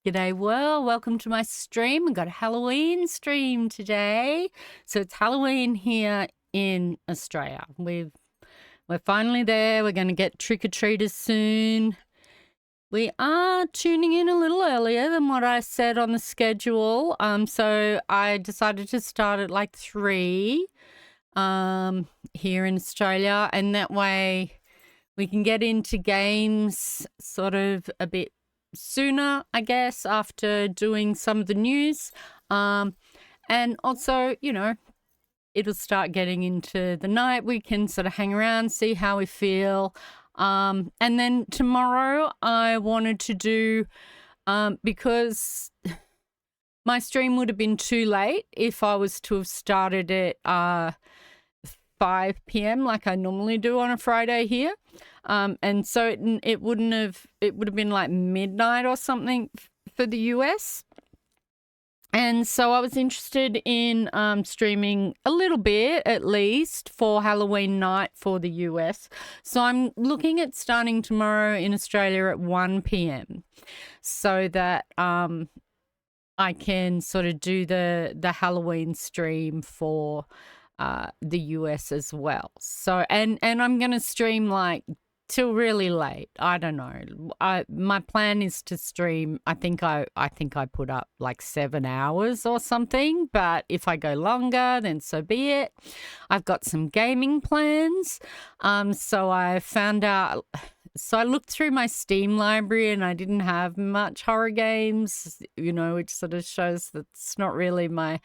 G'day, well, welcome to my stream. I've got a Halloween stream today. So it's Halloween here in Australia. We're finally there. We're going to get trick-or-treaters soon. We are tuning in a little earlier than what I said on the schedule. So I decided to start at like 3 here in Australia, and that way we can get into games sort of a bit sooner, I guess, after doing some of the news. And also, it'll start getting into the night. We can sort of hang around, see how we feel. And then tomorrow I wanted to do, because my stream would have been too late if I was to have started at 5 p.m. like I normally do on a Friday here. And so it would have been like midnight or something for the US. And so I was interested in streaming a little bit, at least, for Halloween night for the US. So I'm looking at starting tomorrow in Australia at 1 p.m. so that I can sort of do the Halloween stream for the US as well. So and I'm going to stream like till really late. I don't know. My plan is to stream. I think I put up like 7 hours or something, but if I go longer, then so be it. I've got some gaming plans. So I found out. So I looked through my Steam library and I didn't have much horror games, which sort of shows that it's not really my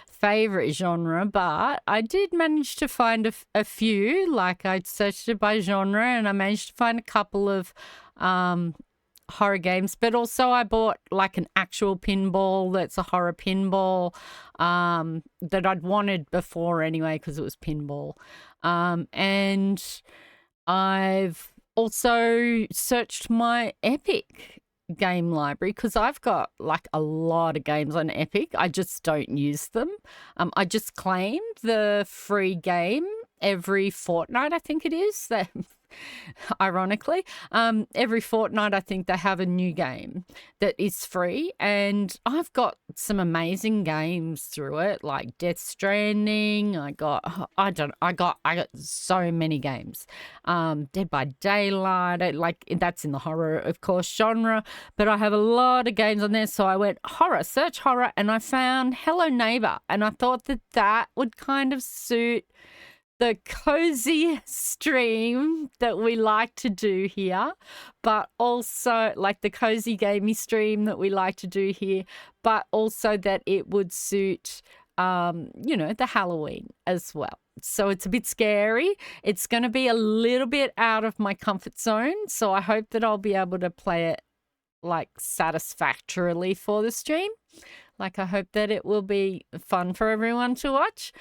favorite genre, but I did manage to find a few. Like I searched it by genre and I managed to find a couple of horror games, but also I bought like an actual pinball that's a horror pinball that I'd wanted before anyway because it was pinball. And I've also searched my Epic game library because I've got like a lot of games on Epic. I just don't use them. I just claimed the free game every fortnight, I think it is. That ironically, every fortnight I think they have a new game that is free, and I've got some amazing games through it, like Death Stranding. I got so many games. Dead by Daylight, like that's in the horror, of course, genre, but I have a lot of games on there. So I went search horror, and I found Hello Neighbor, and I thought that would kind of suit the cozy stream that we like to do here, but also like the cozy gamey stream that we like to do here, but also that it would suit, the Halloween as well. So it's a bit scary. It's going to be a little bit out of my comfort zone. So I hope that I'll be able to play it like satisfactorily for the stream. Like I hope that it will be fun for everyone to watch.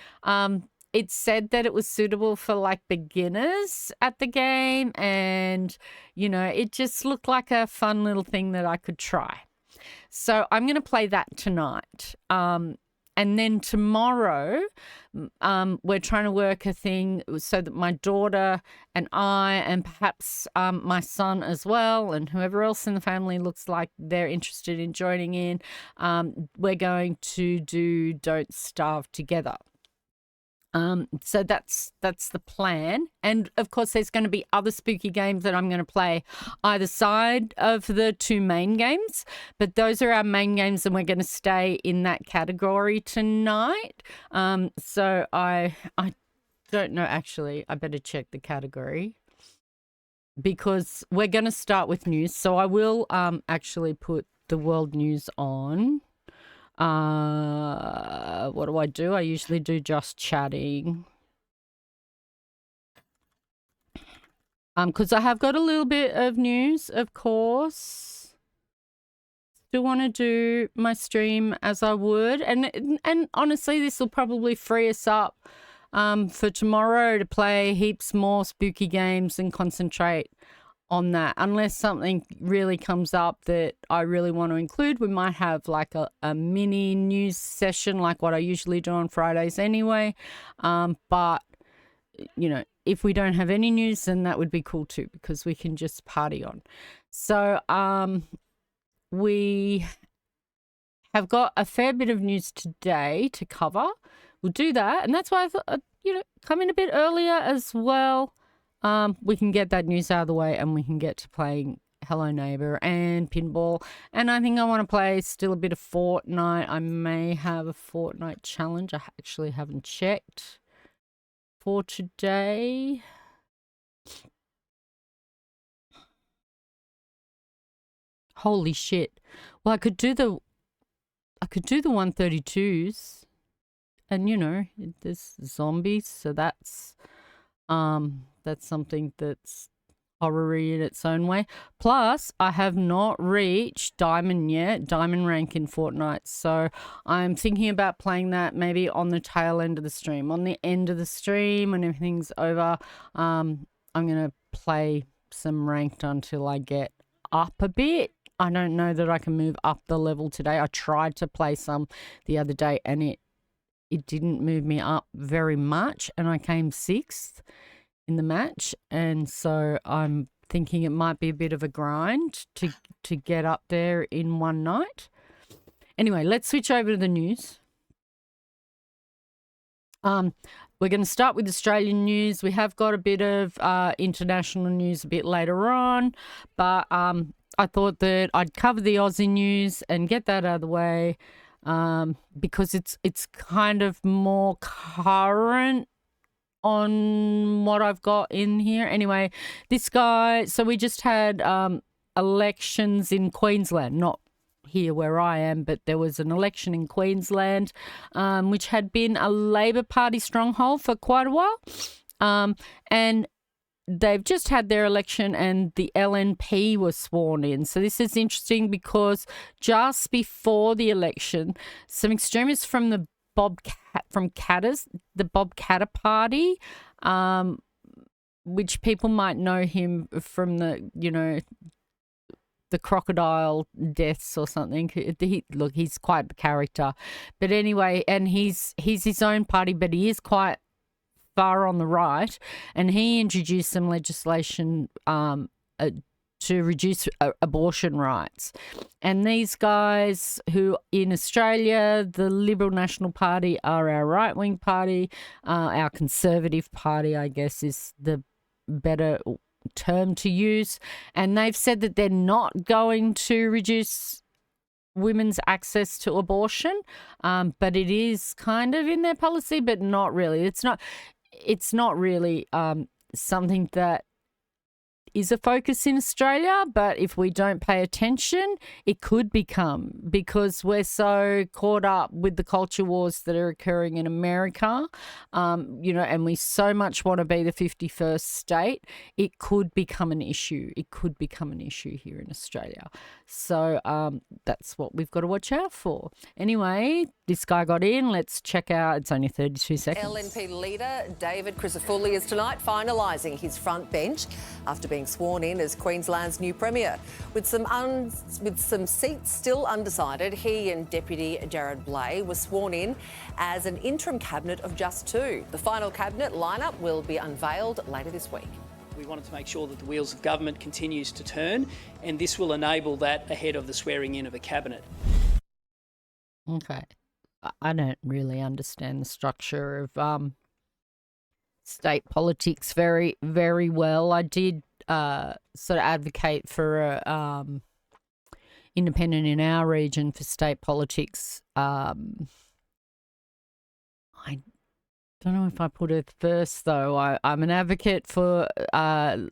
It said that it was suitable for like beginners at the game, and it just looked like a fun little thing that I could try. So I'm going to play that tonight. And then tomorrow, we're trying to work a thing so that my daughter and I, and perhaps my son as well, and whoever else in the family looks like they're interested in joining in, we're going to do Don't Starve Together. So that's the plan. And of course there's going to be other spooky games that I'm going to play either side of the two main games, but those are our main games and we're going to stay in that category tonight. So I don't know, actually I better check the category because we're going to start with news. So I will actually put the world news on. What do? I usually do just chatting. Because I have got a little bit of news, of course. Still want to do my stream as I would, and honestly, this will probably free us up for tomorrow to play heaps more spooky games and concentrate on that. Unless something really comes up that I really want to include, we might have like a mini news session like what I usually do on Fridays anyway. But if we don't have any news, then that would be cool too, because we can just party on. So we have got a fair bit of news today to cover. We'll do that. And that's why I thought, come in a bit earlier as well. We can get that news out of the way and we can get to playing Hello Neighbor and pinball. And I think I want to play still a bit of Fortnite. I may have a Fortnite challenge. I actually haven't checked for today. Holy shit. Well, I could do the 132s. And there's zombies, so that's something that's horror-y in its own way. Plus, I have not reached diamond yet, diamond rank in Fortnite. So I'm thinking about playing that maybe on the tail end of the stream. On the end of the stream, when everything's over, I'm gonna play some ranked until I get up a bit. I don't know that I can move up the level today. I tried to play some the other day and it didn't move me up very much, and I came 6th in the match, and so I'm thinking it might be a bit of a grind to get up there in one night. Anyway, let's switch over to the news. We're going to start with Australian news. We have got a bit of international news a bit later on, but I thought that I'd cover the Aussie news and get that out of the way. Because it's kind of more current on what I've got in here. Anyway, this guy, so we just had elections in Queensland, not here where I am, but there was an election in Queensland, which had been a Labor Party stronghold for quite a while. And they've just had their election and the LNP was sworn in. So this is interesting because just before the election, some extremists from the Bob Katter Party, which people might know him from the crocodile deaths or something. He's quite the character. But anyway, and he's his own party, but he is quite far on the right, and he introduced some legislation to reduce abortion rights. And these guys who in Australia, the Liberal National Party are our right-wing party, our Conservative Party, I guess, is the better term to use. And they've said that they're not going to reduce women's access to abortion, but it is kind of in their policy, but not really. It's not really something that is a focus in Australia, but if we don't pay attention, it could become, because we're so caught up with the culture wars that are occurring in America, and we so much want to be the 51st state, it could become an issue. It could become an issue here in Australia. So that's what we've got to watch out for. Anyway, this guy got in. Let's check out. It's only 32 seconds. LNP leader David Crisafulli is tonight finalising his front bench after being sworn in as Queensland's new Premier. With some seats still undecided, he and Deputy Jared Blay were sworn in as an interim cabinet of just 2. The final cabinet lineup will be unveiled later this week. We wanted to make sure that the wheels of government continues to turn, and this will enable that ahead of the swearing in of a cabinet. Okay. I don't really understand the structure of state politics very, very well. I did sort of advocate for a independent in our region for state politics. I don't know if I put it first, though. I'm an advocate for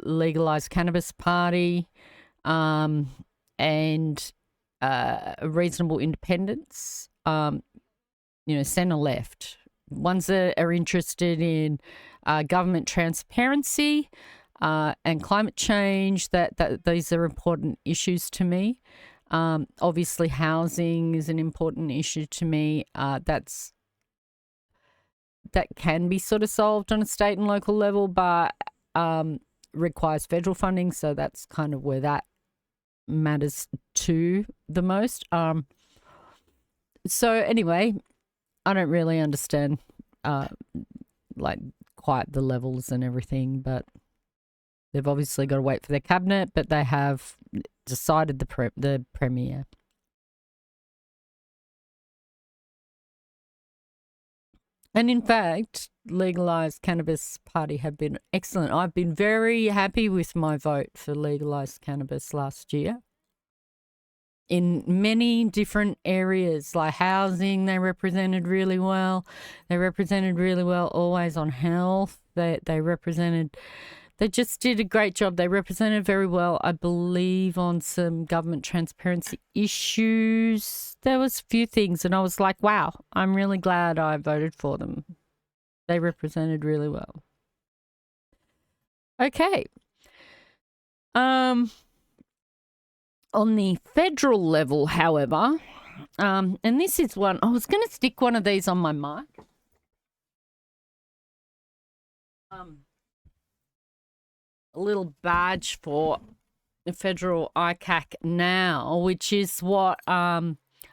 legalised cannabis party and reasonable independence. Centre left, ones that are interested in government transparency and climate change. That these are important issues to me. Obviously, housing is an important issue to me. That can be sort of solved on a state and local level, but requires federal funding. So that's kind of where that matters to the most. So anyway, I don't really understand quite the levels and everything, but they've obviously got to wait for their cabinet, but they have decided the premier. And in fact, legalised cannabis party have been excellent. I've been very happy with my vote for legalised cannabis last year. In many different areas, like housing, they represented really well. They represented really well always on health. They just did a great job. They represented very well, I believe, on some government transparency issues. There was a few things and I was like, wow, I'm really glad I voted for them. They represented really well. Okay. On the federal level, however, and this is one, I was going to stick one of these on my mic. A little badge for the federal ICAC now, which is what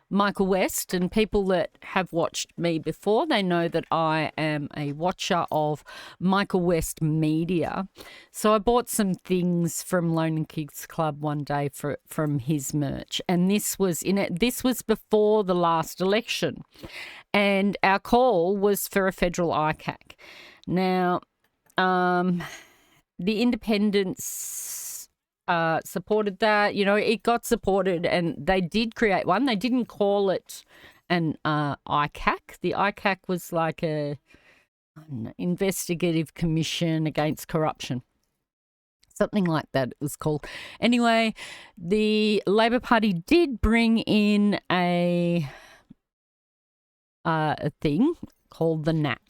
Michael West, and people that have watched me before, they know that I am a watcher of Michael West media. So I bought some things from Lone and Kids Club one day from his merch, and this was in it. This was before the last election, and our call was for a federal ICAC. Now, the independents supported that. You know, it got supported and they did create one. They didn't call it an ICAC. The ICAC was like an investigative commission against corruption. Something like that it was called. Anyway, the Labor Party did bring in a thing called the NAC.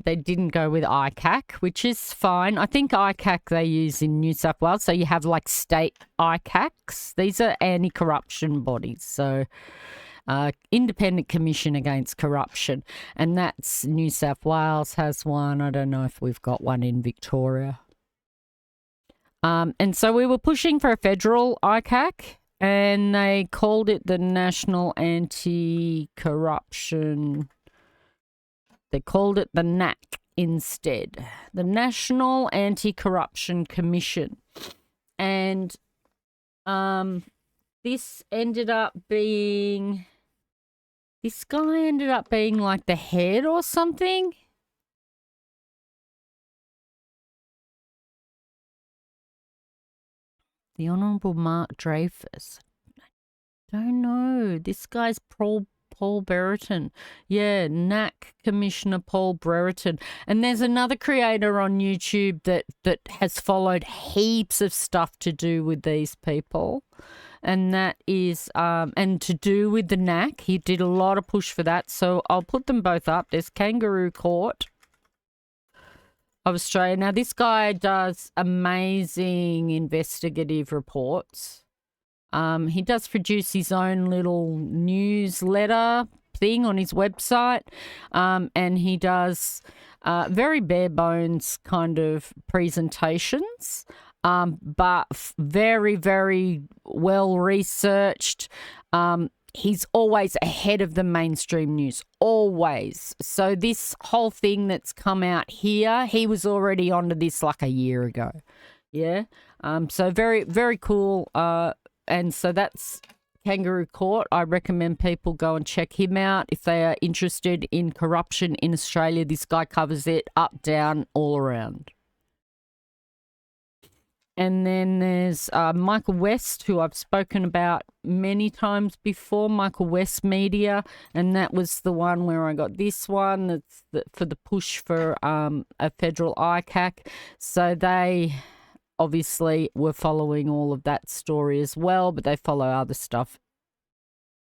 They didn't go with ICAC, which is fine. I think ICAC they use in New South Wales. So you have like state ICACs. These are anti-corruption bodies. So Independent Commission Against Corruption. And that's New South Wales has one. I don't know if we've got one in Victoria. And so we were pushing for a federal ICAC, and they called it the National Anti-Corruption. They called it the NAC instead, the National Anti-Corruption Commission. And this guy ended up being like the head or something. The Honourable Mark Dreyfus. Don't know. This guy's Paul Brereton. Yeah, NAC Commissioner Paul Brereton. And there's another creator on YouTube that has followed heaps of stuff to do with these people. And that is, and to do with the NAC. He did a lot of push for that. So I'll put them both up. There's Kangaroo Court of Australia. Now, this guy does amazing investigative reports. He does produce his own little newsletter thing on his website, and he does very bare bones kind of presentations, but very, very well researched. He's always ahead of the mainstream news, always. So this whole thing that's come out here, he was already onto this like a year ago. Yeah. So very, very cool. And so that's Kangaroo Court. I recommend people go and check him out if they are interested in corruption in Australia. This guy covers it up, down, all around. And then there's Michael West, who I've spoken about many times before, Michael West Media. And that was the one where I got this one that's for the push for a federal ICAC. So they obviously were following all of that story as well, but they follow other stuff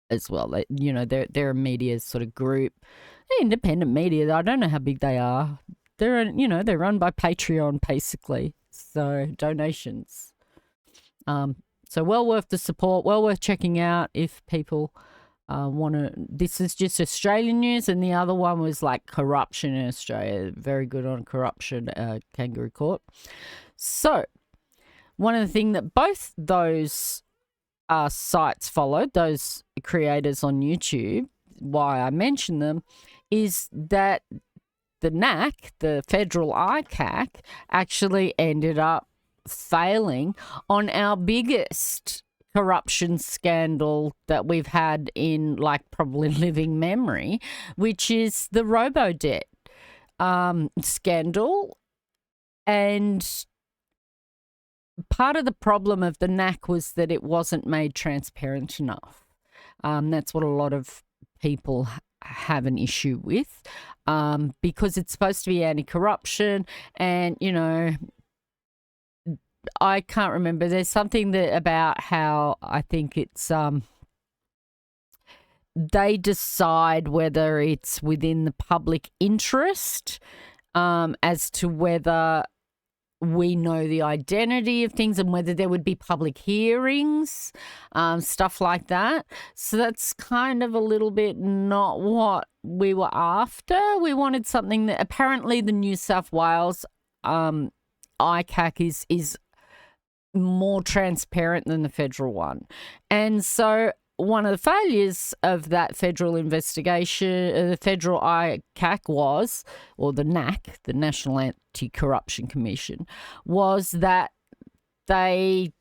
as well. They, you know, they're a media sort of group. They're independent media. I don't know how big they are. They're run by Patreon basically. So donations. So well worth the support, well worth checking out if people want to. This is just Australian news, and the other one was like corruption in Australia. Very good on corruption, Kangaroo Court. So one of the things that both those sites followed, those creators on YouTube, why I mention them, is that the NAC, the federal ICAC, actually ended up failing on our biggest corruption scandal that we've had in like probably living memory, which is the robo-debt scandal. And part of the problem of the NAC was that it wasn't made transparent enough. That's what a lot of people have an issue with, because it's supposed to be anti-corruption, and, you know, I can't remember. There's something that about how I think it's they decide whether it's within the public interest as to whether we know the identity of things and whether there would be public hearings, stuff like that. So that's kind of a little bit not what we were after. We wanted something that apparently the New South Wales ICAC is more transparent than the federal one. And so one of the failures of that federal investigation, the federal ICAC was, or the NAC, the National Anti-Corruption Commission, was that they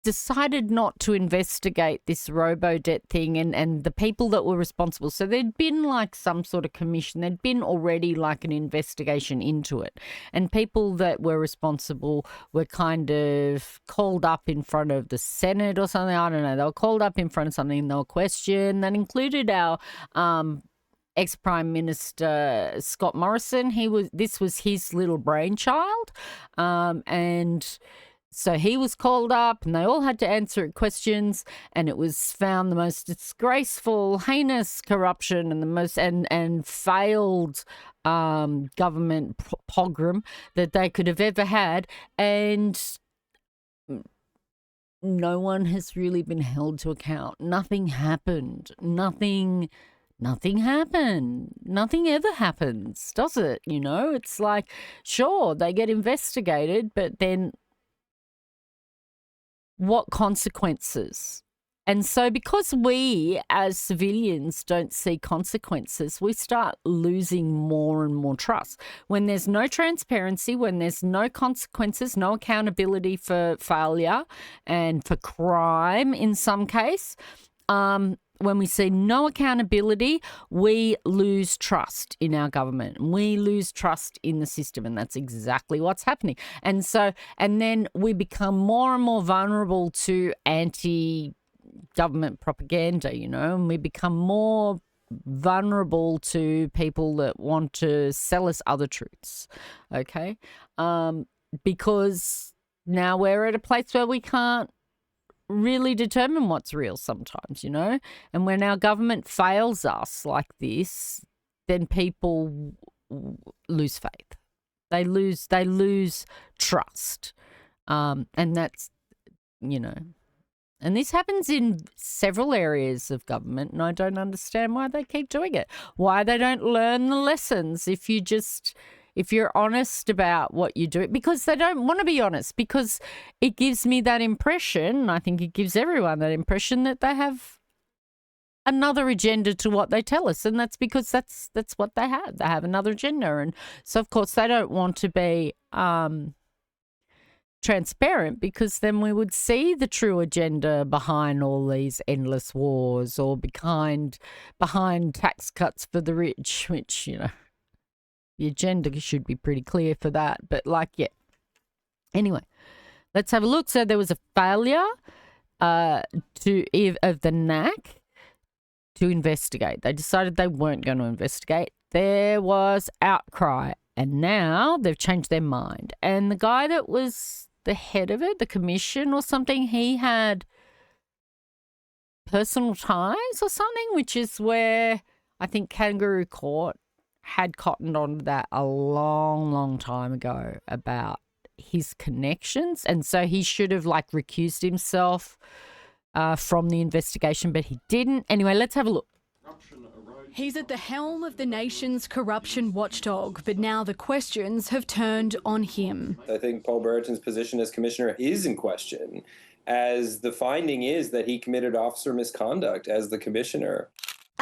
decided not to investigate this robo-debt thing and the people that were responsible. So there'd been like some sort of commission. There'd been already like an investigation into it. And people that were responsible were kind of called up in front of the Senate or something. I don't know. They were called up in front of something and they were questioned. That included our ex-Prime Minister Scott Morrison. This was his little brainchild. And so he was called up and they all had to answer questions, and it was found the most disgraceful, heinous corruption and the most and failed government pogrom that they could have ever had. And no one has really been held to account. Nothing happened. Nothing happened. Nothing ever happens, does it? You know, it's like, sure, they get investigated, but then what consequences? And so because we as civilians don't see consequences, we start losing more and more trust. When there's no transparency, when there's no consequences, no accountability for failure and for crime in some case, when we see no accountability, we lose trust in our government. We lose trust in the system, and that's exactly what's happening. And then we become more and more vulnerable to anti-government propaganda, you know, and we become more vulnerable to people that want to sell us other truths, okay? Because now we're at a place where we can't really determine what's real sometimes, you know, and when our government fails us like this, then people lose faith. They lose trust, and that's, you know, and this happens in several areas of government, and I don't understand why they keep doing it, why they don't learn the lessons. If you're honest about what you do, because they don't want to be honest, because it gives me that impression, I think it gives everyone that impression, that they have another agenda to what they tell us. And that's because that's what they have. They have another agenda. And so, of course, they don't want to be transparent, because then we would see the true agenda behind all these endless wars, or behind tax cuts for the rich, which, you know, the agenda should be pretty clear for that. But like, yeah. Anyway, let's have a look. So there was a failure of the NAC to investigate. They decided they weren't going to investigate. There was outcry, and now they've changed their mind. And the guy that was the head of it, the commission or something, he had personal ties or something, which is where I think Kangaroo Court had cottoned on to that a long, long time ago about his connections. And so he should have like recused himself from the investigation, but he didn't. Anyway, let's have a look. He's at the helm of the nation's corruption watchdog, but now the questions have turned on him. I think Paul Brereton's position as commissioner is in question, as the finding is that he committed officer misconduct as the commissioner.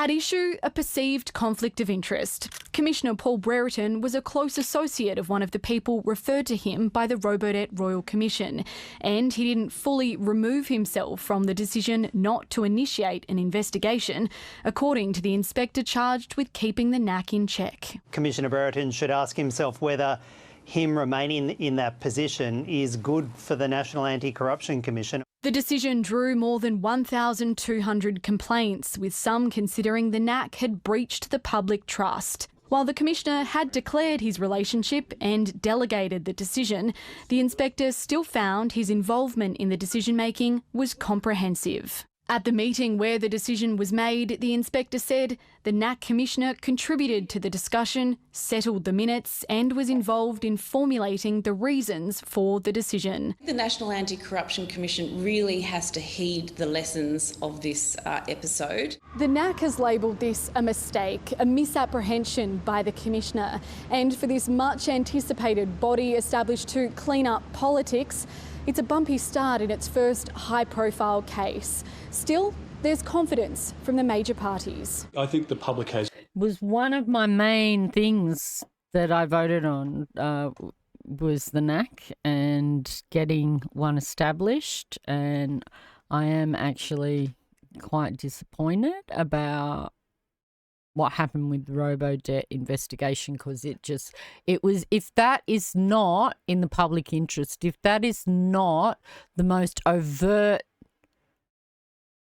At issue, a perceived conflict of interest. Commissioner Paul Brereton was a close associate of one of the people referred to him by the Robodebt Royal Commission, and he didn't fully remove himself from the decision not to initiate an investigation, according to the inspector charged with keeping the NAC in check. Commissioner Brereton should ask himself whether him remaining in that position is good for the National Anti-Corruption Commission. The decision drew more than 1,200 complaints, with some considering the NAC had breached the public trust. While the Commissioner had declared his relationship and delegated the decision, the inspector still found his involvement in the decision-making was comprehensive. At the meeting where the decision was made, the inspector said the NAC Commissioner contributed to the discussion, settled the minutes and was involved in formulating the reasons for the decision. The National Anti-Corruption Commission really has to heed the lessons of this episode. The NAC has labelled this a mistake, a misapprehension by the Commissioner, and for this much anticipated body established to clean up politics, it's a bumpy start in its first high-profile case. Still, there's confidence from the major parties. I think the public has... Was one of my main things that I voted on was the NAC and getting one established, and I am actually quite disappointed about what happened with the Robodebt investigation, because it was, if that is not in the public interest, if that is not the most overt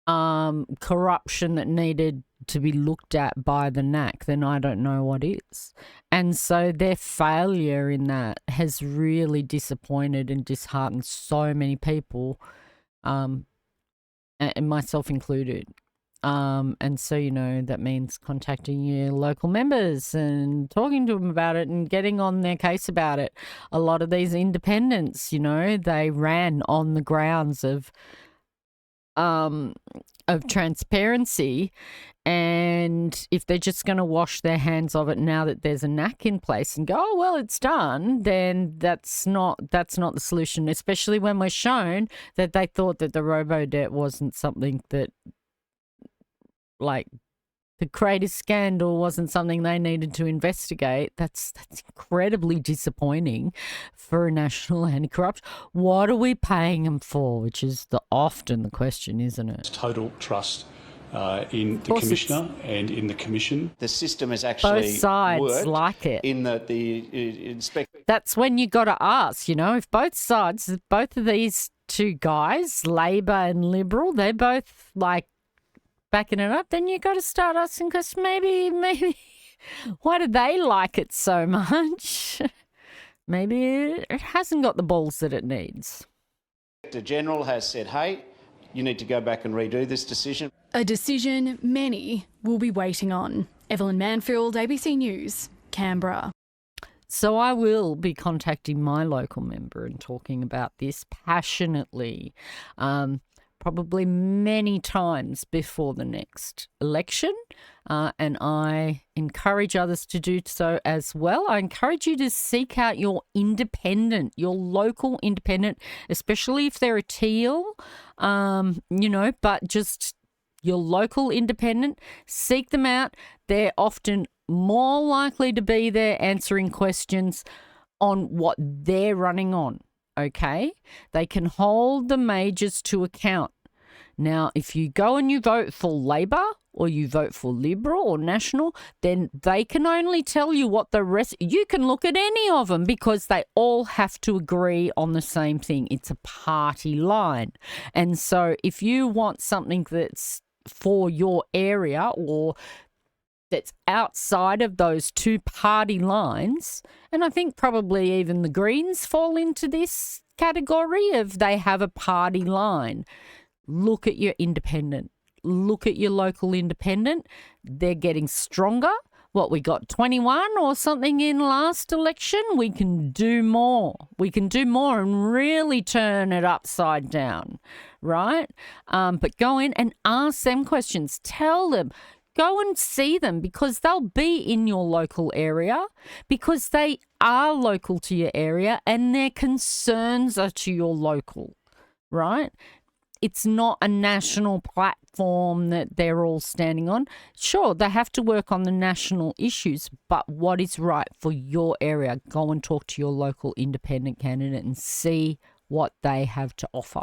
corruption that needed to be looked at by the NAC, then I don't know what is. And so their failure in that has really disappointed and disheartened so many people, and myself included. And so, you know, that means contacting your local members and talking to them about it and getting on their case about it. A lot of these independents, you know, they ran on the grounds of transparency, and if they're just going to wash their hands of it now that there's a NAC in place and go, oh well, it's done, then that's not the solution, especially when we're shown that they thought that the Robodebt wasn't something that, like, the creative scandal wasn't something they needed to investigate. That's incredibly disappointing for a national anti-corruption. What are we paying them for? Which is often the question, isn't it? Total trust in the Commissioner and in the Commission. The system has actually both sides worked like it. in that the inspector... That's when you got to ask, you know, if both sides, both of these two guys, Labor and Liberal, they're both like backing it up, then you got to start asking, because maybe why do they like it so much? Maybe it hasn't got the balls that it needs. The General has said, hey, you need to go back and redo this decision. A decision many will be waiting on. Evelyn Manfield, ABC News, Canberra. So I will be contacting my local member and talking about this passionately, probably many times before the next election, and I encourage others to do so as well. I encourage you to seek out your independent, your local independent, especially if they're a teal, you know, but just your local independent. Seek them out. They're often more likely to be there answering questions on what they're running on. Okay, they can hold the majors to account. Now, if you go and you vote for Labor or you vote for Liberal or National, then they can only tell you what the rest... You can look at any of them because they all have to agree on the same thing. It's a party line. And so if you want something that's for your area or that's outside of those two party lines, and I think probably even the Greens fall into this category of they have a party line. Look at your independent. Look at your local independent. They're getting stronger. What, we got 21 or something in last election? We can do more. We can do more and really turn it upside down, right? But go in and ask them questions. Tell them. Go and see them, because they'll be in your local area, because they are local to your area and their concerns are to your local, right? it's not a national platform that they're all standing on. Sure, they have to work on the national issues, but what is right for your area? Go and talk to your local independent candidate and see what they have to offer,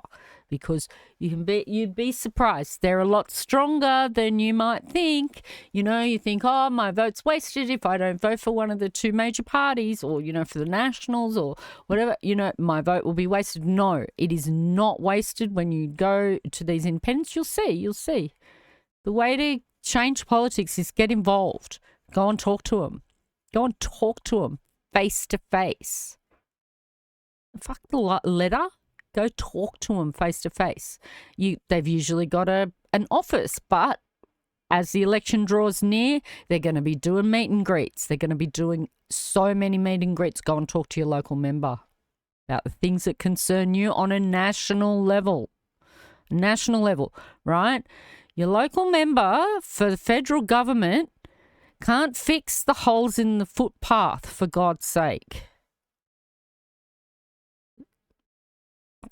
because you'd be surprised. They're a lot stronger than you might think. You know, you think, oh, my vote's wasted if I don't vote for one of the two major parties, or, you know, for the Nationals or whatever, you know, my vote will be wasted. No, it is not wasted. When you go to these independents, you'll see. The way to change politics is get involved. Go and talk to them. Go and talk to them face to face. Fuck the letter. Go talk to them face to face. They've usually got an office, but as the election draws near, they're going to be doing meet and greets. They're going to be doing so many meet and greets. Go and talk to your local member about the things that concern you on a national level. National level, right? Your local member for the federal government can't fix the holes in the footpath, for God's sake.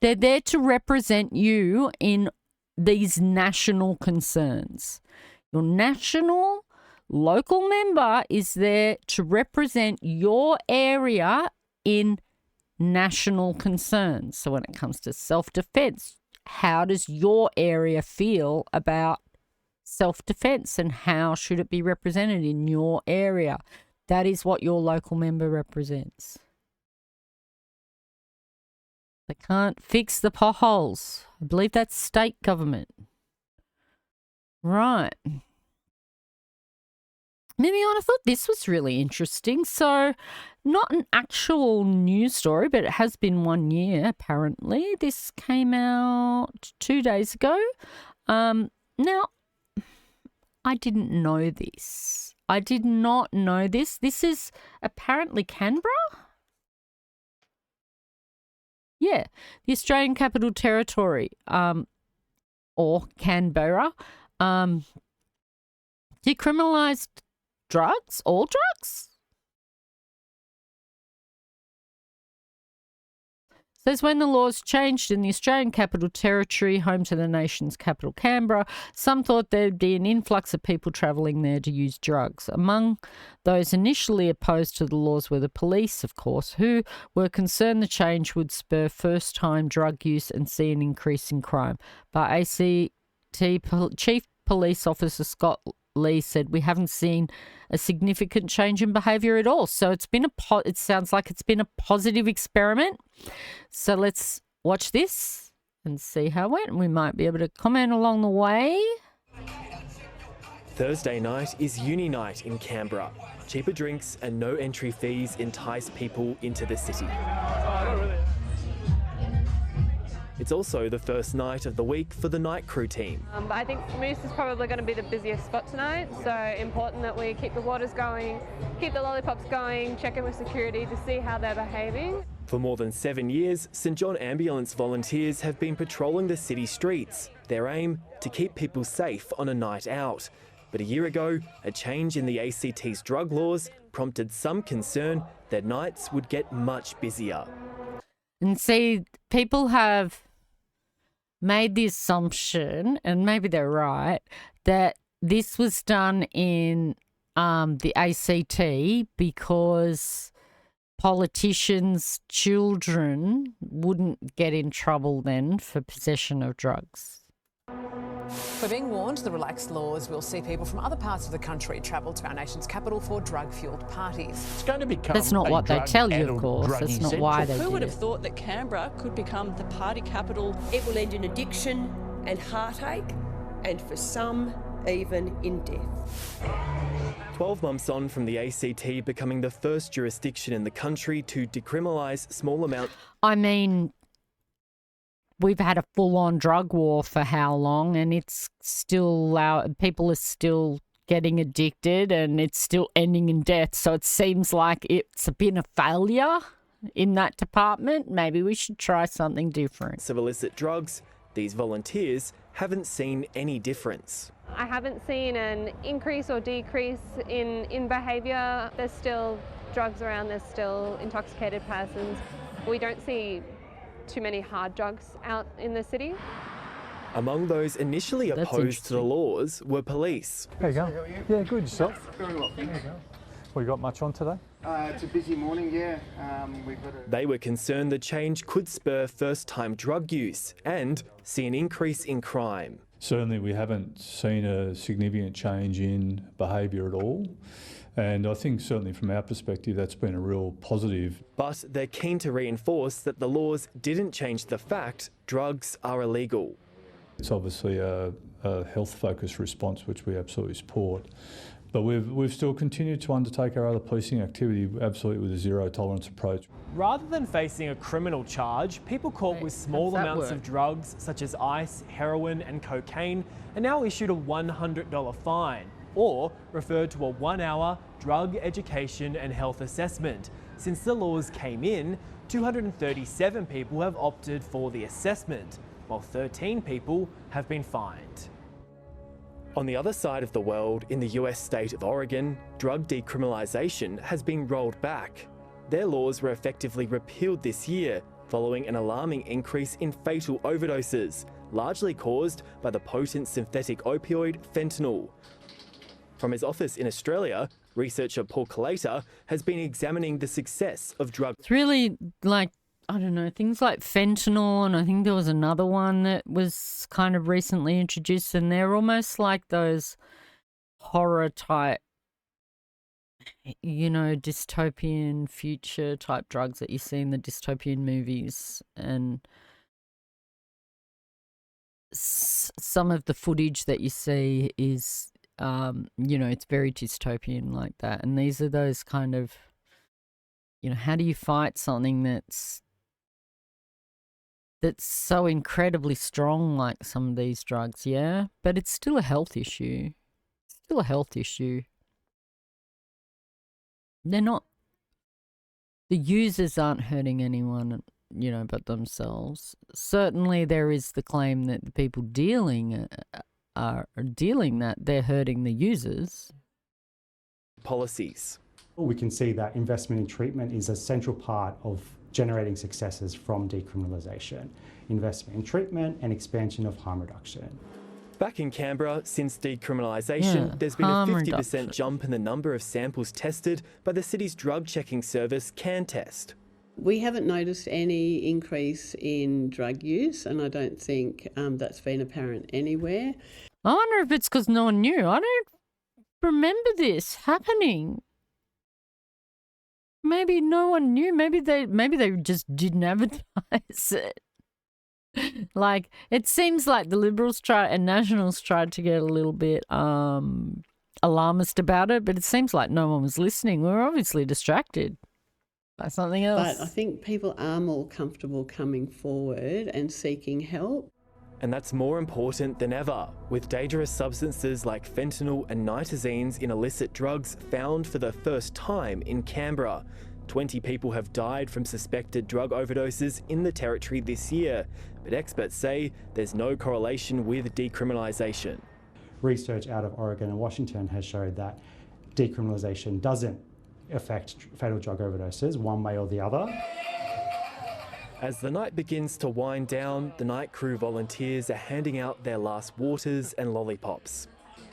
They're there to represent you in these national concerns. Your national local member is there to represent your area in national concerns. So when it comes to self-defense, how does your area feel about self-defense, and how should it be represented in your area? That is what your local member represents. They can't fix the potholes. I believe that's state government. Right. Moving on, I thought this was really interesting. So, not an actual news story, but it has been 1 year, apparently. This came out 2 days ago. Now, I didn't know this. I did not know this. This is apparently Canberra. Yeah, the Australian Capital Territory, or Canberra, decriminalised drugs, all drugs. Says when the laws changed in the Australian Capital Territory, home to the nation's capital, Canberra, some thought there'd be an influx of people travelling there to use drugs. Among those initially opposed to the laws were the police, of course, who were concerned the change would spur first-time drug use and see an increase in crime. But ACT Chief Police Officer Scott Lee said, we haven't seen a significant change in behaviour at all. So it's been it sounds like it's been a positive experiment. So let's watch this and see how it went. We might be able to comment along the way. Thursday night is uni night in Canberra. Cheaper drinks and no entry fees entice people into the city. It's also the first night of the week for the night crew team. I think Moose is probably going to be the busiest spot tonight, so important that we keep the waters going, keep the lollipops going, check in with security to see how they're behaving. For more than 7 years, St John Ambulance volunteers have been patrolling the city streets. Their aim, to keep people safe on a night out. But a year ago, a change in the ACT's drug laws prompted some concern that nights would get much busier. And see, people have made the assumption, and maybe they're right, that this was done in the ACT because politicians' children wouldn't get in trouble then for possession of drugs. We're being warned the relaxed laws will see people from other parts of the country travel to our nation's capital for drug-fueled parties. It's going to become That's not what they tell you, of course. That's not why they do it. Who would have thought that Canberra could become the party capital? It will end in addiction and heartache, and for some, even in death. 12 months on from the ACT becoming the first jurisdiction in the country to decriminalise small amounts. I mean, we've had a full-on drug war for how long, and it's still people are still getting addicted, and it's still ending in death. So it seems like it's been a failure in that department. Maybe we should try something different. Of illicit drugs, these volunteers haven't seen any difference. I haven't seen an increase or decrease in behaviour. There's still drugs around, there's still intoxicated persons. We don't see too many hard drugs out in the city. Among those initially That's opposed to the laws were police. There you go. Yeah, good. Yourself? Very well, thank you. Well, you got much on today? It's a busy morning, yeah. They were concerned the change could spur first-time drug use and see an increase in crime. Certainly we haven't seen a significant change in behaviour at all. And I think certainly from our perspective, that's been a real positive. But they're keen to reinforce that the laws didn't change the fact drugs are illegal. It's obviously a health-focused response, which we absolutely support. But we've still continued to undertake our other policing activity absolutely with a zero-tolerance approach. Rather than facing a criminal charge, people caught with small amounts of drugs such as ice, heroin and cocaine are now issued a $100 fine or referred to a 1-hour drug education and health assessment. Since the laws came in, 237 people have opted for the assessment, while 13 people have been fined. On the other side of the world, in the US state of Oregon, drug decriminalisation has been rolled back. Their laws were effectively repealed this year, following an alarming increase in fatal overdoses, largely caused by the potent synthetic opioid fentanyl. From his office in Australia, researcher Paul Calater has been examining the success of drug. It's really like, I don't know, things like fentanyl, and I think there was another one that was kind of recently introduced, and they're almost like those horror type, you know, dystopian future type drugs that you see in the dystopian movies. And some of the footage that you see is, you know, it's very dystopian like that. And these are those kind of, you know, how do you fight something that's so incredibly strong like some of these drugs, yeah? But it's still a health issue. It's still a health issue. They're not, the users aren't hurting anyone, you know, but themselves. Certainly there is the claim that the people dealing are dealing that they're hurting the users. Policies. We can see that investment in treatment is a central part of generating successes from decriminalisation. Investment in treatment and expansion of harm reduction. Back in Canberra, since decriminalisation, there's been a 50% jump in the number of samples tested by the city's drug checking service CanTest. We haven't noticed any increase in drug use, and I don't think that's been apparent anywhere. I wonder if it's because no one knew. I don't remember this happening. Maybe no one knew. Maybe they just didn't advertise it. Like, it seems like the Liberals and Nationals tried to get a little bit alarmist about it, but it seems like no one was listening. We were obviously distracted by something else. But I think people are more comfortable coming forward and seeking help. And that's more important than ever, with dangerous substances like fentanyl and nitazines in illicit drugs found for the first time in Canberra. 20 people have died from suspected drug overdoses in the territory this year, but experts say there's no correlation with decriminalisation. Research out of Oregon and Washington has showed that decriminalisation doesn't affect fatal drug overdoses one way or the other. As the night begins to wind down, the night crew volunteers are handing out their last waters and lollipops.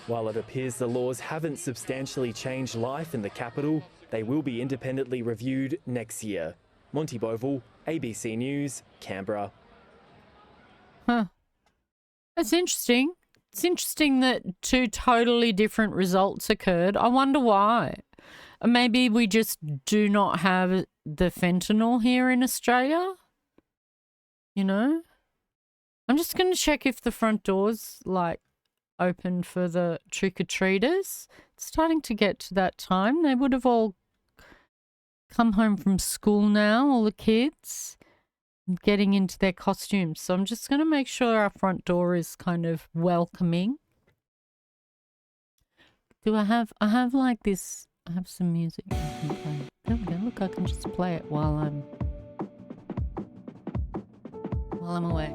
While it appears the laws haven't substantially changed life in the capital, they will be independently reviewed next year. Monty Boval, ABC News, Canberra. Huh. That's interesting. It's interesting that two totally different results occurred. I wonder why. Maybe we just do not have the fentanyl here in Australia. You know? I'm just going to check if the front door's, like, open for the trick-or-treaters. It's starting to get to that time. They would have all come home from school now, all the kids, getting into their costumes. So I'm just going to make sure our front door is kind of welcoming. Do I have like this, I have some music I can play. There we go. Look, I can just play it while I'm away.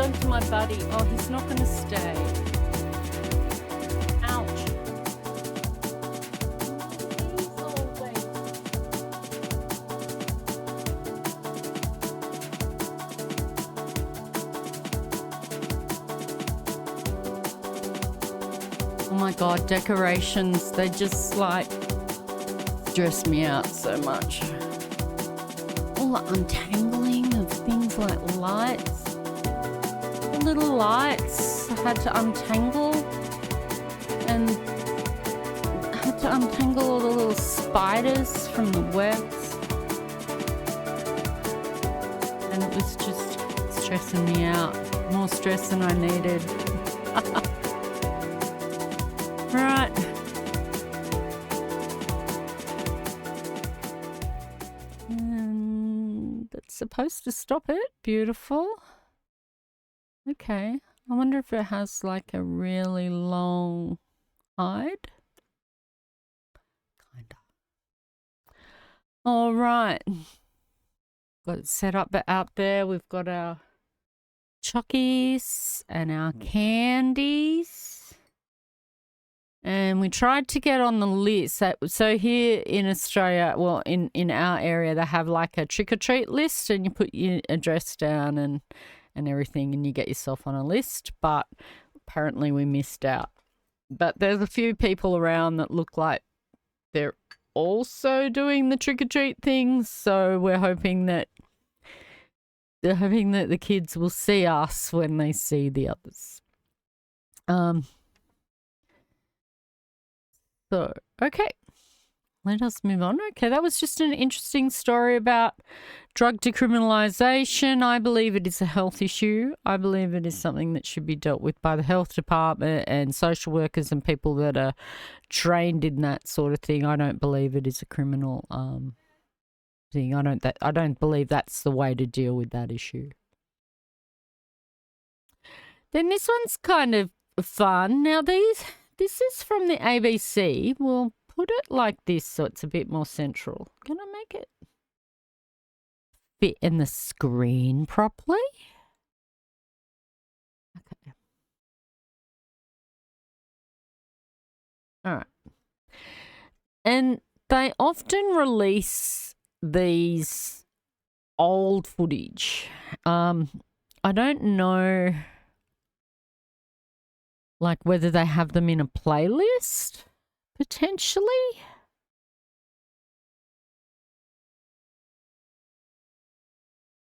done to my buddy? Oh, he's not going to stay. Ouch. Oh my God, decorations, they just like stress me out so much. All the untangling of things like lights. The little lights I had to untangle, and I had to untangle all the little spiders from the webs. And it was just stressing me out. More stress than I needed. Right. And that's supposed to stop it. Beautiful. Okay. I wonder if it has like a really long hide. Kinda. All right. Got it set up out there. We've got our chockies and our candies. And we tried to get on the list. So here in Australia, well, in our area, they have like a trick-or-treat list, and you put your address down and everything, and you get yourself on a list. But apparently we missed out. But there's a few people around that look like they're also doing the trick-or-treat things. So we're hoping that the kids will see us when they see the others. So, okay, let us move on. Okay, that was just an interesting story about drug decriminalisation. I believe it is a health issue. I believe it is something that should be dealt with by the health department and social workers and people that are trained in that sort of thing. I don't believe it is a criminal thing. I don't believe that's the way to deal with that issue. Then this one's kind of fun. Now this is from the ABC. We'll put it like this so it's a bit more central. Can I make it fit in the screen properly? Okay. All right. And they often release these old footage. I don't know, like whether they have them in a playlist, potentially.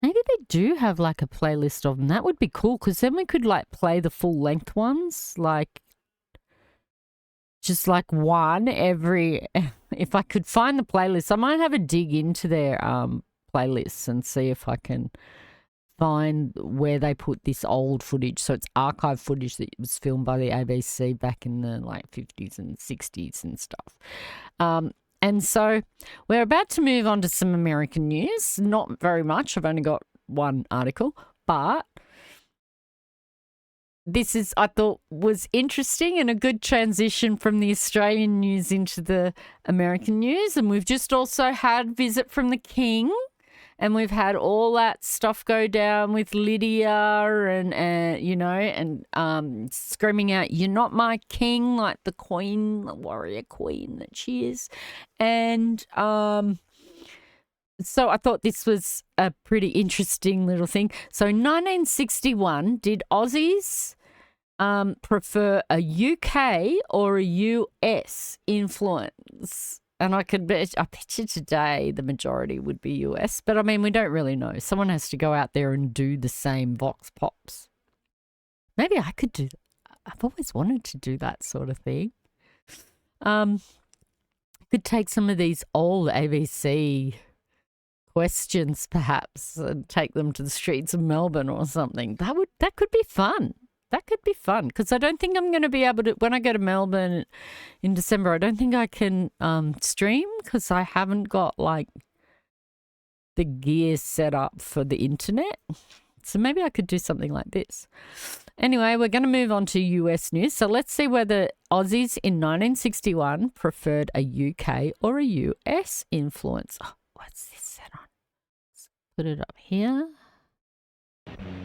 Maybe they do have like a playlist of them. That would be cool, because then we could like play the full length ones, like just like one every. If I could find the playlist, I might have a dig into their playlists and see if I can find where they put this old footage. So it's archive footage that was filmed by the ABC back in the like 50s and 60s and stuff. And so we're about to move on to some American news. Not very much. I've only got one article, but this is, I thought, was interesting and a good transition from the Australian news into the American news. And we've just also had visit from the King. And we've had all that stuff go down with Lydia and you know, and screaming out, "You're not my king," like the queen, the warrior queen that she is. And so I thought this was a pretty interesting little thing. So in 1961, did Aussies prefer a UK or a US influence? And I bet you today the majority would be US. But, I mean, we don't really know. Someone has to go out there and do the same vox pops. Maybe I could do that. I've always wanted to do that sort of thing. Could take some of these old ABC questions, perhaps, and take them to the streets of Melbourne or something. That could be fun. That could be fun, because I don't think I'm going to be able to, when I go to Melbourne in December, I don't think I can stream, because I haven't got like the gear set up for the internet. So maybe I could do something like this. Anyway, we're going to move on to US news. So let's see whether Aussies in 1961 preferred a UK or a US influence. Oh, what's this set on? Let's put it up here.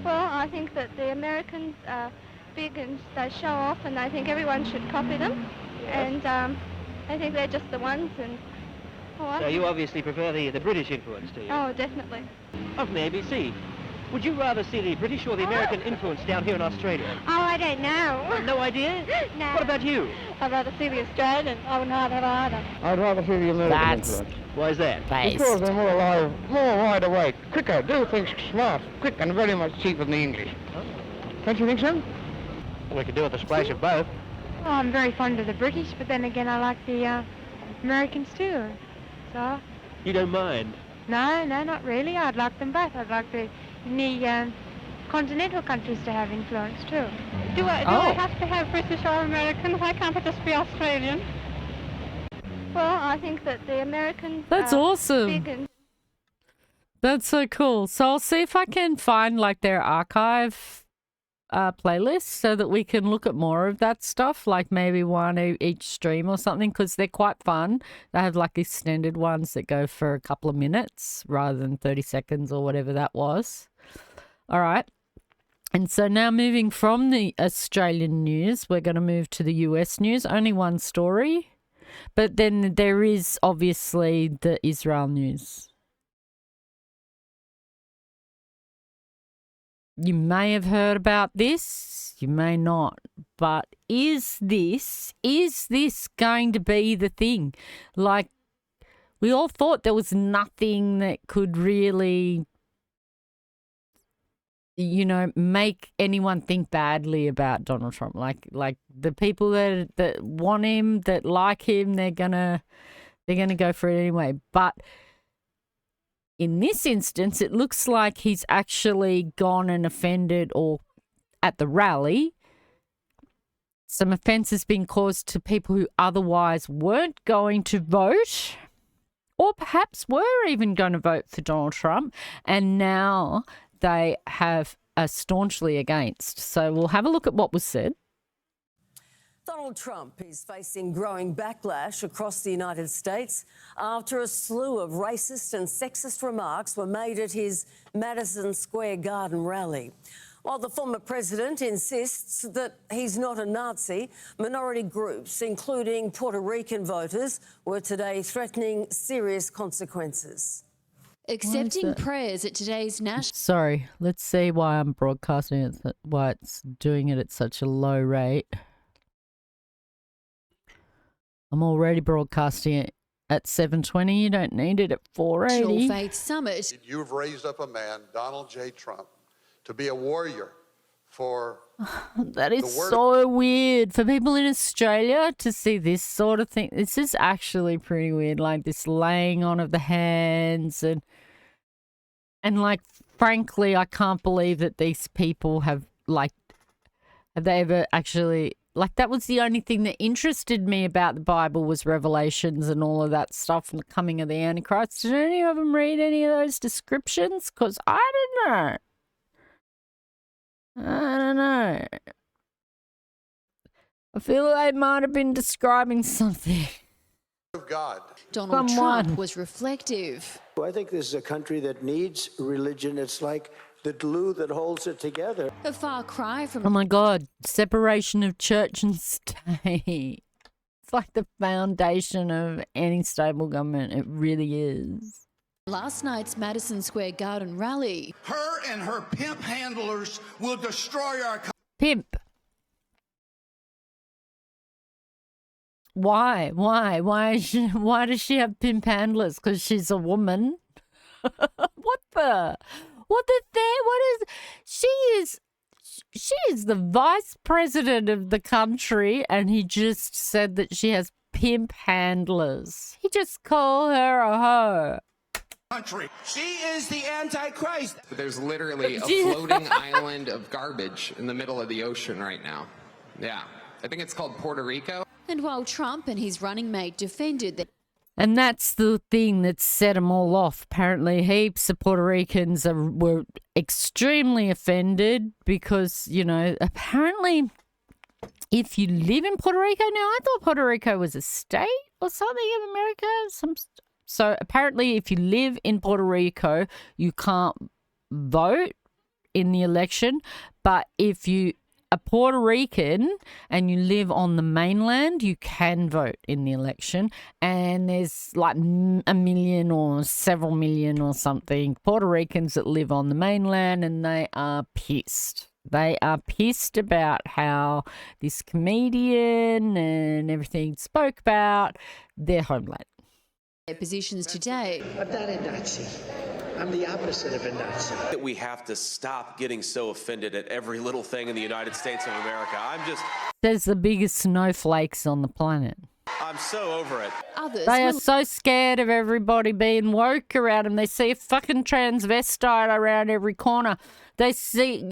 Well, I think that the Americans are big and they show off, and I think everyone should copy them. And I think they're just the ones. And so you obviously prefer the British influence, do you? Oh, definitely. Of the ABC. Would you rather see the British or the American influence down here in Australia? Oh, I don't know. No idea? No. What about you? I'd rather see the Australian. I would not have either. I'd rather see the American influence. Why is that? Because they're more alive, more wide awake, quicker, do things smart, quick, and very much cheaper than the English. Don't you think so? We could do with a splash of both. Well, I'm very fond of the British, but then again, I like the Americans too. So, You don't mind? no, not really. I'd like them both. I'd like the continental countries to have influence too. Do I have to have British or American? Why can't it just be Australian? Well, I think that the Americans That's are awesome. big and That's so cool. So I'll see if I can find like their archive playlist so that we can look at more of that stuff, like maybe one each stream or something, because they're quite fun. They have like extended ones that go for a couple of minutes rather than 30 seconds or whatever that was. All right. And so now moving from the Australian news, we're going to move to the US news. Only one story. But then there is obviously the Israel news. You may have heard about this, you may not, but is this going to be the thing? Like, we all thought there was nothing that could really, make anyone think badly about Donald Trump. Like the people that want him, that like him, they're gonna go for it anyway. But in this instance, it looks like he's actually gone and offended, or at the rally, some offence has been caused to people who otherwise weren't going to vote, or perhaps were even going to vote for Donald Trump, and now they have staunchly against. So we'll have a look at what was said. Donald Trump is facing growing backlash across the United States after a slew of racist and sexist remarks were made at his Madison Square Garden rally. While the former president insists that he's not a Nazi, minority groups, including Puerto Rican voters, were today threatening serious consequences. Accepting prayers at today's national... Sorry, let's see why I'm broadcasting it, why it's doing it at such a low rate. I'm already broadcasting it at 720. You don't need it at 480. Faith Summit. You've raised up a man, Donald J. Trump, to be a warrior for... That is so weird for people in Australia to see this sort of thing. This is actually pretty weird, like this laying on of the hands and like, frankly, I can't believe that these people have they ever actually... Like, that was the only thing that interested me about the Bible was Revelations and all of that stuff and the coming of the Antichrist. Did any of them read any of those descriptions? Because I don't know. I feel they might have been describing something. Of God. Donald Trump was reflective. I think this is a country that needs religion. It's like the glue that holds it together. A far cry from... Oh my God, separation of church and state. It's like the foundation of any stable government. It really is. Last night's Madison Square Garden rally. Her and her pimp handlers will destroy our... Pimp. Why? Why does she have pimp handlers? Because she's a woman? She is the vice president of the country, and he just said that she has pimp handlers. He just called her a hoe. Country. She is the Antichrist. There's literally a floating island of garbage in the middle of the ocean right now. Yeah. I think it's called Puerto Rico. And while Trump and his running mate defended that... And that's the thing that set them all off. Apparently, heaps of Puerto Ricans were extremely offended because, apparently if you live in Puerto Rico, now I thought Puerto Rico was a state or something of America. So apparently if you live in Puerto Rico, you can't vote in the election, but if you are Puerto Rican and you live on the mainland, you can vote in the election. And there's like 1 million or several million or something Puerto Ricans that live on the mainland, and they are pissed. They are pissed about how this comedian and everything spoke about their homeland. Their positions today. I'm not a Nazi. I'm the opposite of a Nazi. That we have to stop getting so offended at every little thing in the United States of America. There's the biggest snowflakes on the planet. I'm so over it. They are so scared of everybody being woke around them. They see a fucking transvestite around every corner. They see,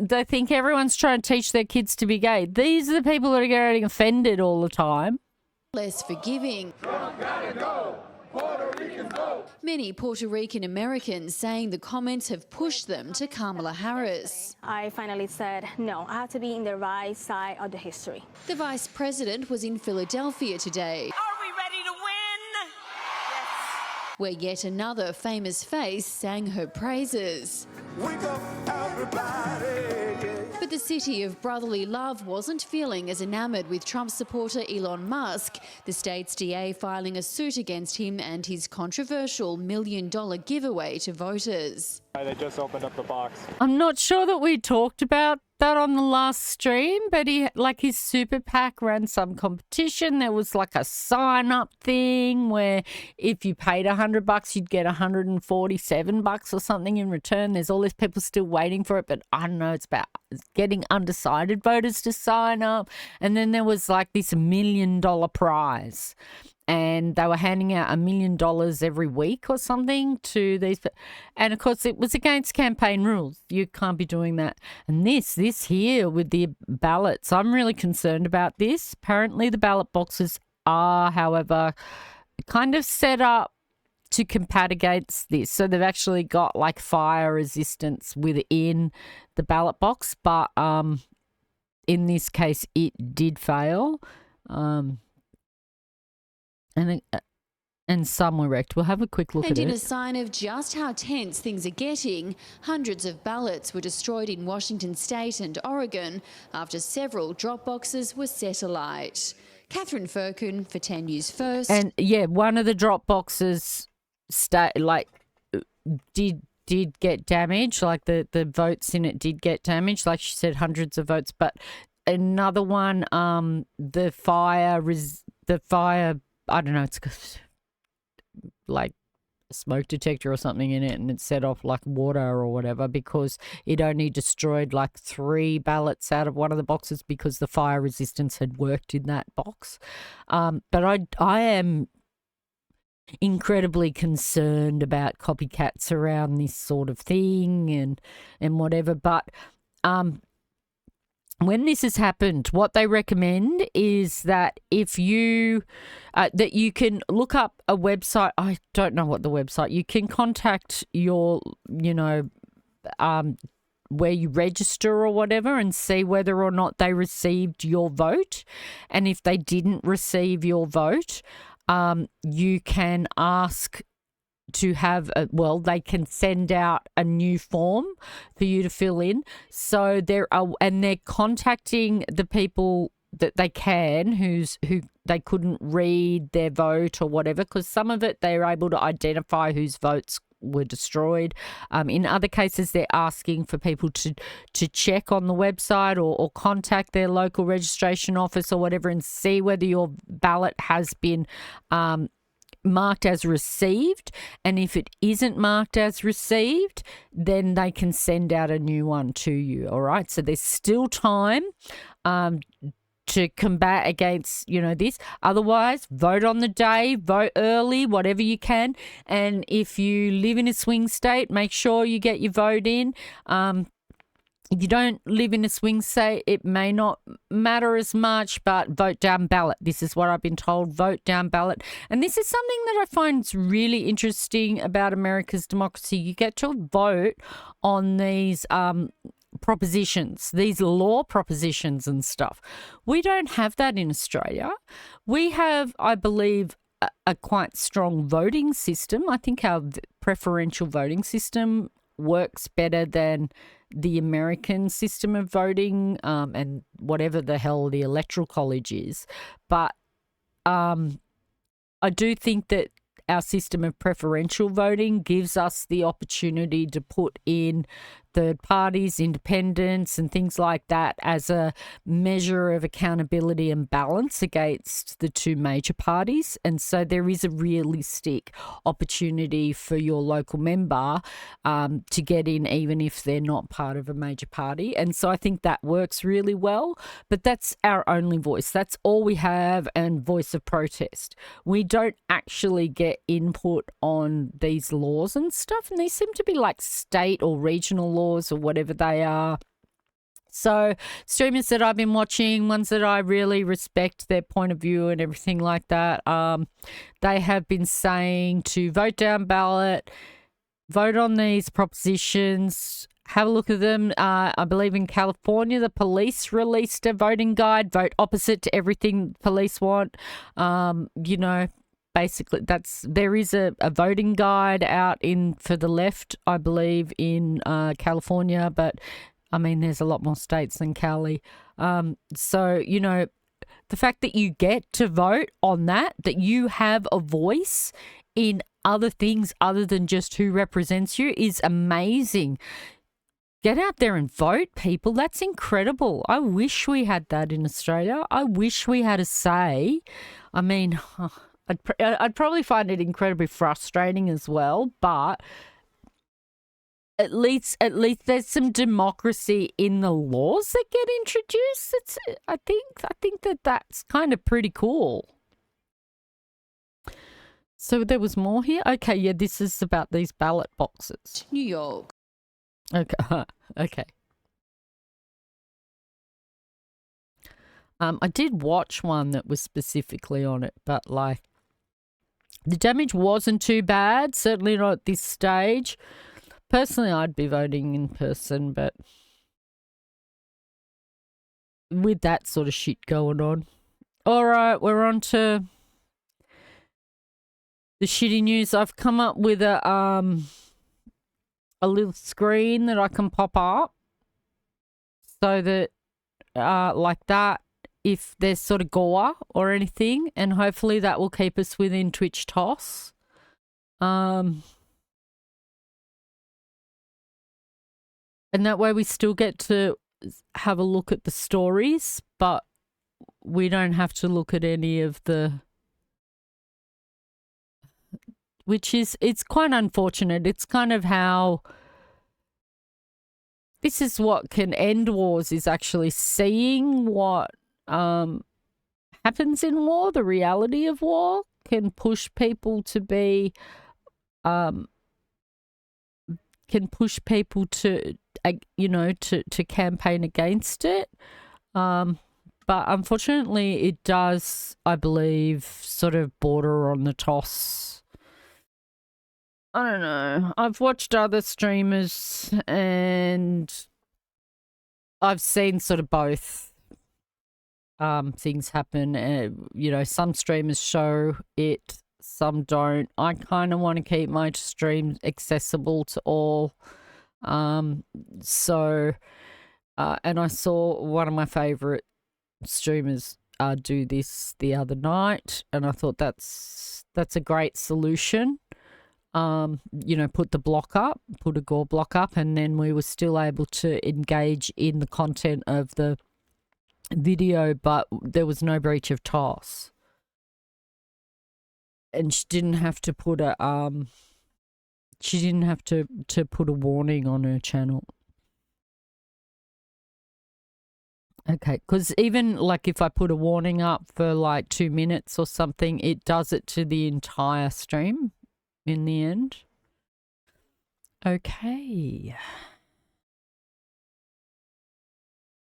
they think everyone's trying to teach their kids to be gay. These are the people that are getting offended all the time. Less forgiving. Many Puerto Rican Americans saying the comments have pushed them to Kamala Harris. I finally said, no, I have to be in the right side of the history. The Vice President was in Philadelphia today. Are we ready to win? Where yet another famous face sang her praises. Wake up, everybody. But the city of brotherly love wasn't feeling as enamoured with Trump supporter Elon Musk, the state's DA filing a suit against him and his controversial $1 million giveaway to voters. They just opened up the box. I'm not sure that we talked about that on the last stream, but his super PAC ran some competition. There was like a sign up thing where if you paid $100, you'd get $147 or something in return. There's all these people still waiting for it, but I don't know, it's about getting undecided voters to sign up. And then there was like this $1 million prize. And they were handing out $1 million every week or something to these. And, of course, it was against campaign rules. You can't be doing that. And this here with the ballots, I'm really concerned about this. Apparently the ballot boxes are, however, kind of set up to combat against this. So they've actually got, like, fire resistance within the ballot box. But in this case, it did fail. And some were wrecked. We'll have a quick look at it. And in a sign of just how tense things are getting, hundreds of ballots were destroyed in Washington State and Oregon after several drop boxes were set alight. Catherine Firkun for 10 News First. And, yeah, one of the drop boxes did get damaged. Like the votes in it did get damaged. Like she said, hundreds of votes. But another one, the fire, I don't know, it's like a smoke detector or something in it, and it set off like water or whatever because it only destroyed like 3 ballots out of one of the boxes because the fire resistance had worked in that box. But I am incredibly concerned about copycats around this sort of thing and whatever. But when this has happened, what they recommend is that if you that you can look up a website. I don't know what the website. You can contact your, where you register or whatever and see whether or not they received your vote. And if they didn't receive your vote, you can ask to have they can send out a new form for you to fill in. So they're contacting the people that they can who they couldn't read their vote or whatever, because some of it they're able to identify whose votes were destroyed. In other cases, they're asking for people to check on the website or contact their local registration office or whatever and see whether your ballot has been marked as received, and if it isn't marked as received, then they can send out a new one to you. All right, so there's still time to combat against this. Otherwise, vote on the day, vote early, whatever you can. And if you live in a swing state, make sure you get your vote in. If you don't live in a swing state, it may not matter as much, but vote down ballot. This is what I've been told, vote down ballot. And this is something that I find really interesting about America's democracy. You get to vote on these propositions, these law propositions and stuff. We don't have that in Australia. We have, I believe, a quite strong voting system. I think our preferential voting system works better than the American system of voting, and whatever the hell the Electoral College is. But I do think that our system of preferential voting gives us the opportunity to put in third parties, independents, and things like that as a measure of accountability and balance against the two major parties. And so there is a realistic opportunity for your local member to get in, even if they're not part of a major party. And so I think that works really well. But that's our only voice. That's all we have, and voice of protest. We don't actually get input on these laws and stuff, and these seem to be like state or regional laws or whatever they are. So streamers that I've been watching, ones that I really respect their point of view and everything like that, they have been saying to vote down ballot, vote on these propositions, have a look at them. I believe in California, the police released a voting guide, vote opposite to everything police want. You know, basically there is a voting guide out for the left, I believe, in California, but I mean, there's a lot more states than Cali. So, you know, the fact that you get to vote on that you have a voice in other things other than just who represents you is amazing. Get out there and vote, people. That's incredible. I wish we had that in Australia. I wish we had a say. I mean, I'd probably find it incredibly frustrating as well, but at least there's some democracy in the laws that get introduced. I think that's kind of pretty cool. So there was more here? Okay, yeah, this is about these ballot boxes. New York. Okay. Okay. I did watch one that was specifically on it, but like the damage wasn't too bad, certainly not at this stage. Personally, I'd be voting in person, but with that sort of shit going on. All right, we're on to the shitty news. I've come up with a little screen that I can pop up so that like that, if there's sort of gore or anything, and hopefully that will keep us within Twitch toss. And that way we still get to have a look at the stories, but we don't have to look at any of the... it's quite unfortunate. It's kind of how... This is what can end wars, is actually seeing what happens in war. The reality of war can push people to be... can push people to, you know, to campaign against it. But unfortunately, it does, I believe, sort of border on the toss. I don't know. I've watched other streamers and I've seen sort of both things happen. You know, some streamers show it, some don't. I kind of want to keep my stream accessible to all. And I saw one of my favorite streamers do this the other night, and I thought that's a great solution. You know, put the block up, put a gore block up, and then we were still able to engage in the content of the video, but there was no breach of TOS. And she didn't have to put a put a warning on her channel. Okay, because even like if I put a warning up for like 2 minutes or something, it does it to the entire stream in the end. Okay.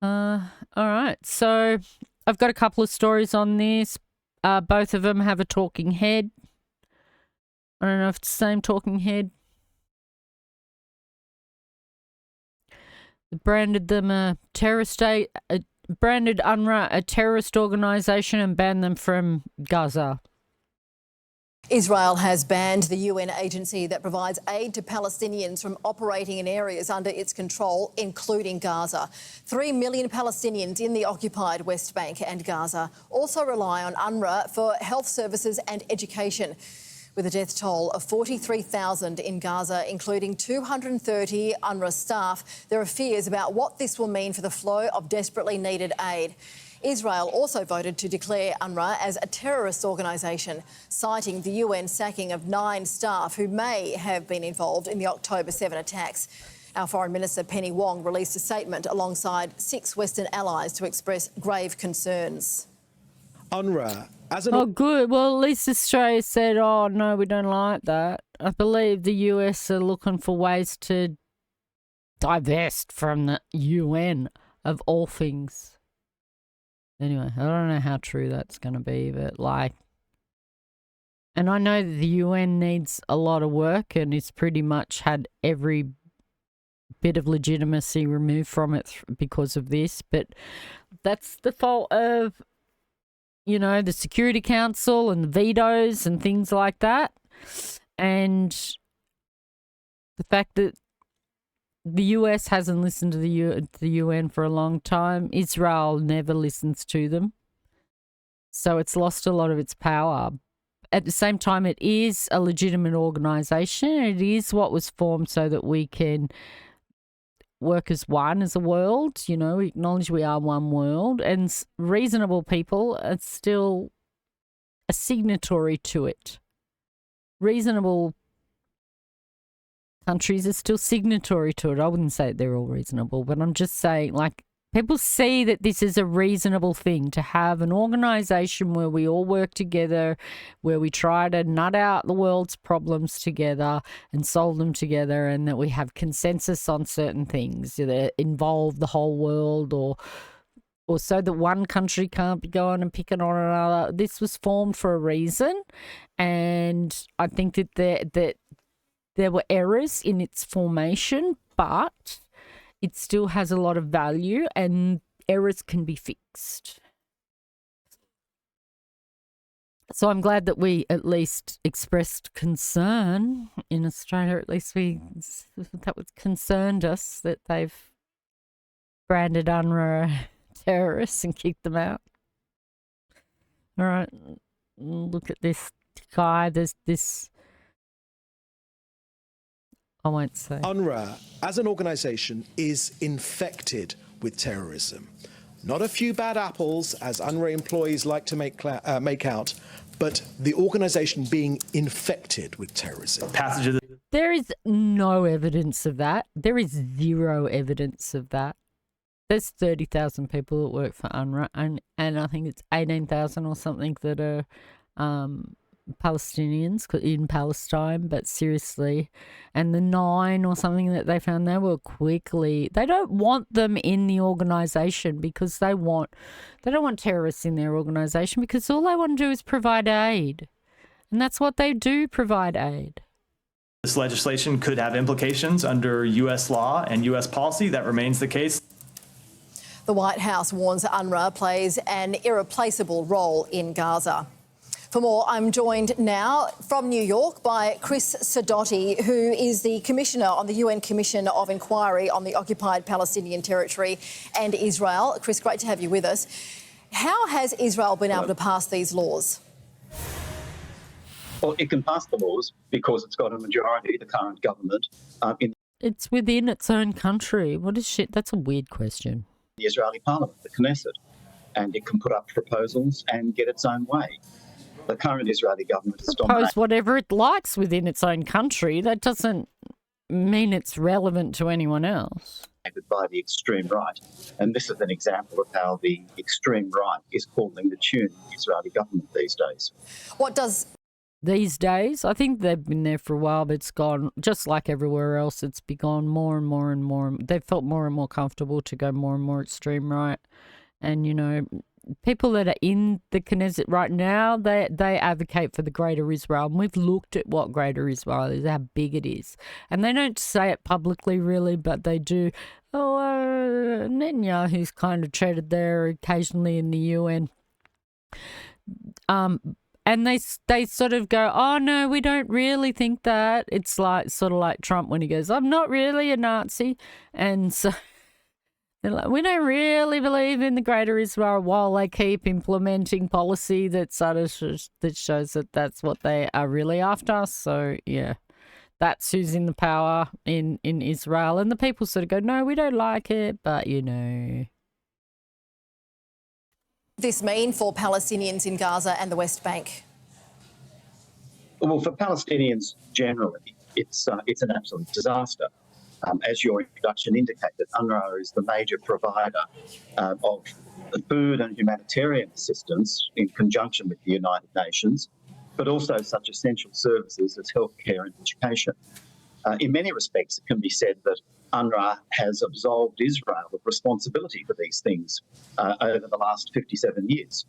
All right, so I've got a couple of stories on this. Both of them have a talking head. I don't know if it's the same talking head. Branded them a terrorist branded UNRWA a terrorist organization and banned them from Gaza. Israel has banned the UN agency that provides aid to Palestinians from operating in areas under its control, including Gaza. 3 million Palestinians in the occupied West Bank and Gaza also rely on UNRWA for health services and education. With a death toll of 43,000 in Gaza, including 230 UNRWA staff, there are fears about what this will mean for the flow of desperately needed aid. Israel also voted to declare UNRWA as a terrorist organisation, citing the UN sacking of 9 staff who may have been involved in the October 7 attacks. Our Foreign Minister Penny Wong released a statement alongside 6 Western allies to express grave concerns. UNRWA, as an... Oh, good. Well, at least Australia said, oh, no, we don't like that. I believe the US are looking for ways to divest from the UN, of all things. Anyway, I don't know how true that's going to be, but and I know that the UN needs a lot of work and it's pretty much had every bit of legitimacy removed from it because of this, but that's the fault of, the Security Council and the vetoes and things like that. And the fact that the US hasn't listened to the UN for a long time. Israel never listens to them. So it's lost a lot of its power. At the same time, it is a legitimate organisation. It is what was formed so that we can work as one, as a world. We acknowledge we are one world. And reasonable people are still a signatory to it. Reasonable countries are still signatory to it. I wouldn't say they're all reasonable, but I'm just saying, people see that this is a reasonable thing to have an organisation where we all work together, where we try to nut out the world's problems together and solve them together, and that we have consensus on certain things that involve the whole world, or so that one country can't be going and picking on another. This was formed for a reason, and I think that there were errors in its formation, but it still has a lot of value and errors can be fixed. So I'm glad that we at least expressed concern in Australia. At least that was concerned us that they've branded UNRWA terrorists and kicked them out. All right, look at this guy. There's this... I won't say. UNRWA, as an organisation, is infected with terrorism. Not a few bad apples, as UNRWA employees like to make out, but the organisation being infected with terrorism. There is no evidence of that. There is zero evidence of that. There's 30,000 people that work for UNRWA, and I think it's 18,000 or something that are Palestinians in Palestine, but seriously, and the 9 or something that they found, they don't want them in the organisation because they don't want terrorists in their organisation, because all they want to do is provide aid, and that's what they do, provide aid. This legislation could have implications under US law and US policy. That remains the case. The White House warns UNRWA plays an irreplaceable role in Gaza. For more, I'm joined now from New York by Chris Sidoti, who is the Commissioner on the UN Commission of Inquiry on the Occupied Palestinian Territory and Israel. Chris, great to have you with us. How has Israel been able to pass these laws? Well, it can pass the laws because it's got a majority, the current government, It's within its own country. What is shit? That's a weird question. The Israeli parliament, the Knesset, and it can put up proposals and get its own way. The current Israeli government is propose whatever it likes within its own country. That doesn't mean it's relevant to anyone else. By the extreme right. And this is an example of how the extreme right is calling the tune of the Israeli government these days. What does... These days? I think they've been there for a while, but it's gone, just like everywhere else, it's gone more and more and more. They've felt more and more comfortable to go more and more extreme right. And, people that are in the Knesset right now, they advocate for the Greater Israel. And we've looked at what Greater Israel is, how big it is. And they don't say it publicly, really, but they do. Netanyahu's kind of treaded there occasionally in the UN. And they sort of go, oh, no, we don't really think that. It's like sort of like Trump when he goes, I'm not really a Nazi. And so they're like, we don't really believe in the Greater Israel, while they keep implementing policy that sort of that shows that that's what they are really after. So, yeah, that's who's in the power in Israel. And the people sort of go, no, we don't like it, but, you know. This mean for Palestinians in Gaza and the West Bank? Well, for Palestinians generally, it's an absolute disaster. As your introduction indicated, UNRWA is the major provider of food and humanitarian assistance in conjunction with the United Nations, but also such essential services as healthcare and education. In many respects, it can be said that UNRWA has absolved Israel of responsibility for these things over the last 57 years.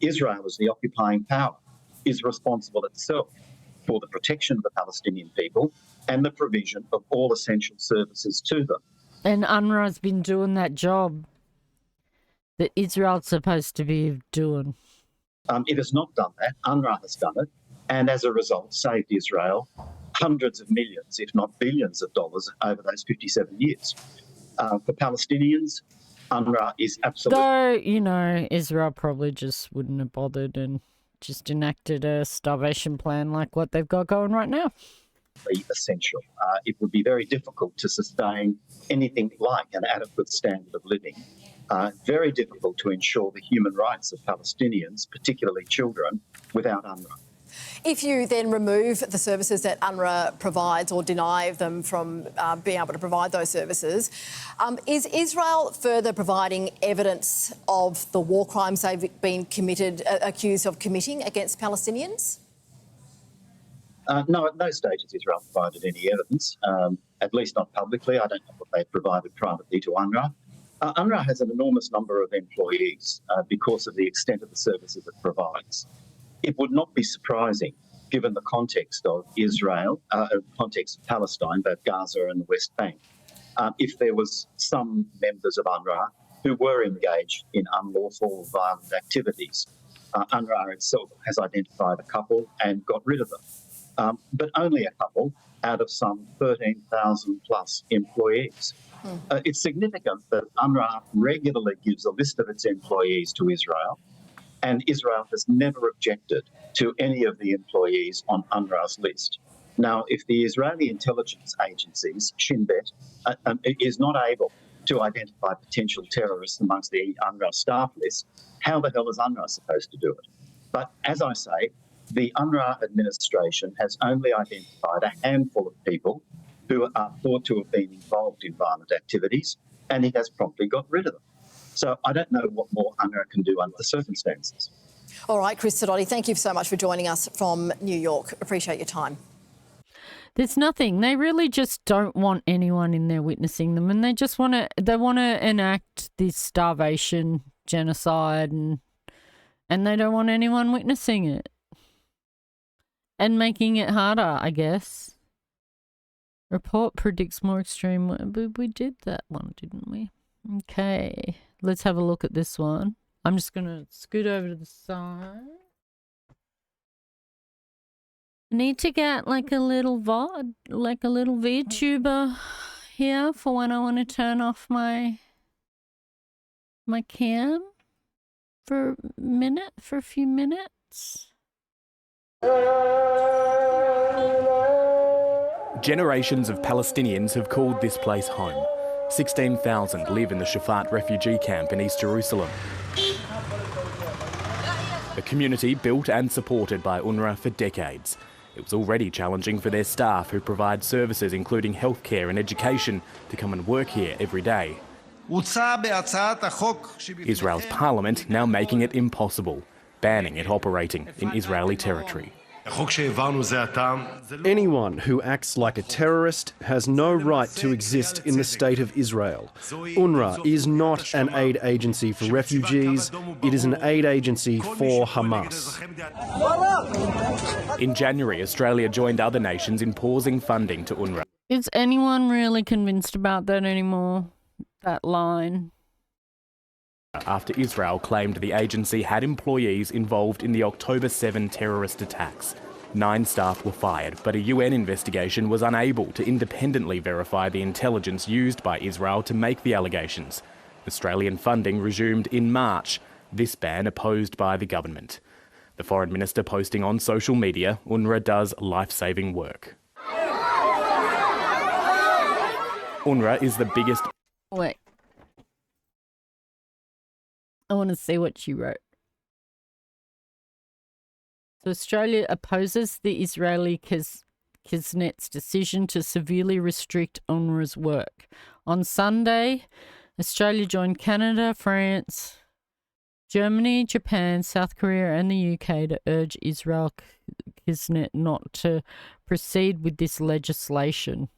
Israel, as the occupying power, is responsible itself for the protection of the Palestinian people and the provision of all essential services to them. And UNRWA's been doing that job that Israel's supposed to be doing. It has not done that. UNRWA has done it, and as a result saved Israel hundreds of millions, if not billions of dollars over those 57 years. For Palestinians, UNRWA is absolutely... Though, you know, Israel probably just wouldn't have bothered and just enacted a starvation plan like what they've got going right now. Essential. It would be very difficult to sustain anything like an adequate standard of living. Very difficult to ensure the human rights of Palestinians, particularly children, without UNRWA. If you then remove the services that UNRWA provides or deny them from being able to provide those services, is Israel further providing evidence of the war crimes they've been accused of committing against Palestinians? No, at no stage has Israel provided any evidence, at least not publicly. I don't know what they've provided privately to UNRWA. UNRWA has an enormous number of employees because of the extent of the services it provides. It would not be surprising, given the context of Israel, context of Palestine, both Gaza and the West Bank, if there was some members of UNRWA who were engaged in unlawful violent activities. UNRWA itself has identified a couple and got rid of them, but only a couple out of some 13,000 plus employees. It's significant that UNRWA regularly gives a list of its employees to Israel, and Israel has never objected to any of the employees on UNRWA's list. Now, if the Israeli intelligence agencies, Shin Bet, is not able to identify potential terrorists amongst the UNRWA staff list, how the hell is UNRWA supposed to do it? But as I say, the UNRWA administration has only identified a handful of people who are thought to have been involved in violent activities, and it has promptly got rid of them. So I don't know what more UNRWA can do under the circumstances. All right, Chris Sidoti, thank you so much for joining us from New York. Appreciate your time. There's nothing. They really just don't want anyone in there witnessing them, and they just want to enact this starvation genocide, and they don't want anyone witnessing it and making it harder, I guess. Report predicts more extreme. We did that one, didn't we? Okay, let's have a look at this one. I'm just going to scoot over to the side. I need to get like a little VOD, like a little VTuber here for when I want to turn off my cam for a few minutes. Generations of Palestinians have called this place home. 16,000 live in the Shafat refugee camp in East Jerusalem. A community built and supported by UNRWA for decades. It was already challenging for their staff who provide services including healthcare and education to come and work here every day. Israel's parliament now making it impossible, banning it operating in Israeli territory. Anyone who acts like a terrorist has no right to exist in the state of Israel. UNRWA is not an aid agency for refugees, it is an aid agency for Hamas. In January, Australia joined other nations in pausing funding to UNRWA. Is anyone really convinced about that anymore? That line? after Israel claimed the agency had employees involved in the October 7 terrorist attacks. 9 staff were fired, but a UN investigation was unable to independently verify the intelligence used by Israel to make the allegations. Australian funding resumed in March, this ban opposed by the government. The Foreign Minister posting on social media, UNRWA does life-saving work. UNRWA is the biggest... Wait. I want to see what she wrote. So Australia opposes the Israeli Knesset's decision to severely restrict UNRWA's work. On Sunday, Australia joined Canada, France, Germany, Japan, South Korea and the UK to urge Israel Knesset not to proceed with this legislation.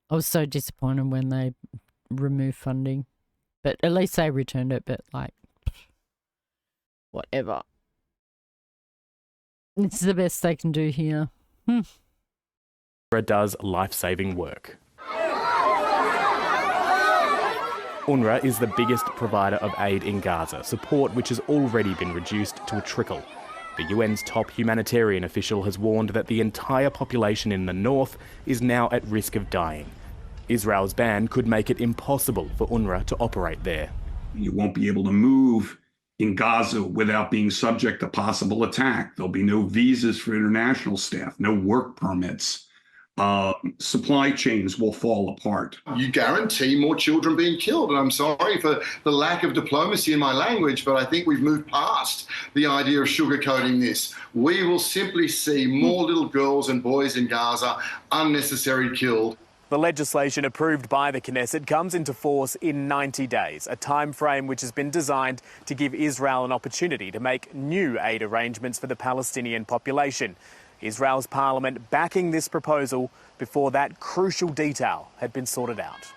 I was so disappointed when they removed funding. But at least they returned it, but like, whatever. It's the best they can do here. UNRWA does life-saving work. UNRWA is the biggest provider of aid in Gaza, support which has already been reduced to a trickle. The UN's top humanitarian official has warned that the entire population in the north is now at risk of dying. Israel's ban could make it impossible for UNRWA to operate there. You won't be able to move in Gaza without being subject to possible attack. There'll be no visas for international staff, no work permits. Supply chains will fall apart. You guarantee more children being killed. And I'm sorry for the lack of diplomacy in my language, but I think we've moved past the idea of sugarcoating this. We will simply see more little girls and boys in Gaza unnecessarily killed. The legislation approved by the Knesset comes into force in 90 days, a time frame which has been designed to give Israel an opportunity to make new aid arrangements for the Palestinian population. Israel's parliament backing this proposal before that crucial detail had been sorted out.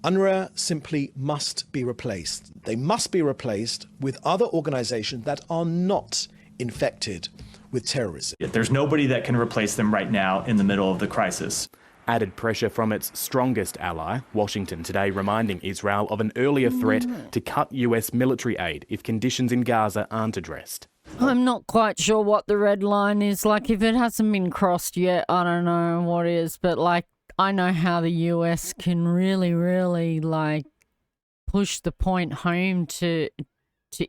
UNRWA simply must be replaced. They must be replaced with other organisations that are not infected with terrorism. There's nobody that can replace them right now in the middle of the crisis. Added pressure from its strongest ally, Washington today reminding Israel of an earlier threat to cut US military aid if conditions in Gaza aren't addressed. I'm not quite sure what the red line is. Like, if it hasn't been crossed yet, I don't know what is. But, like, I know how the US can really, like, push the point home to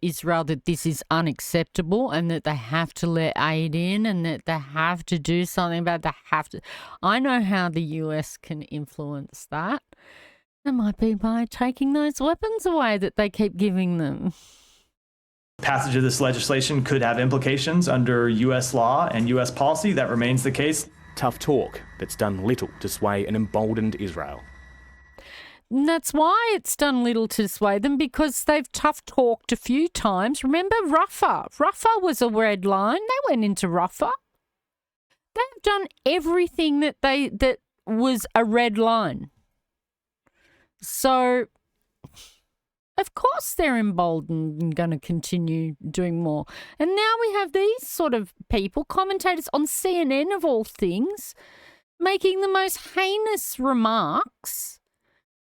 Israel that this is unacceptable and that they have to let aid in and that they have to do something about it. I know how the US can influence that. It might be by taking those weapons away that they keep giving them. Passage of this legislation could have implications under US law and US policy. That remains the case. Tough talk that's done little to sway an emboldened Israel. And that's why it's done little to sway them, because they've tough talked a few times. Remember Rafah? Rafah was a red line. They went into Rafah. They've done everything that was a red line. So, of course they're emboldened and going to continue doing more. And now we have these sort of people, commentators on CNN of all things, making the most heinous remarks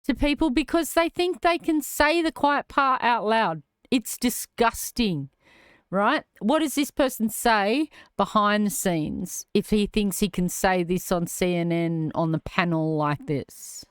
to people because they think they can say the quiet part out loud. It's disgusting, right? What does this person say behind the scenes if he thinks he can say this on CNN on the panel like this?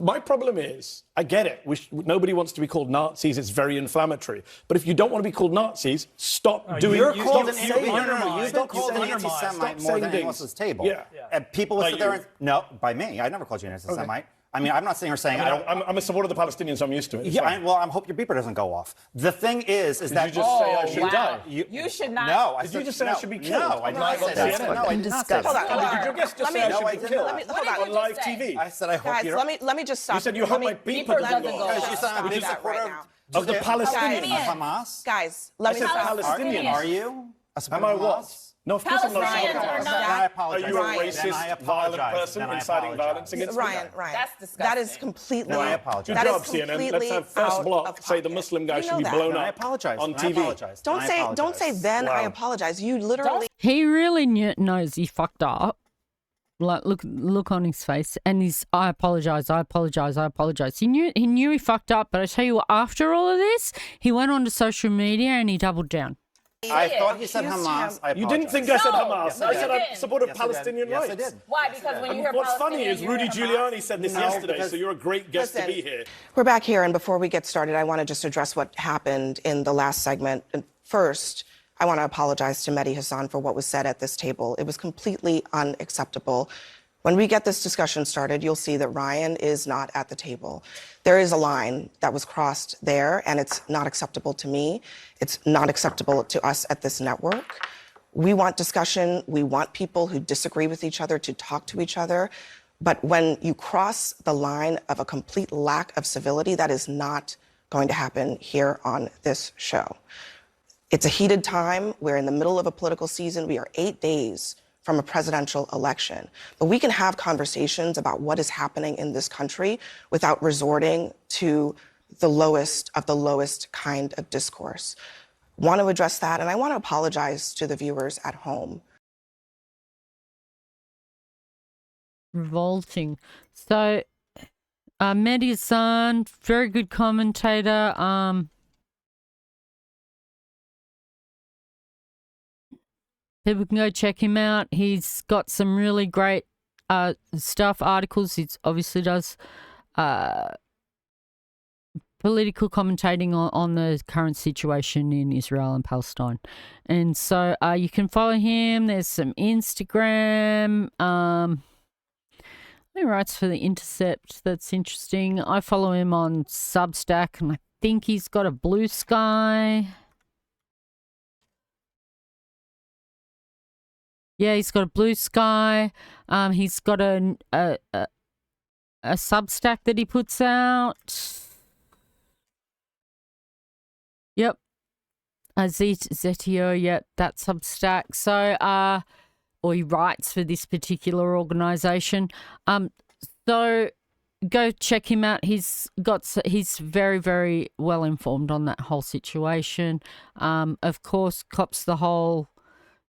My problem is, I get it. Nobody wants to be called Nazis. It's very inflammatory. But if you don't want to be called Nazis, stop doing it. You're called an anti-Semite. You've been called an anti-Semite more than anyone else's table. Yeah. And people will sit there and... No, by me. I never called you an anti-Semite. Okay. I mean, I'm not sitting here saying I'm a supporter of the Palestinians. So I'm used to it. Yeah, I hope your beeper doesn't go off. The thing is that... Did you just say I should die? You should not... No, Did you just say I should be killed? No, I did not say that. No, I did not say that. Hold on. Did your guest just say I should be killed on live TV? I said I hope you... Guys, let me just stop. You said you hope my beeper doesn't go off. Because you said I'm a big supporter of the Palestinians. Hamas? Guys, let me stop. I said Palestinians. Are you? Am I what? No, of course I'm not. I apologize. Are you a racist, violent person inciting violence against Ryan, that's disgusting. That is completely... No, I apologize. Good job, CNN. Let's have first block say the Muslim guy should be blown up on TV. Don't say then I apologize. You literally... He really knows he fucked up. Like, look on his face, and he's, I apologize. He knew he fucked up, but I tell you what, after all of this, he went onto social media and he doubled down. I thought he said Hamas. I You didn't think I said Hamas. No, I said I didn't. supported Yes, Palestinian Yes, I rights. did. Why? Because when you hear What's funny Palestinian, is you Rudy hear Hamas? Giuliani said this No, yesterday, because- so you're a great guest to be here. We're back here, and before we get started, I want to just address what happened in the last segment. And first, I want to apologize to Mehdi Hassan for what was said at this table. It was completely unacceptable. When we get this discussion started, you'll see that Ryan is not at the table. There is a line that was crossed there, and it's not acceptable to me. It's not acceptable to us at this network. We want discussion. We want people who disagree with each other to talk to each other. But when you cross the line of a complete lack of civility, that is not going to happen here on this show. It's a heated time. We're in the middle of a political season. We are 8 days from a presidential election. But we can have conversations about what is happening in this country without resorting to the lowest of the lowest kind of discourse. Want to address that, and I want to apologize to the viewers at home. Revolting. So, Mehdi Hassan, very good commentator. People can go check him out. He's got some really great stuff, articles. He obviously does political commentating on the current situation in Israel and Palestine. And so you can follow him. There's some Instagram. He writes for The Intercept. That's interesting. I follow him on Substack, and I think he's got a Blue Sky. Yeah, he's got a Blue Sky. He's got a Substack that he puts out. Yep. Zetio, yep, that Substack. So, or he writes for this particular organisation. So go check him out. He's very, very well informed on that whole situation. Of course, cops the whole,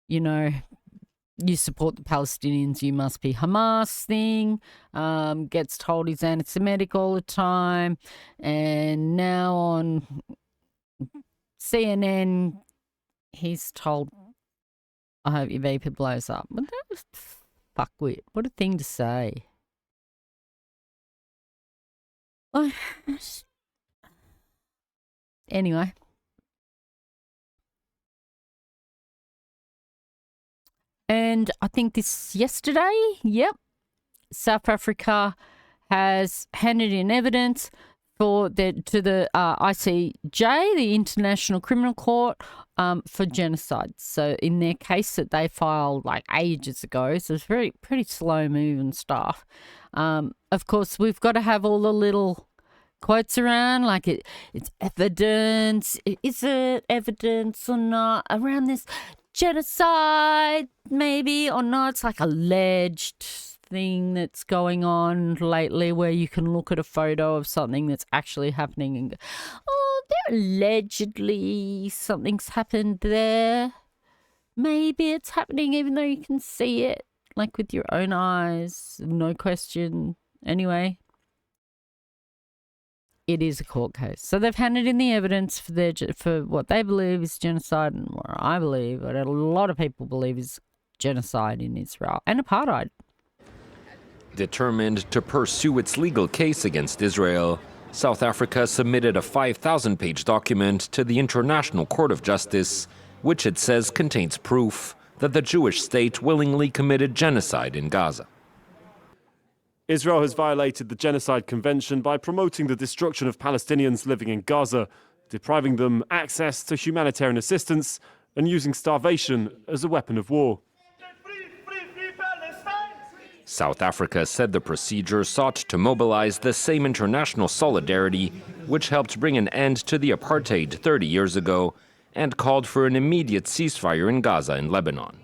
you support the Palestinians, you must be Hamas thing. Gets told he's anti-Semitic all the time. And now on CNN, he's told, I hope your vapor blows up. But that was fuckwit. What a thing to say. Anyway. And I think this yesterday, yep, South Africa has handed in evidence to the ICJ, the International Criminal Court, for genocide. So in their case that they filed like ages ago, so it's pretty slow moving stuff. Of course, we've got to have all the little quotes around, like it's evidence. Is it evidence or not around this genocide, maybe or not? It's like alleged thing that's going on lately, where you can look at a photo of something that's actually happening and go, oh, there allegedly something's happened there. Maybe it's happening even though you can see it, like with your own eyes, no question. Anyway, it is a court case. So they've handed in the evidence for what they believe is genocide, and what I believe, what a lot of people believe is genocide in Israel and apartheid. Determined to pursue its legal case against Israel, South Africa submitted a 5,000-page document to the International Court of Justice, which it says contains proof that the Jewish state willingly committed genocide in Gaza. Israel has violated the Genocide Convention by promoting the destruction of Palestinians living in Gaza, depriving them access to humanitarian assistance, and using starvation as a weapon of war. South Africa said the procedure sought to mobilize the same international solidarity which helped bring an end to the apartheid 30 years ago and called for an immediate ceasefire in Gaza and Lebanon.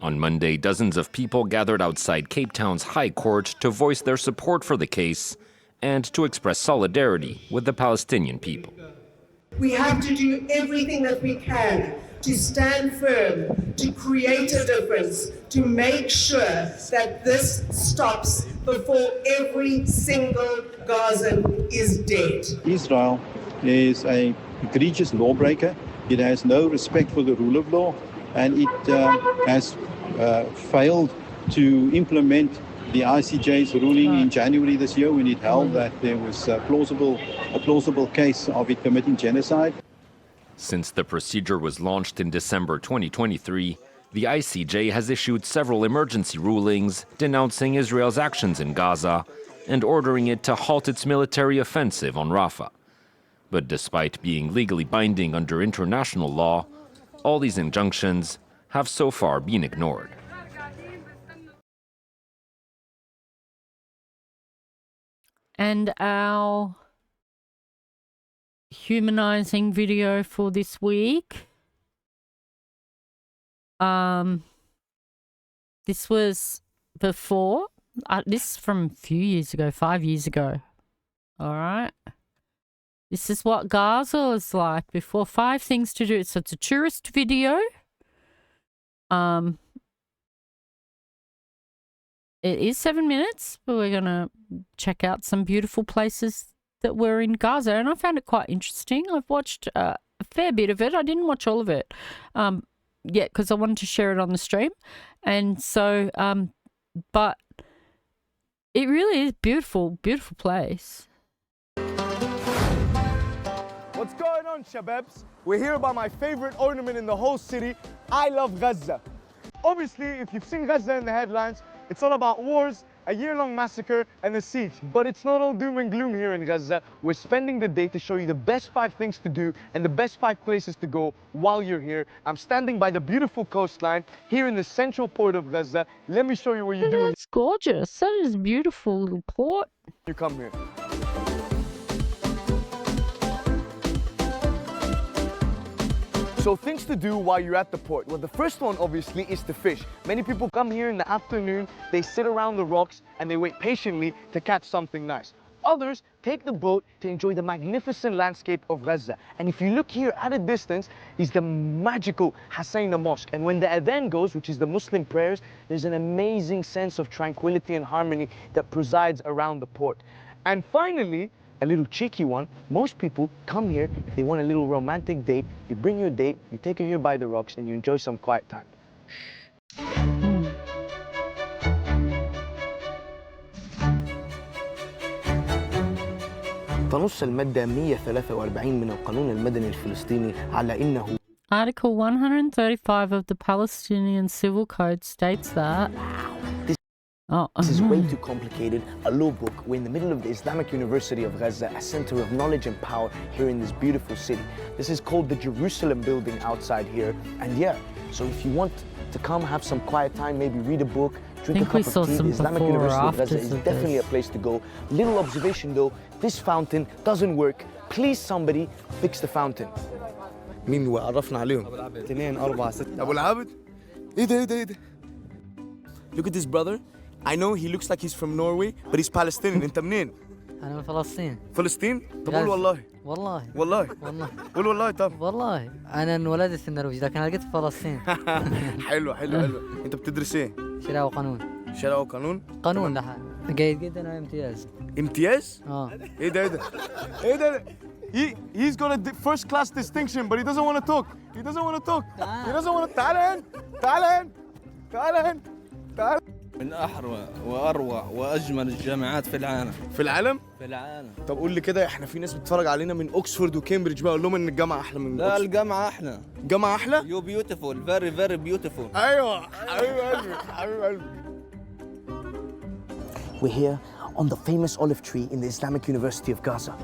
On Monday, dozens of people gathered outside Cape Town's High Court to voice their support for the case and to express solidarity with the Palestinian people. We have to do everything that we can to stand firm, to create a difference, to make sure that this stops before every single Gazan is dead. Israel is an egregious lawbreaker. It has no respect for the rule of law, and it has failed to implement the ICJ's ruling in January this year when it held that there was a plausible case of it committing genocide. Since the procedure was launched in December 2023, the ICJ has issued several emergency rulings denouncing Israel's actions in Gaza and ordering it to halt its military offensive on Rafah. But despite being legally binding under international law, all these injunctions have so far been ignored. And our humanizing video for this week. This was before. This is from a few years ago, 5 years ago. All right. This is what Gaza was like before. 5 things to do. So it's a tourist video. It is 7 minutes, but we're going to check out some beautiful places that were in Gaza, and I found it quite interesting. I've watched a fair bit of it. I didn't watch all of it yet because I wanted to share it on the stream. And so, but it really is beautiful, beautiful place. What's going on, Shababs? We're here about my favorite ornament in the whole city. I love Gaza. Obviously, if you've seen Gaza in the headlines, it's all about wars, a year-long massacre, and a siege. But it's not all doom and gloom here in Gaza. We're spending the day to show you the best 5 things to do and the best 5 places to go while you're here. I'm standing by the beautiful coastline here in the central port of Gaza. Let me show you what you do. It's gorgeous. That is a beautiful little port. You come here. So things to do while you're at the port. Well, the first one obviously is to fish. Many people come here in the afternoon, they sit around the rocks and they wait patiently to catch something nice. Others take the boat to enjoy the magnificent landscape of Gaza. And if you look here at a distance, is the magical Hussein Mosque. And when the adhan goes, which is the Muslim prayers, there's an amazing sense of tranquility and harmony that presides around the port. And finally, a little cheeky one, most people come here, they want a little romantic date, you bring your date, you take her here by the rocks and you enjoy some quiet time. تنص المادة 143 من القانون المدني الفلسطيني على إنه Article 135 of the Palestinian Civil Code states that... This is way too complicated. A law book. We're in the middle of the Islamic University of Gaza, a center of knowledge and power here in this beautiful city. This is called the Jerusalem building outside here. And yeah, so if you want to come have some quiet time, maybe read a book, drink a cup of tea, the Islamic University of Gaza is definitely a place to go. Little observation though, this fountain doesn't work. Please somebody fix the fountain. مين اللي عرفنا عليهم؟ 2 4 6 أبو العابد؟ إيه ده؟ Look at this brother. I know he looks like he's from Norway, but he's Palestinian. أنت منين؟ أنا من فلسطين. فلسطين؟ طب قول والله. والله. والله. قول والله طب. والله. أنا انولدت في النرويج لكن لقيت في فلسطين. حلو. أنت بتدرس إيه؟ شريعة وقانون. شريعة وقانون؟ قانون لحال. جيد جدا وامتياز. امتياز؟ إيه ده؟ He's got a first class distinction, but he doesn't want to talk. He doesn't want to. تعال. من أحرى وأروع وأجمل الجامعات في العالم. في العالم؟ في العالم. طب قول لي كده، احنا في ناس بتتفرج علينا من اوكسفورد وكامبريدج بقى، قول لهم ان الجامعة أحلى من لا أوكسفورد. الجامعة أحلى. الجامعة أحلى؟ You beautiful, very very beautiful. أيوه حبيب قلبي. We're here on the famous olive tree in the Islamic University of Gaza.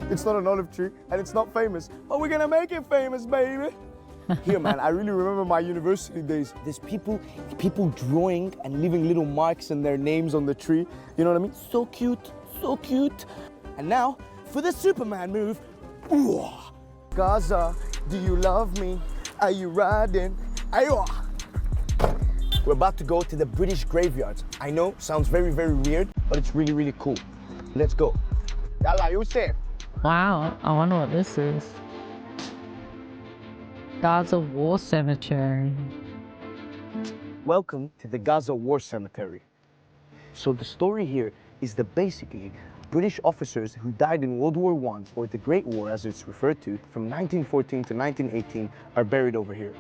It's not an olive tree and it's not famous, but we're gonna make it famous, baby. Here, man, I really remember my university days. There's people drawing and leaving little marks and their names on the tree. You know what I mean? So cute. And now, for the Superman move. Ooh. Gaza, do you love me? Are you riding? Ayo. We're about to go to the British graveyards. I know, sounds very, very weird, but it's really, really cool. Let's go. Yalla, Yusuf. Wow, I wonder what this is. Gaza War Cemetery. Welcome to the Gaza War Cemetery. So the story here is that basically British officers who died in World War I, or the Great War as it's referred to, from 1914 to 1918 are buried over here.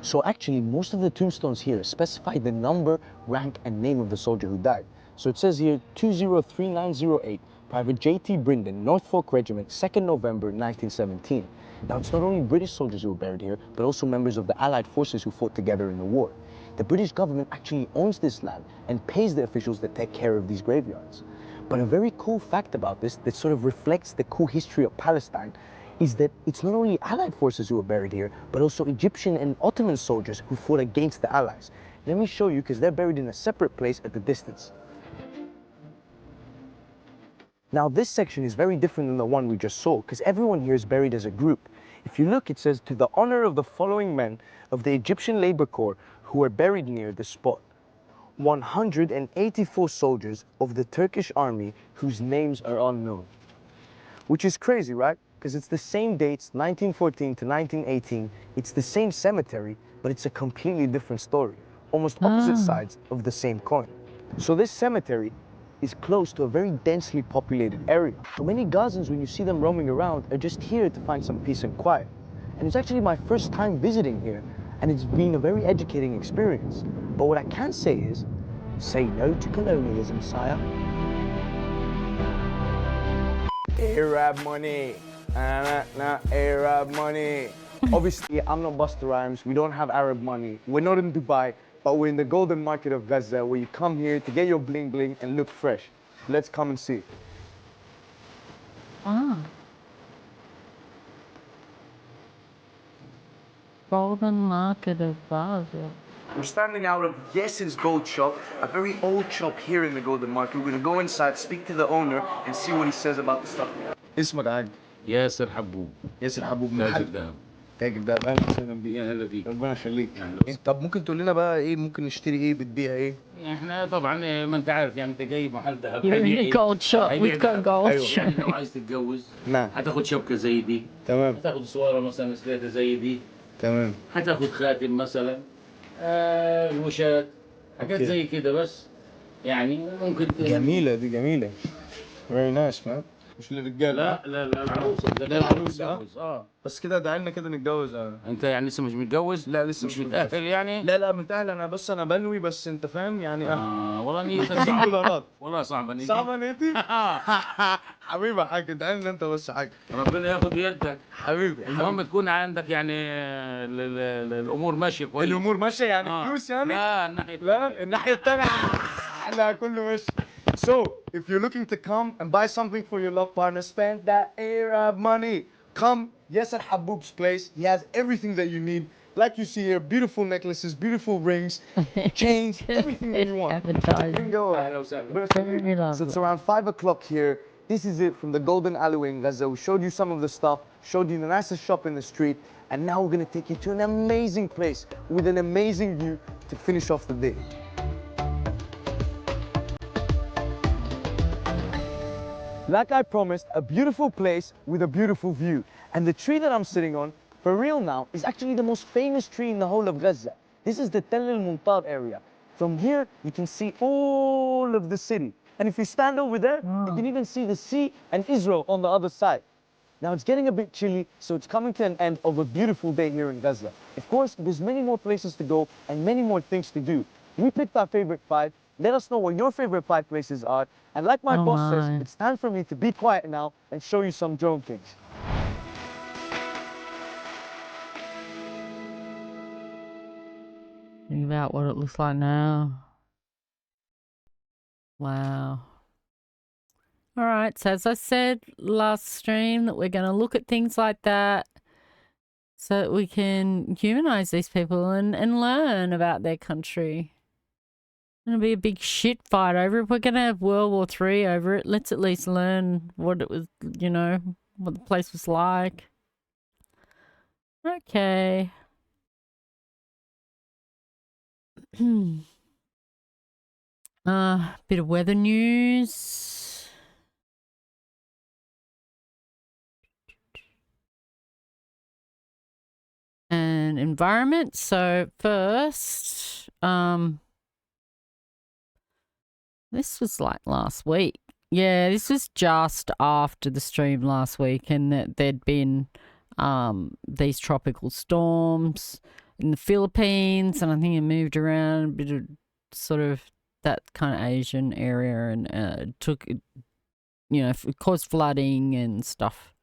So actually most of the tombstones here specify the number, rank and name of the soldier who died. So it says here 203908, Private J.T. Brindon, Norfolk Regiment, 2nd November 1917. Now it's not only British soldiers who were buried here, but also members of the Allied forces who fought together in the war. The British government actually owns this land and pays the officials that take care of these graveyards. But a very cool fact about this that sort of reflects the cool history of Palestine is that it's not only Allied forces who are buried here, but also Egyptian and Ottoman soldiers who fought against the Allies. Let me show you, because they're buried in a separate place at the distance. Now this section is very different than the one we just saw, because everyone here is buried as a group. If you look, it says, to the honor of the following men of the Egyptian Labor Corps who are buried near the spot. 184 soldiers of the Turkish army whose names are unknown. Which is crazy, right? Because it's the same dates, 1914 to 1918. It's the same cemetery, but it's a completely different story. Almost opposite sides of the same coin. So this cemetery is close to a very densely populated area. So many Gazans, when you see them roaming around, are just here to find some peace and quiet. And it's actually my first time visiting here, and it's been a very educating experience. But what I can say is, say no to colonialism, sire. Arab money. Arab money. Obviously, I'm not Busta Rhymes. We don't have Arab money. We're not in Dubai, but we're in the golden market of Gaza, where you come here to get your bling bling and look fresh. Let's come and see. Ah. Golden Market of Gaza. We're standing out of Yes's Gold Shop, a very old shop here in the Golden Market. We're gonna go inside, speak to the owner, and see what he says about the stuff. اسمك عاد؟ ياسر حبوب. ياسر حبوب من تاجر محل دهب. تاجر دهب. اهلا وسهلا بيك. اهلا بيك. ربنا يخليك. طب ممكن تقول لنا بقى ايه ممكن نشتري ايه بتبيع ايه؟ احنا طبعا ما انت عارف يعني انت جاي محل ذهب. You're in a gold shop. We've got gold يعني shop. لو عايز تتجوز نعم. هتاخد شبكه زي دي. تمام. هتاخد صوره مثلا ثلاثه زي دي. تمام. هتاخد خاتم مثلا. وشات. حاجات زي كده بس. يعني ممكن جميلة دي جميلة. Very nice man. مش للرجاله. لا العروسه ده للعروسه بس كده ادعي لنا كده نتجوز. انت يعني لسه مش متجوز؟ لا لسه مش متأهل يعني؟ لا متأهل انا، بس انا بنوي، بس انت فاهم يعني. والله نيتك صعبة. والله صعبة نيتي. صعبة نيتي؟ حبيبي يا حاج، ادعي لنا انت بس يا حاج. ربنا ياخد يدك. حبيبي. المهم تكون عندك يعني الامور ماشية كويس. الامور ماشية يعني فلوس يعني؟ لا الناحية التانية لا كله ماشي. So, if you're looking to come and buy something for your love partner, spend that Arab money. Come, Yasser Haboub's place. He has everything that you need. Like you see here, beautiful necklaces, beautiful rings, chains, everything that you want. You can go. So it's around 5 o'clock here. This is it from the Golden Alleyway in Gaza. We showed you some of the stuff, showed you the nicest shop in the street, and now we're gonna take you to an amazing place with an amazing view to finish off the day. Like I promised, a beautiful place with a beautiful view. And the tree that I'm sitting on, for real now, is actually the most famous tree in the whole of Gaza. This is the Tel el-Muntar area. From here, you can see all of the city. And if you stand over there, you can even see the sea and Israel on the other side. Now it's getting a bit chilly, so it's coming to an end of a beautiful day here in Gaza. Of course, there's many more places to go and many more things to do. We picked our favorite 5. Let us know what your favorite 5 places are. And like my boss says, it's time for me to be quiet now and show you some drone things. Think about what it looks like now. Wow. All right, so as I said last stream, that we're going to look at things like that so that we can humanize these people and learn about their country. It's going to be a big shit fight over it. If we're going to have World War III over it, let's at least learn what it was, you know, what the place was like. Okay. Bit of weather news. and environment. So first, this was like last week. Yeah, this was just after the stream last week, and that there'd been these tropical storms in the Philippines, and I think it moved around a bit of sort of that kind of Asian area, and it caused flooding and stuff.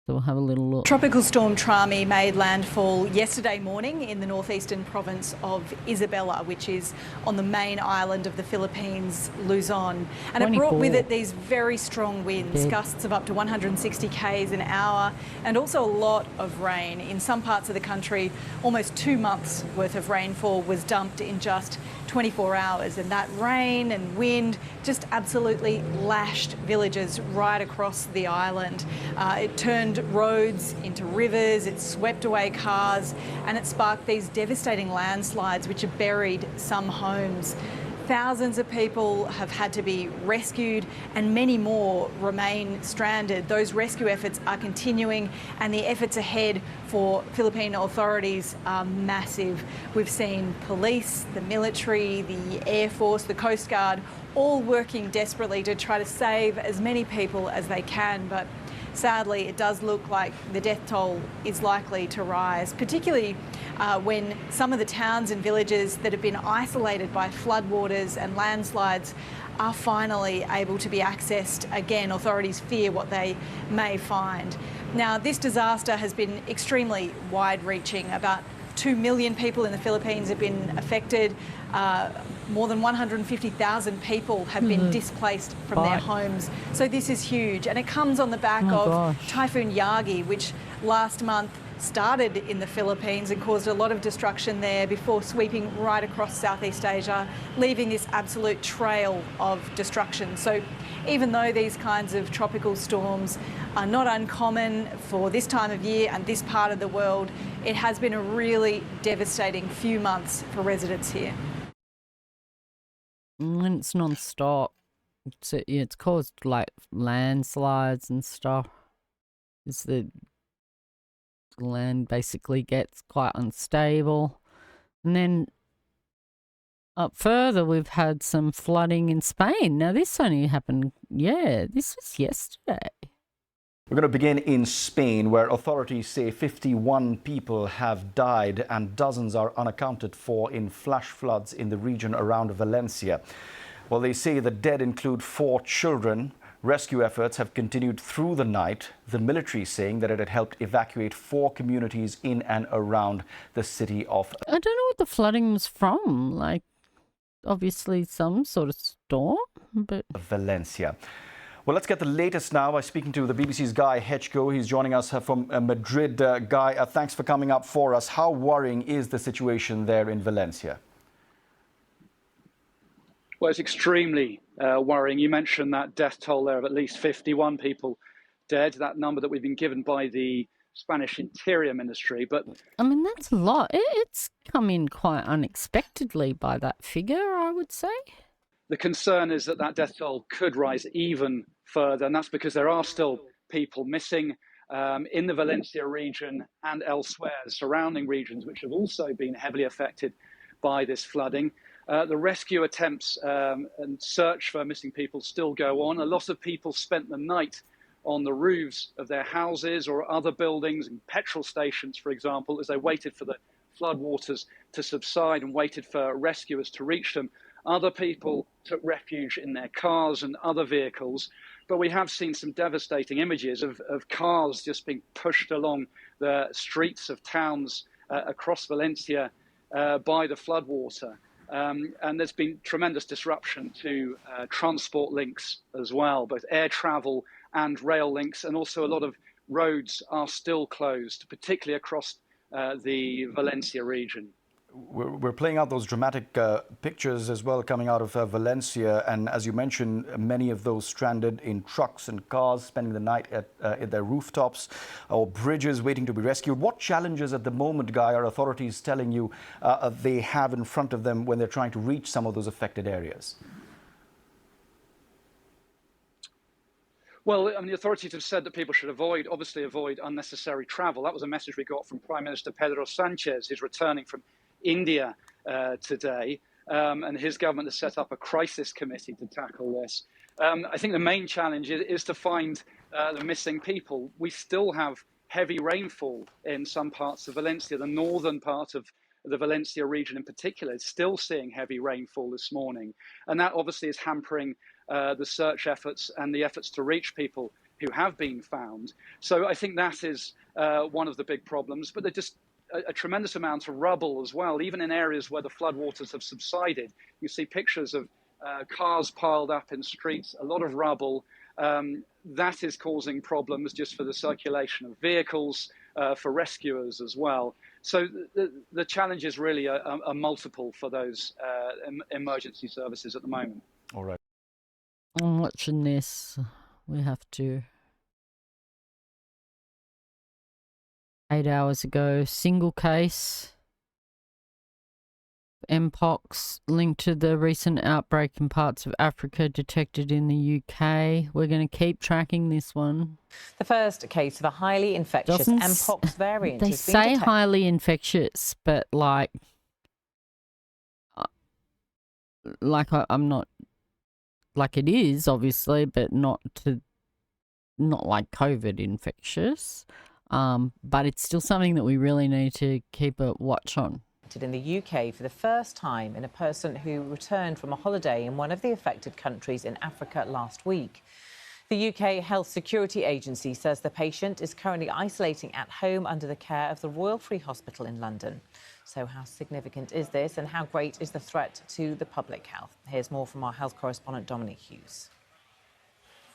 So we'll have a little look. Tropical storm Trami made landfall yesterday morning in the northeastern province of Isabela, which is on the main island of the Philippines, Luzon. And it brought with it these very strong winds, gusts of up to 160 k's an hour, and also a lot of rain. In some parts of the country, almost 2 months worth of rainfall was dumped in just 24 hours, and that rain and wind just absolutely lashed villages right across the island. It turned roads into rivers, it swept away cars, and it sparked these devastating landslides which have buried some homes. Thousands of people have had to be rescued and many more remain stranded. Those rescue efforts are continuing, and the efforts ahead for Philippine authorities are massive. We've seen police, the military, the Air Force, the Coast Guard, all working desperately to try to save as many people as they can, but sadly, it does look like the death toll is likely to rise, particularly when some of the towns and villages that have been isolated by floodwaters and landslides are finally able to be accessed again. Authorities fear what they may find. Now, this disaster has been extremely wide-reaching. About 2 million people in the Philippines have been affected. More than 150,000 people have been displaced from their homes. So this is huge. And it comes on the back of Typhoon Yagi, which last month started in the Philippines and caused a lot of destruction there before sweeping right across Southeast Asia, leaving this absolute trail of destruction. So even though these kinds of tropical storms are not uncommon for this time of year and this part of the world, it has been a really devastating few months for residents here. And it's non-stop. It's caused like landslides and stuff. It's the land basically gets quite unstable. And then up further, we've had some flooding in Spain. Now, this only happened, this was yesterday. We're going to begin in Spain, where authorities say 51 people have died and dozens are unaccounted for in flash floods in the region around Valencia. Well, they say the dead include 4 children. Rescue efforts have continued through the night. The military saying that it had helped evacuate 4 communities in and around the city of... I don't know what the flooding was from. Like, obviously some sort of storm, but... Valencia. Well, let's get the latest now by speaking to the BBC's Guy Hedgecoe. He's joining us from Madrid. Guy, thanks for coming up for us. How worrying is the situation there in Valencia? Well, it's extremely worrying. You mentioned that death toll there of at least 51 people dead, that number that we've been given by the Spanish Interior Ministry. But I mean, that's a lot. It's come in quite unexpectedly by that figure, I would say. The concern is that that death toll could rise even further, and that's because there are still people missing in the Valencia region and elsewhere, surrounding regions, which have also been heavily affected by this flooding. The rescue attempts and search for missing people still go on. A lot of people spent the night on the roofs of their houses or other buildings and petrol stations, for example, as they waited for the floodwaters to subside and waited for rescuers to reach them. Other people took refuge in their cars and other vehicles, but we have seen some devastating images of cars just being pushed along the streets of towns across Valencia by the floodwater. And there's been tremendous disruption to transport links as well, both air travel and rail links, and also a lot of roads are still closed, particularly across the Valencia region. We're playing out those dramatic pictures as well coming out of Valencia, and as you mentioned, many of those stranded in trucks and cars, spending the night at their rooftops or bridges waiting to be rescued. What challenges at the moment, Guy, are authorities telling you they have in front of them when they're trying to reach some of those affected areas? Well, I mean, the authorities have said that people should obviously avoid unnecessary travel. That was a message we got from Prime Minister Pedro Sanchez, who's returning from India today. And his government has set up a crisis committee to tackle this. I think the main challenge is to find the missing people. We still have heavy rainfall in some parts of Valencia. The northern part of the Valencia region in particular is still seeing heavy rainfall this morning. And that obviously is hampering the search efforts and the efforts to reach people who have been found. So I think that is one of the big problems. But there's just a tremendous amount of rubble as well, even in areas where the floodwaters have subsided. You see pictures of cars piled up in streets, a lot of rubble. That is causing problems just for the circulation of vehicles, for rescuers as well. So the challenges really are multiple for those emergency services at the moment. All right. I'm watching this. We have to. 8 hours ago, single case. Mpox linked to the recent outbreak in parts of Africa detected in the UK. We're going to keep tracking this one. The first case of a highly infectious Mpox variant They has been say detected. highly infectious, but like I'm not, like it is obviously, but not like COVID infectious. But it's still something that we really need to keep a watch on. In the UK for the first time in a person who returned from a holiday in one of the affected countries in Africa last week. The UK Health Security Agency says the patient is currently isolating at home under the care of the Royal Free Hospital in London. So how significant is this and how great is the threat to the public health? Here's more from our health correspondent Dominic Hughes.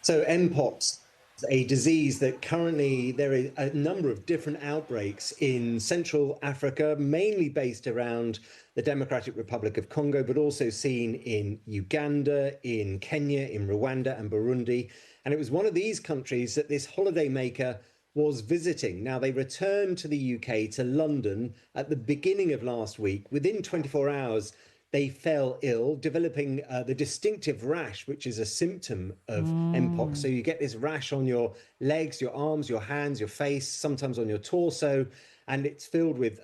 So Mpox, a disease that currently there is a number of different outbreaks in Central Africa, mainly based around the Democratic Republic of Congo, but also seen in Uganda, in Kenya, in Rwanda and Burundi. And it was one of these countries that this holidaymaker was visiting. Now, they returned to the UK, to London, at the beginning of last week. Within 24 hours, they fell ill, developing the distinctive rash, which is a symptom of Mpox. So you get this rash on your legs, your arms, your hands, your face, sometimes on your torso, and it's filled with,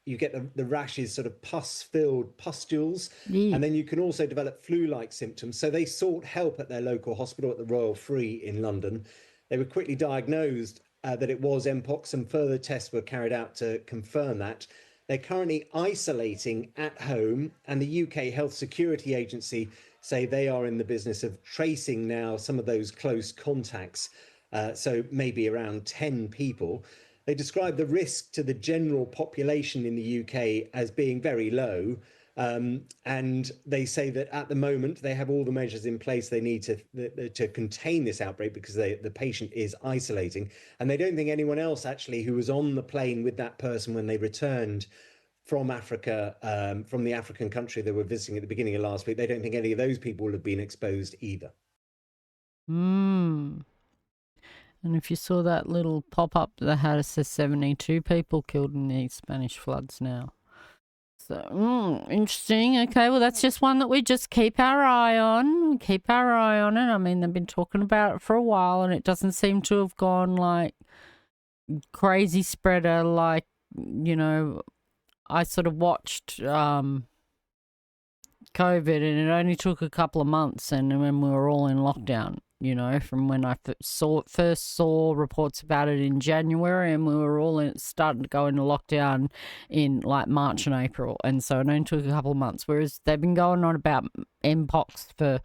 you get the rashes, sort of pus-filled pustules, and then you can also develop flu-like symptoms. So they sought help at their local hospital at the Royal Free in London. They were quickly diagnosed that it was Mpox, and further tests were carried out to confirm that. They're currently isolating at home, and the UK Health Security Agency say they are in the business of tracing now some of those close contacts, so maybe around 10 people. They describe the risk to the general population in the UK as being very low, and they say that at the moment they have all the measures in place they need to contain this outbreak because the patient is isolating, and they don't think anyone else actually who was on the plane with that person when they returned from Africa, from the African country they were visiting at the beginning of last week, they don't think any of those people will have been exposed either. And if you saw that little pop-up that had it says 72 people killed in the Spanish floods now. So, interesting. Okay, well, that's just one that we just keep our eye on. Keep our eye on it. I mean, they've been talking about it for a while, and it doesn't seem to have gone like crazy spreader. Like, you know, I sort of watched COVID, and it only took a couple of months, and when we were all in lockdown. You know, from when I first saw reports about it in January, and we were all starting to go into lockdown in like March and April, and so it only took a couple of months. Whereas they've been going on about Mpox for,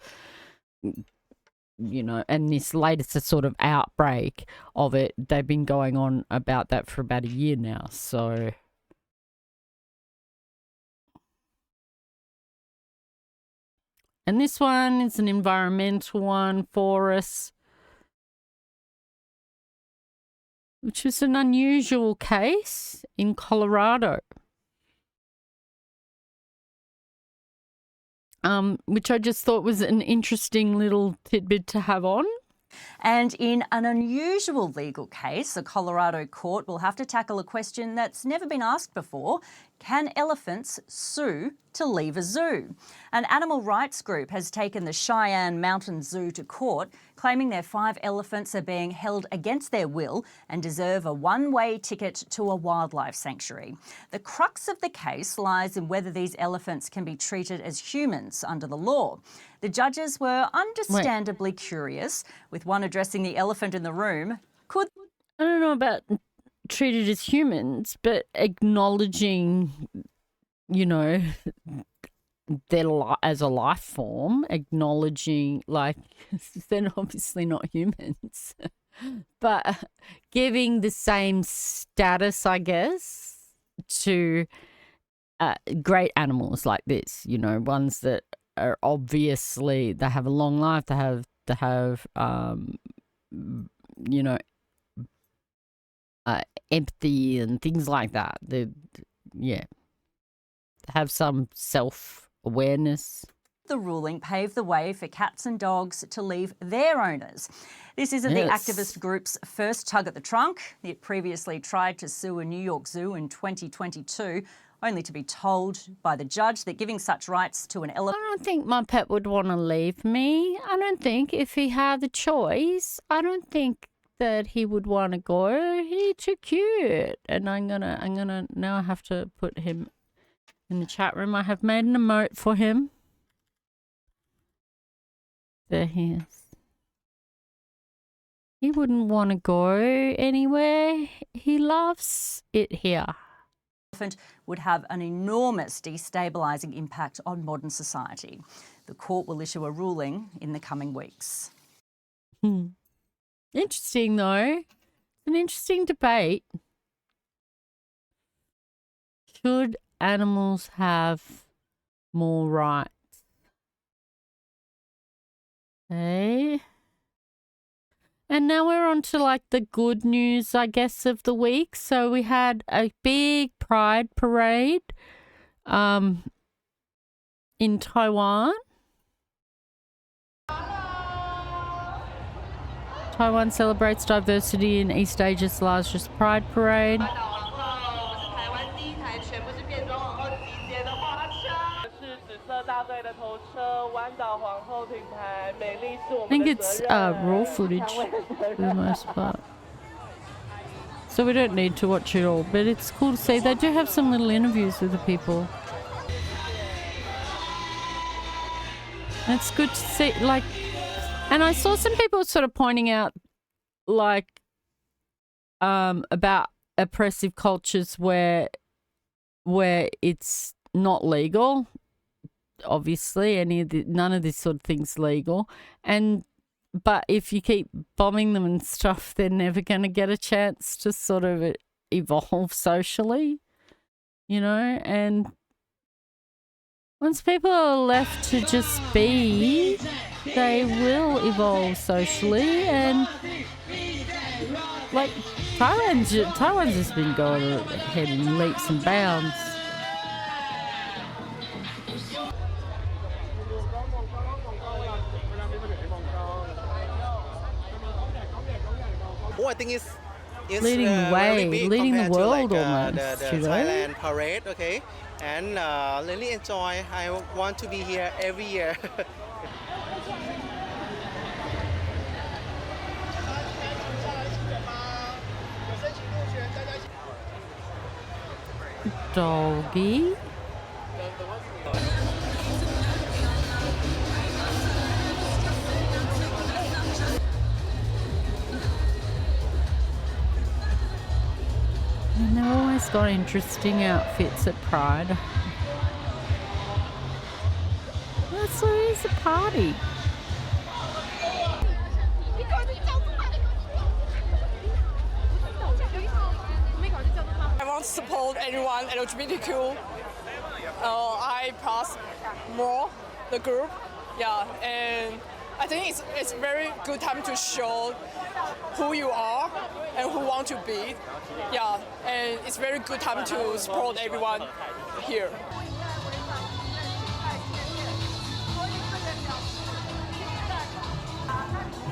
you know, and this latest sort of outbreak of it, they've been going on about that for about a year now. So. And this one is an environmental one for us, which was an unusual case in Colorado, which I just thought was an interesting little tidbit to have on. And in an unusual legal case, a Colorado court will have to tackle a question that's never been asked before. Can elephants sue to leave a zoo? An animal rights group has taken the Cheyenne Mountain Zoo to court, claiming their 5 elephants are being held against their will and deserve a one-way ticket to a wildlife sanctuary. The crux of the case lies in whether these elephants can be treated as humans under the law. The judges were understandably curious, with one addressing the elephant in the room. I don't know about treated as humans, but acknowledging, you know, as a life form, acknowledging, like, they're obviously not humans, but giving the same status, I guess, to great animals like this, you know, ones that are obviously, they have a long life, they have you know, empathy and things like that. They have some self-awareness. The ruling paved the way for cats and dogs to leave their owners. This isn't the activist group's first tug at the trunk. It previously tried to sue a New York zoo in 2022, only to be told by the judge that giving such rights to an elephant... I don't think my pet would want to leave me. I don't think if he had the choice, I don't think that he would want to go. He's too cute. And I'm gonna now I have to put him in the chat room. I have made an emote for him. There he is. He wouldn't want to go anywhere. He loves it here. Elephant would have an enormous destabilising impact on modern society. The court will issue a ruling in the coming weeks. Interesting, though. An interesting debate. Should animals have more rights? Okay. And now we're on to, like, the good news, I guess, of the week. So we had a big pride parade in Taiwan. Taiwan celebrates diversity in East Asia's largest pride parade. I think it's raw footage for the most part. So we don't need to watch it all, but it's cool to see. They do have some little interviews with the people. And it's good to see, like, and I saw some people sort of pointing out, like, about oppressive cultures where it's not legal. Obviously, none of this sort of thing's legal, but if you keep bombing them and stuff, they're never going to get a chance to sort of evolve socially, you know. And once people are left to just be, they will evolve socially. And like Taiwan's just been going ahead in leaps and bounds. I think it's leading the way, leading the world almost. The Thailand parade, okay, and really enjoy. I want to be here every year. Doggy. And they've always got interesting outfits at Pride. So it's a party. I want to support everyone LGBTQ. I plus more the group, yeah, and I think it's very good time to show who you are and who want to be, yeah, and it's very good time to support everyone here.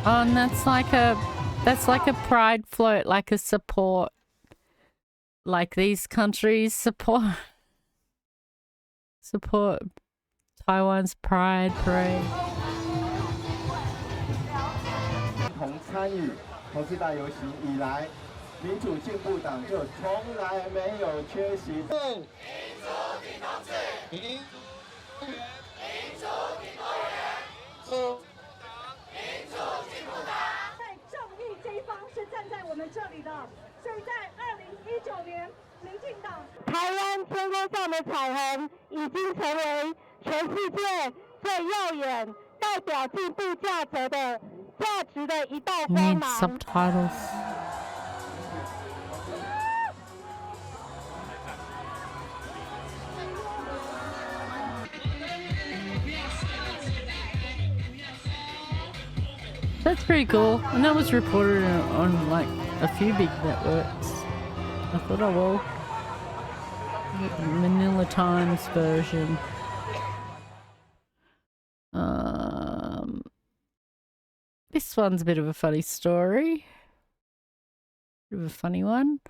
Oh, and that's like a pride float, like a support, like these countries support. support Taiwan's Pride Parade. 同参与同志大游行以来，民主进步党就从来没有缺席。民主挺同志，民主挺多元，民主进步党。在正义这一方是站在我们这里的，所以在2019年，民进党台湾天空上的彩虹已经成为全世界最耀眼、代表进步价值的一道光 Need 芒。 subtitles. That's pretty cool. And that was reported on like a few big networks. I thought I will. Manila Times version. This one's a bit of a funny story. Bit of a funny one.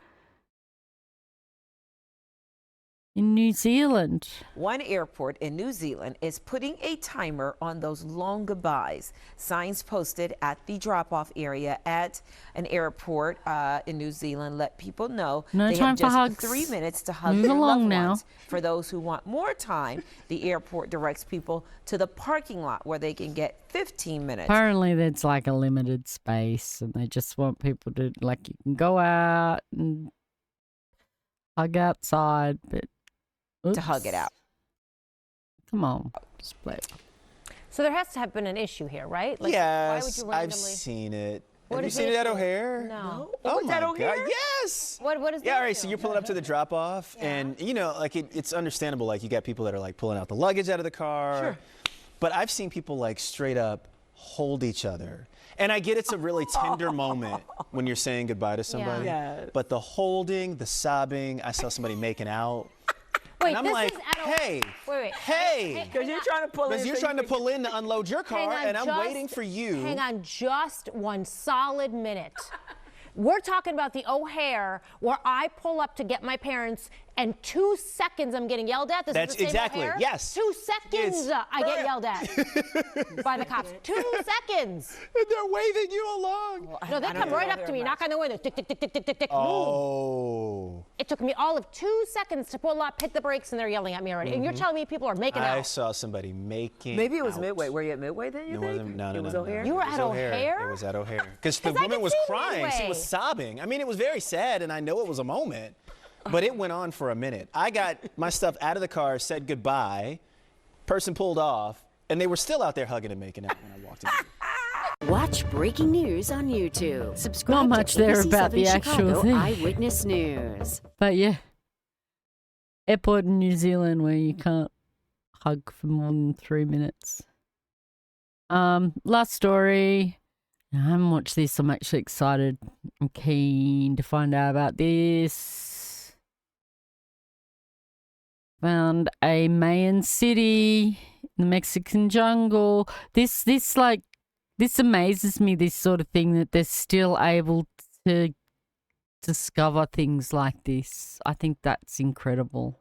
In New Zealand. One airport in New Zealand is putting a timer on those long goodbyes. Signs posted at the drop-off area at an airport in New Zealand let people know No they time have for just hugs. 3 minutes to hug Move their along loved now. ones. For those who want more time, the airport directs people to the parking lot where they can get 15 minutes. Apparently there's like a limited space and they just want people to, like, you can go out and hug outside, but to hug it out. Come on, just play. So there has to have been an issue here, right? Like, why would Yes, you I've randomly... seen it. What Have you is seen the it at issue? O'Hare? No. Oh It's my at God! O'Hare? Yes. What is the Yeah, all right. issue? So you're pulling up to the drop off, and you know, like it's understandable. Like you got people that are like pulling out the luggage out of the car. Sure. But I've seen people like straight up hold each other. And I get it's a really tender moment when you're saying goodbye to somebody. Yeah. Yes. But the holding, the sobbing, I saw somebody making out. Wait, and I'm this like, is at hey, wait. hey. Because you're trying to pull in. Because you're trying to pull in to unload your car, Hang on, and I'm waiting for you. Hang on just one solid minute. We're talking about the O'Hare where I pull up to get my parents and 2 seconds I'm getting yelled at. This That's is the same exactly, O'Hare? yes. 2 seconds I get yelled at by the cops. 2 seconds. And they're waving you along. No, they come right up to me, knock on the window, tick, tick, tick, tick, tick, tick, tick. Oh. It took me all of 2 seconds to pull up, hit the brakes, and they're yelling at me already. And you're telling me people are making I out. saw somebody making Maybe it was out. Midway. Were you at Midway then, you It think? wasn't, no, It was no. O'Hare? You were It was at O'Hare? It was at O'Hare. Because the 'Cause I woman could was see crying. She Midway. was sobbing. I mean, it was very sad, and I know it was a moment. But it went on for a minute. I got my stuff out of the car, said goodbye, person pulled off, and they were still out there hugging and making out when I walked in. Watch breaking news on YouTube. Subscribe Not much to there ABC about the 7 actual Chicago thing. Eyewitness News. But yeah, airport in New Zealand where you can't hug for more than 3 minutes. Last story. I haven't watched this. I'm actually excited. I'm keen to find out about this. Found a Mayan city in the Mexican jungle. This amazes me, this sort of thing, that they're still able to discover things like this. I think that's incredible.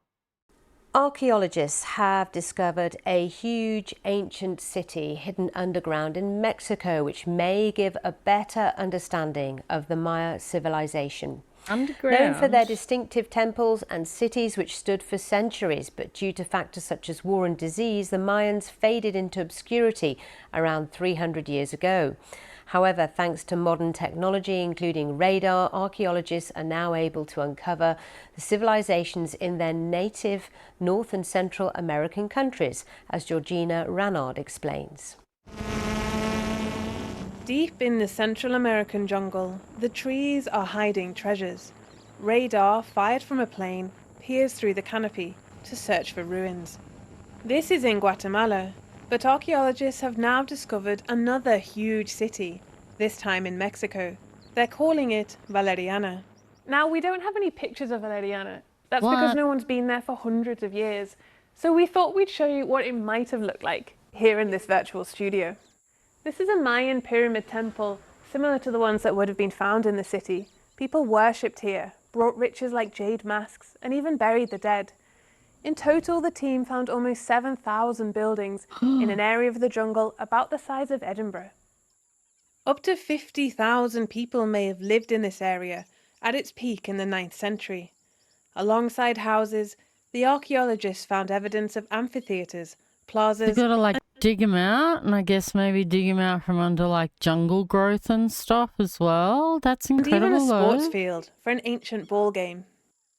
Archaeologists have discovered a huge ancient city hidden underground in Mexico, which may give a better understanding of the Maya civilization. Underground? Known for their distinctive temples and cities which stood for centuries, but due to factors such as war and disease, the Mayans faded into obscurity around 300 years ago. However, thanks to modern technology, including radar, archaeologists are now able to uncover the civilizations in their native North and Central American countries, as Georgina Ranard explains. Deep in the Central American jungle, the trees are hiding treasures. Radar fired from a plane peers through the canopy to search for ruins. This is in Guatemala, but archaeologists have now discovered another huge city, this time in Mexico. They're calling it Valeriana. Now, we don't have any pictures of Valeriana. That's because no one's been there for hundreds of years. So we thought we'd show you what it might have looked like here in this virtual studio. This is a Mayan pyramid temple, similar to the ones that would have been found in the city. People worshipped here, brought riches like jade masks, and even buried the dead. In total, the team found almost 7,000 buildings in an area of the jungle about the size of Edinburgh. Up to 50,000 people may have lived in this area at its peak in the 9th century. Alongside houses, the archaeologists found evidence of amphitheatres, They plazas, gotta like dig them out, and I guess maybe dig them out from under like jungle growth and stuff as well. That's and even a incredible, sports though. field for an ancient ball game.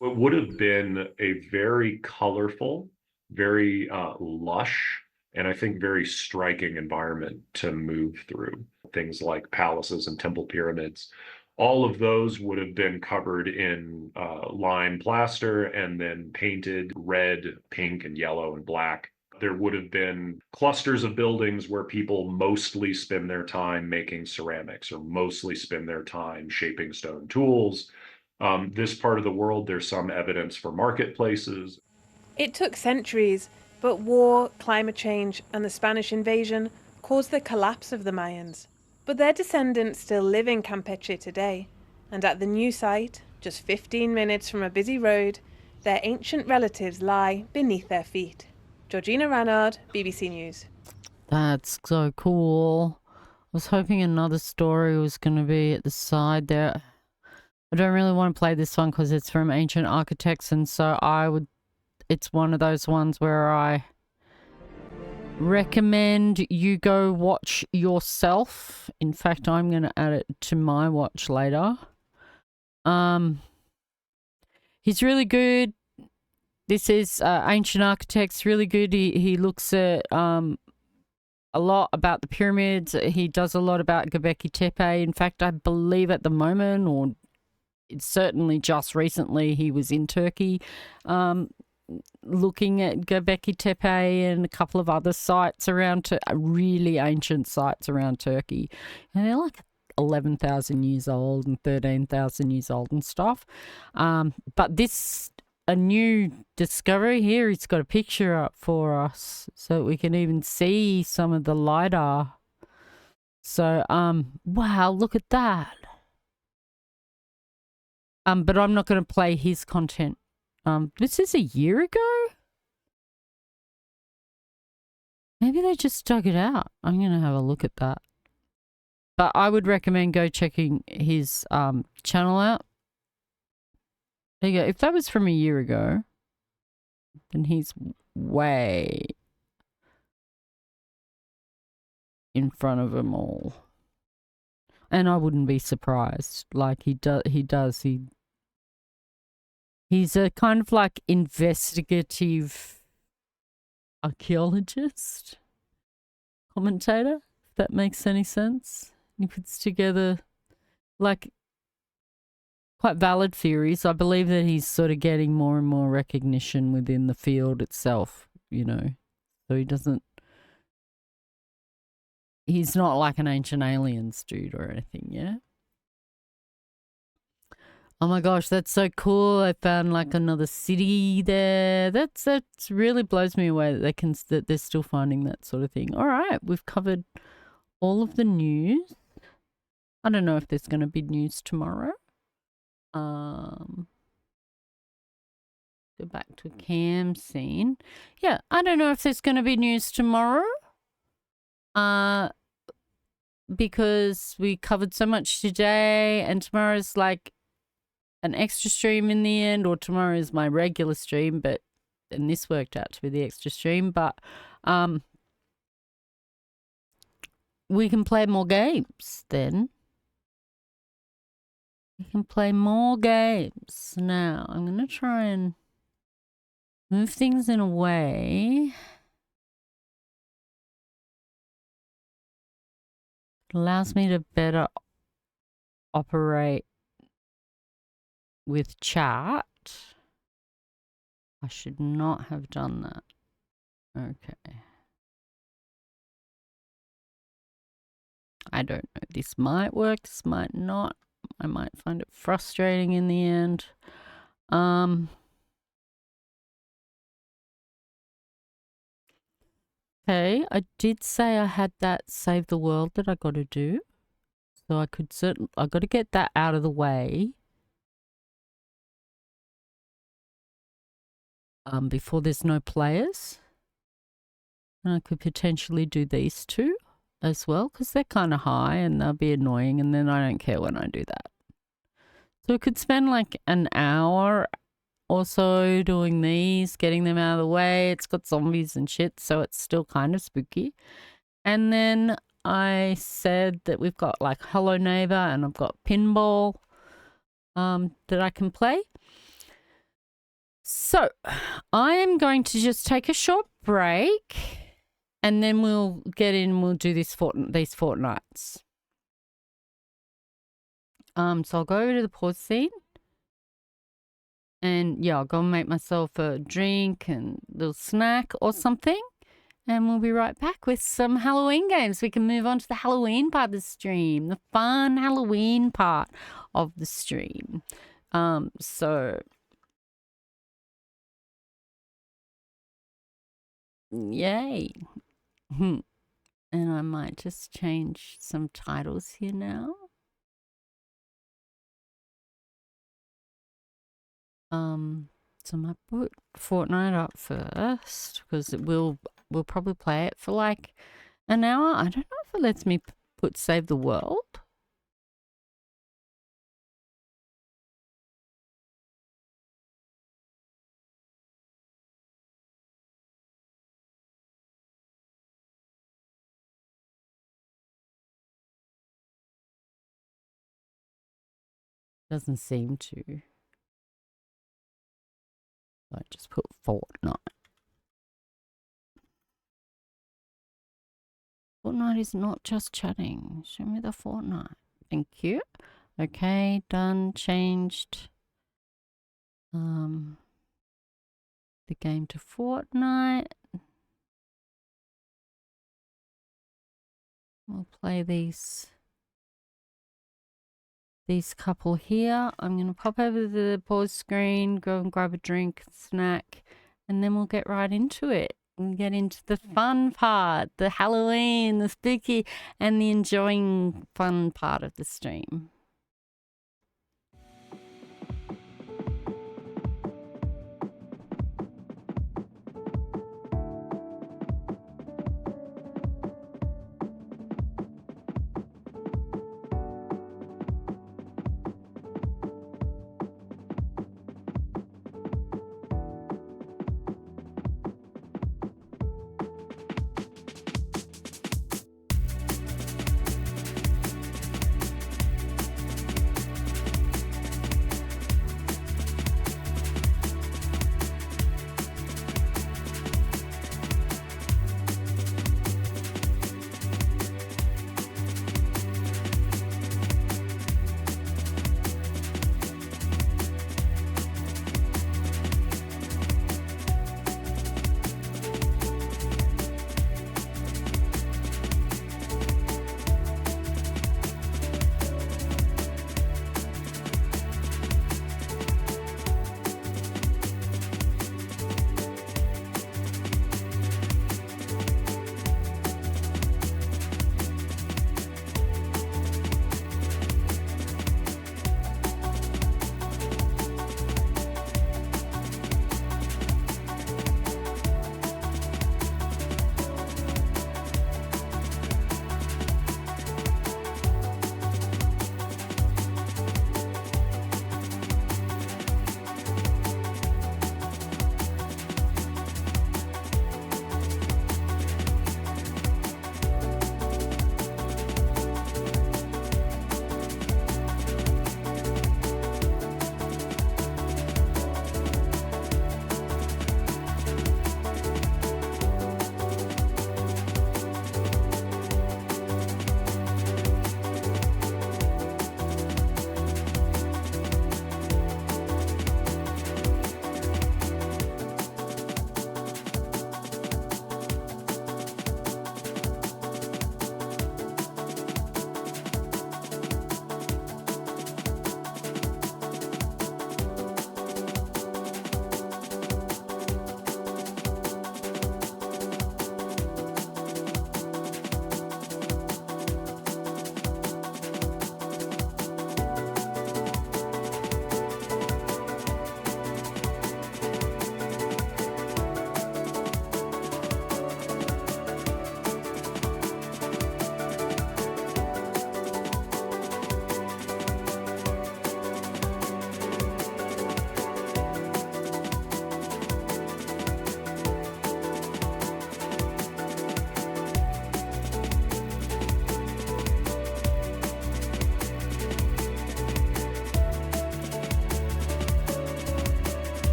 What would have been a very colorful, very lush, and I think very striking environment to move through. Things like palaces and temple pyramids. All of those would have been covered in lime plaster and then painted red, pink, and yellow and black. There would have been clusters of buildings where people mostly spend their time making ceramics or mostly spend their time shaping stone tools. This part of the world, there's some evidence for marketplaces. It took centuries, but war, climate change, and the Spanish invasion caused the collapse of the Mayans. But their descendants still live in Campeche today, and at the new site, just 15 minutes from a busy road, their ancient relatives lie beneath their feet. Georgina Ranard, BBC News. That's so cool. I was hoping another story was going to be at the side there. I don't really want to play this one because it's from Ancient Architects, and so it's one of those ones where I recommend you go watch yourself. In fact, I'm going to add it to my watch later. He's really good. This is Ancient Architects, really good. He looks at a lot about the pyramids. He does a lot about Göbekli Tepe. In fact, I believe at the moment, or it's certainly just recently, he was in Turkey looking at Göbekli Tepe and a couple of other sites around, really ancient sites around Turkey. And they're like 11,000 years old and 13,000 years old and stuff. But this, a new discovery here, he's got a picture up for us so we can even see some of the LiDAR. So, wow, look at that. But I'm not going to play his content. This is a year ago? Maybe they just dug it out. I'm going to have a look at that. But I would recommend go checking his channel out. There you go. If that was from a year ago, then he's way in front of them all. And I wouldn't be surprised. Like he's a kind of like investigative archaeologist, commentator, if that makes any sense. He puts together like quite valid theories. I believe that he's sort of getting more and more recognition within the field itself, you know. So he's not like an Ancient Aliens dude or anything, yeah? Oh my gosh, that's so cool. I found like another city there. That's really blows me away that they're still finding that sort of thing. All right, we've covered all of the news. I don't know if there's going to be news tomorrow. Go back to cam scene. Yeah, I don't know if there's going to be news tomorrow. Because we covered so much today, and tomorrow's like an extra stream in the end, or tomorrow is my regular stream, and this worked out to be the extra stream, but we can play more games then. We can play more games. Now, I'm going to try and move things in a way that allows me to better operate with chat. I should not have done that. Okay. I don't know. This might work. This might not. I might find it frustrating in the end. Okay, I did say I had that save the world that I got to do. So I got to get that out of the way. before there's no players. And I could potentially do these two as well because they're kind of high and they'll be annoying, and then I don't care when I do that. So we could spend like an hour or so doing these, getting them out of the way. It's got zombies and shit, so it's still kind of spooky. And then I said that we've got like Hello Neighbor and I've got Pinball that I can play. So I am going to just take a short break and then we'll get in and we'll do these fortnights. So I'll go over to the pause scene. And yeah, I'll go and make myself a drink and a little snack or something. And we'll be right back with some Halloween games. We can move on to the Halloween part of the stream, the fun Halloween part of the stream. So yay. And I might just change some titles here now. So I might put Fortnite up first because we'll probably play it for like an hour. I don't know if it lets me put Save the World. Doesn't seem to. I just put Fortnite. Fortnite is not just chatting. Show me the Fortnite. Thank you. Okay, done. Changed the game to Fortnite. We'll play these couple here. I'm going to pop over to the pause screen, go and grab a drink, snack, and then we'll get right into it. We'll get into the fun part, the Halloween, the spooky, and the enjoying fun part of the stream.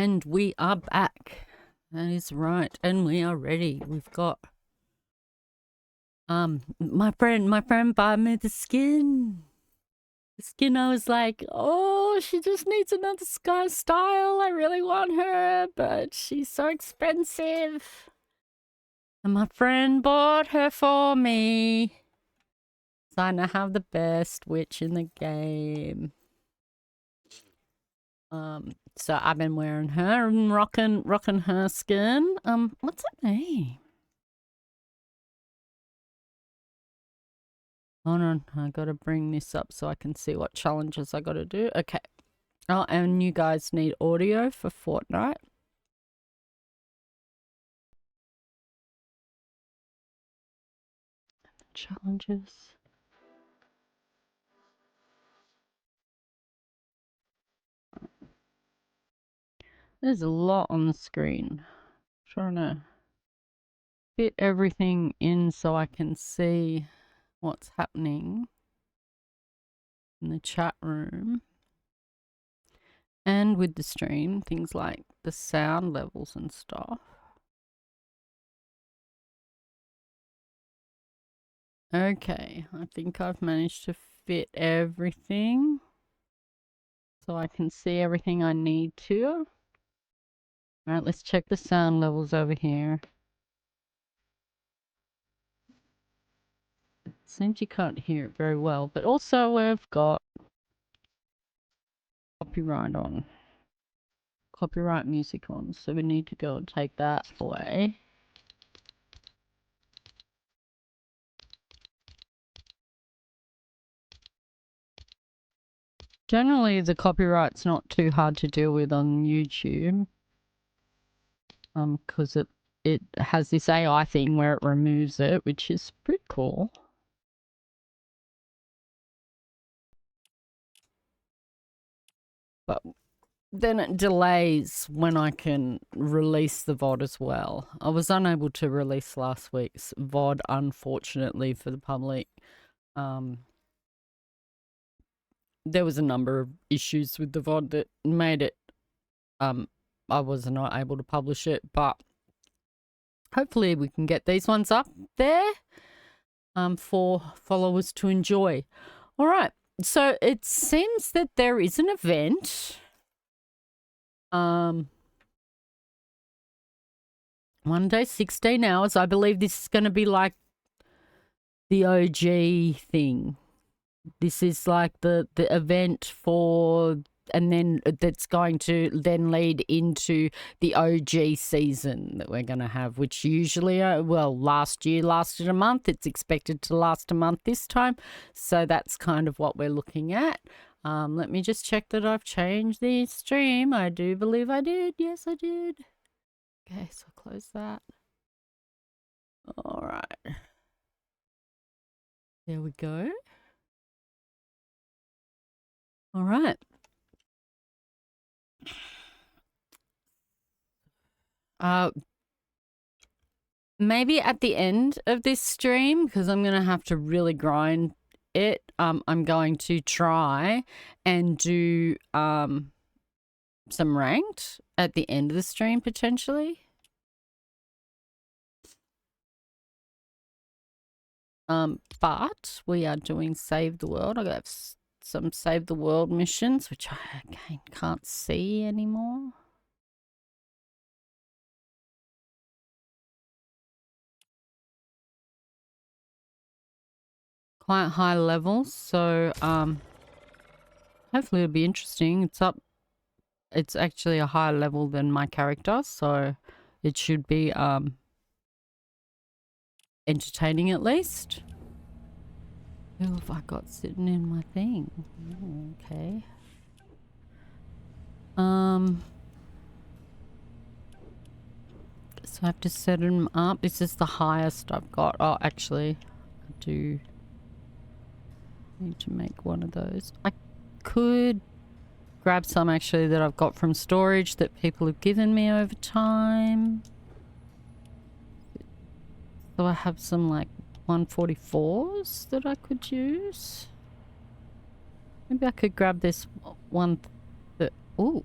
And we are back. That is right. And we are ready. We've got my friend bought me the skin. The skin, I was like, oh, she just needs another sky style. I really want her, but she's so expensive. And my friend bought her for me. So I now have the best witch in the game. So I've been wearing her and rocking her skin. What's her name? Hold on, I gotta bring this up so I can see what challenges I gotta do. Okay. Oh, and you guys need audio for Fortnite. Challenges. There's a lot on the screen. Trying to fit everything in so I can see what's happening in the chat room. And with the stream, things like the sound levels and stuff. Okay, I think I've managed to fit everything so I can see everything I need to. Alright, let's check the sound levels over here. Seems you can't hear it very well, but also we've got copyright music on, so we need to go and take that away. Generally, the copyright's not too hard to deal with on YouTube, because it has this AI thing where it removes it, which is pretty cool. But then it delays when I can release the VOD as well. I was unable to release last week's VOD, unfortunately, for the public. There was a number of issues with the VOD that made it, I was not able to publish it, but hopefully we can get these ones up there, for followers to enjoy. All right, so it seems that there is an event. 1 day, 16 hours. I believe this is going to be like the OG thing. This is like the event for, and then that's going to then lead into the OG season that we're going to have, which usually, well, last year lasted a month. It's expected to last a month this time. So that's kind of what we're looking at. Let me just check that I've changed the stream. I do believe I did. Yes, I did. Okay, so close that. All right. There we go. All right. Maybe at the end of this stream, because I'm going to have to really grind it, I'm going to try and do some ranked at the end of the stream, potentially. But we are doing Save the World. I got some Save the World missions, which I again can't see anymore. Quite high levels, so hopefully it'll be interesting. It's actually a higher level than my character, so it should be entertaining at least. Who have I got sitting in my thing? Oh, okay. So I have to set them up. This is the highest I've got. Oh, actually, I do need to make one of those. I could grab some actually that I've got from storage that people have given me over time. So I have some like 144s that I could use. Maybe I could grab this one that, ooh,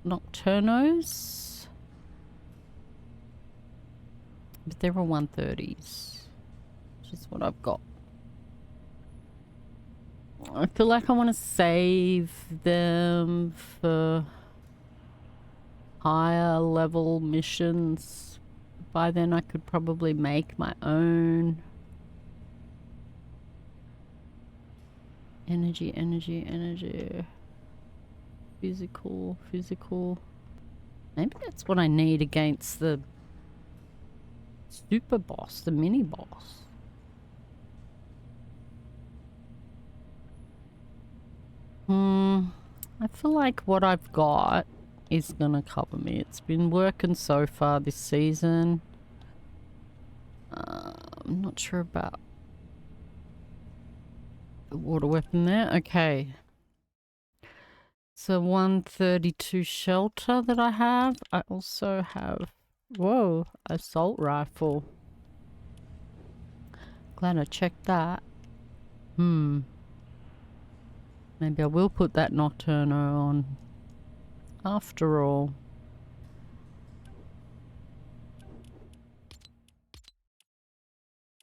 Nocturnos. But they're all 130s. Which is what I've got. I feel like I want to save them for higher level missions. By then I could probably make my own. Energy, energy, energy. Physical, physical. Maybe that's what I need against the super boss, the mini boss. I feel like what I've got is gonna cover me. It's been working so far this season. I'm not sure about the water weapon there. Okay. So 132 shelter that I have. I also have, whoa, assault rifle. Glad I checked that. Maybe I will put that Nocturno on. After all.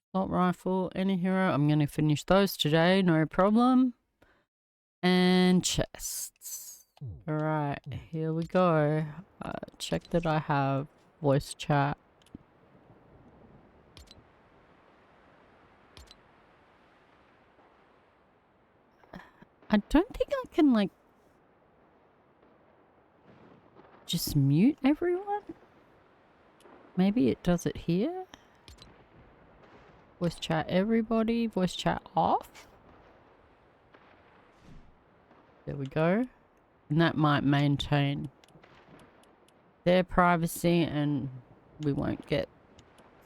Assault rifle, any hero. I'm going to finish those today, no problem. And chests. Alright, here we go. Check that I have voice chat. I don't think I can, like, just mute everyone? Maybe it does it here? Voice chat everybody, voice chat off. There we go. And that might maintain their privacy and we won't get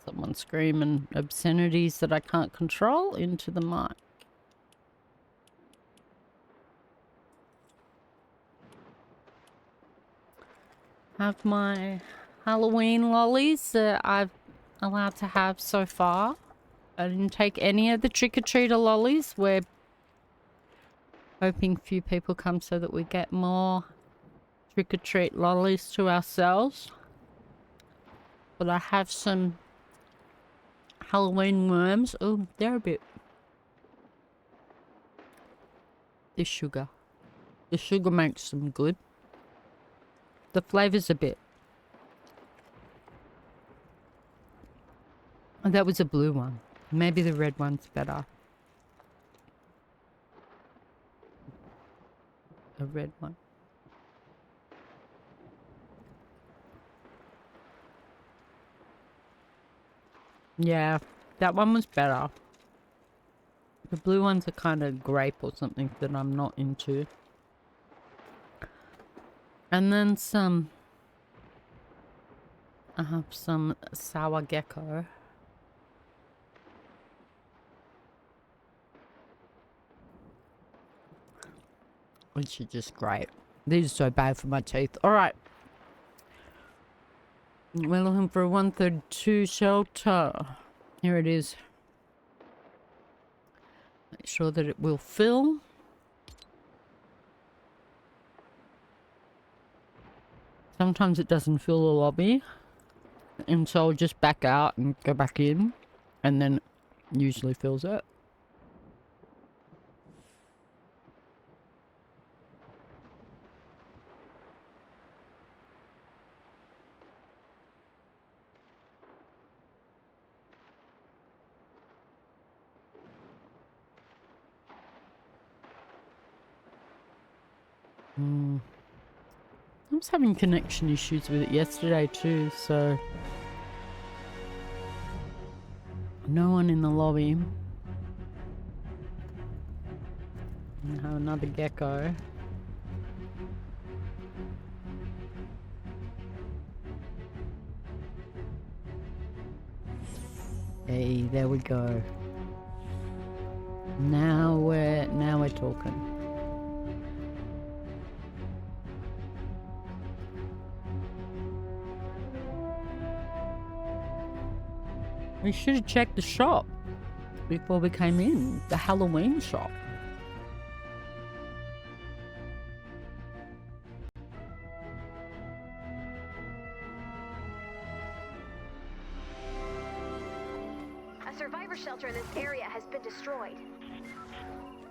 someone screaming obscenities that I can't control into the mic. Have my Halloween lollies that I've allowed to have so far. I didn't take any of the trick-or-treater lollies. We're hoping few people come so that we get more trick-or-treat lollies to ourselves. But I have some Halloween worms. Oh, they're a bit... The sugar. The sugar makes them good. The flavor's a bit... Oh, that was a blue one. Maybe the red one's better. A red one. Yeah, that one was better. The blue ones are kind of grape or something that I'm not into. And then some... I have some sour gecko. Which are just great. These are so bad for my teeth. Alright. We're looking for a 132 shelter. Here it is. Make sure that it will fill. Sometimes it doesn't fill the lobby. And so I'll just back out and go back in. And then it usually fills it. I was having connection issues with it yesterday too, so... No one in the lobby. I have another gecko. Hey, there we go. Now we're talking. We should have checked the shop before we came in. The Halloween shop. survivor shelter in this area has been destroyed.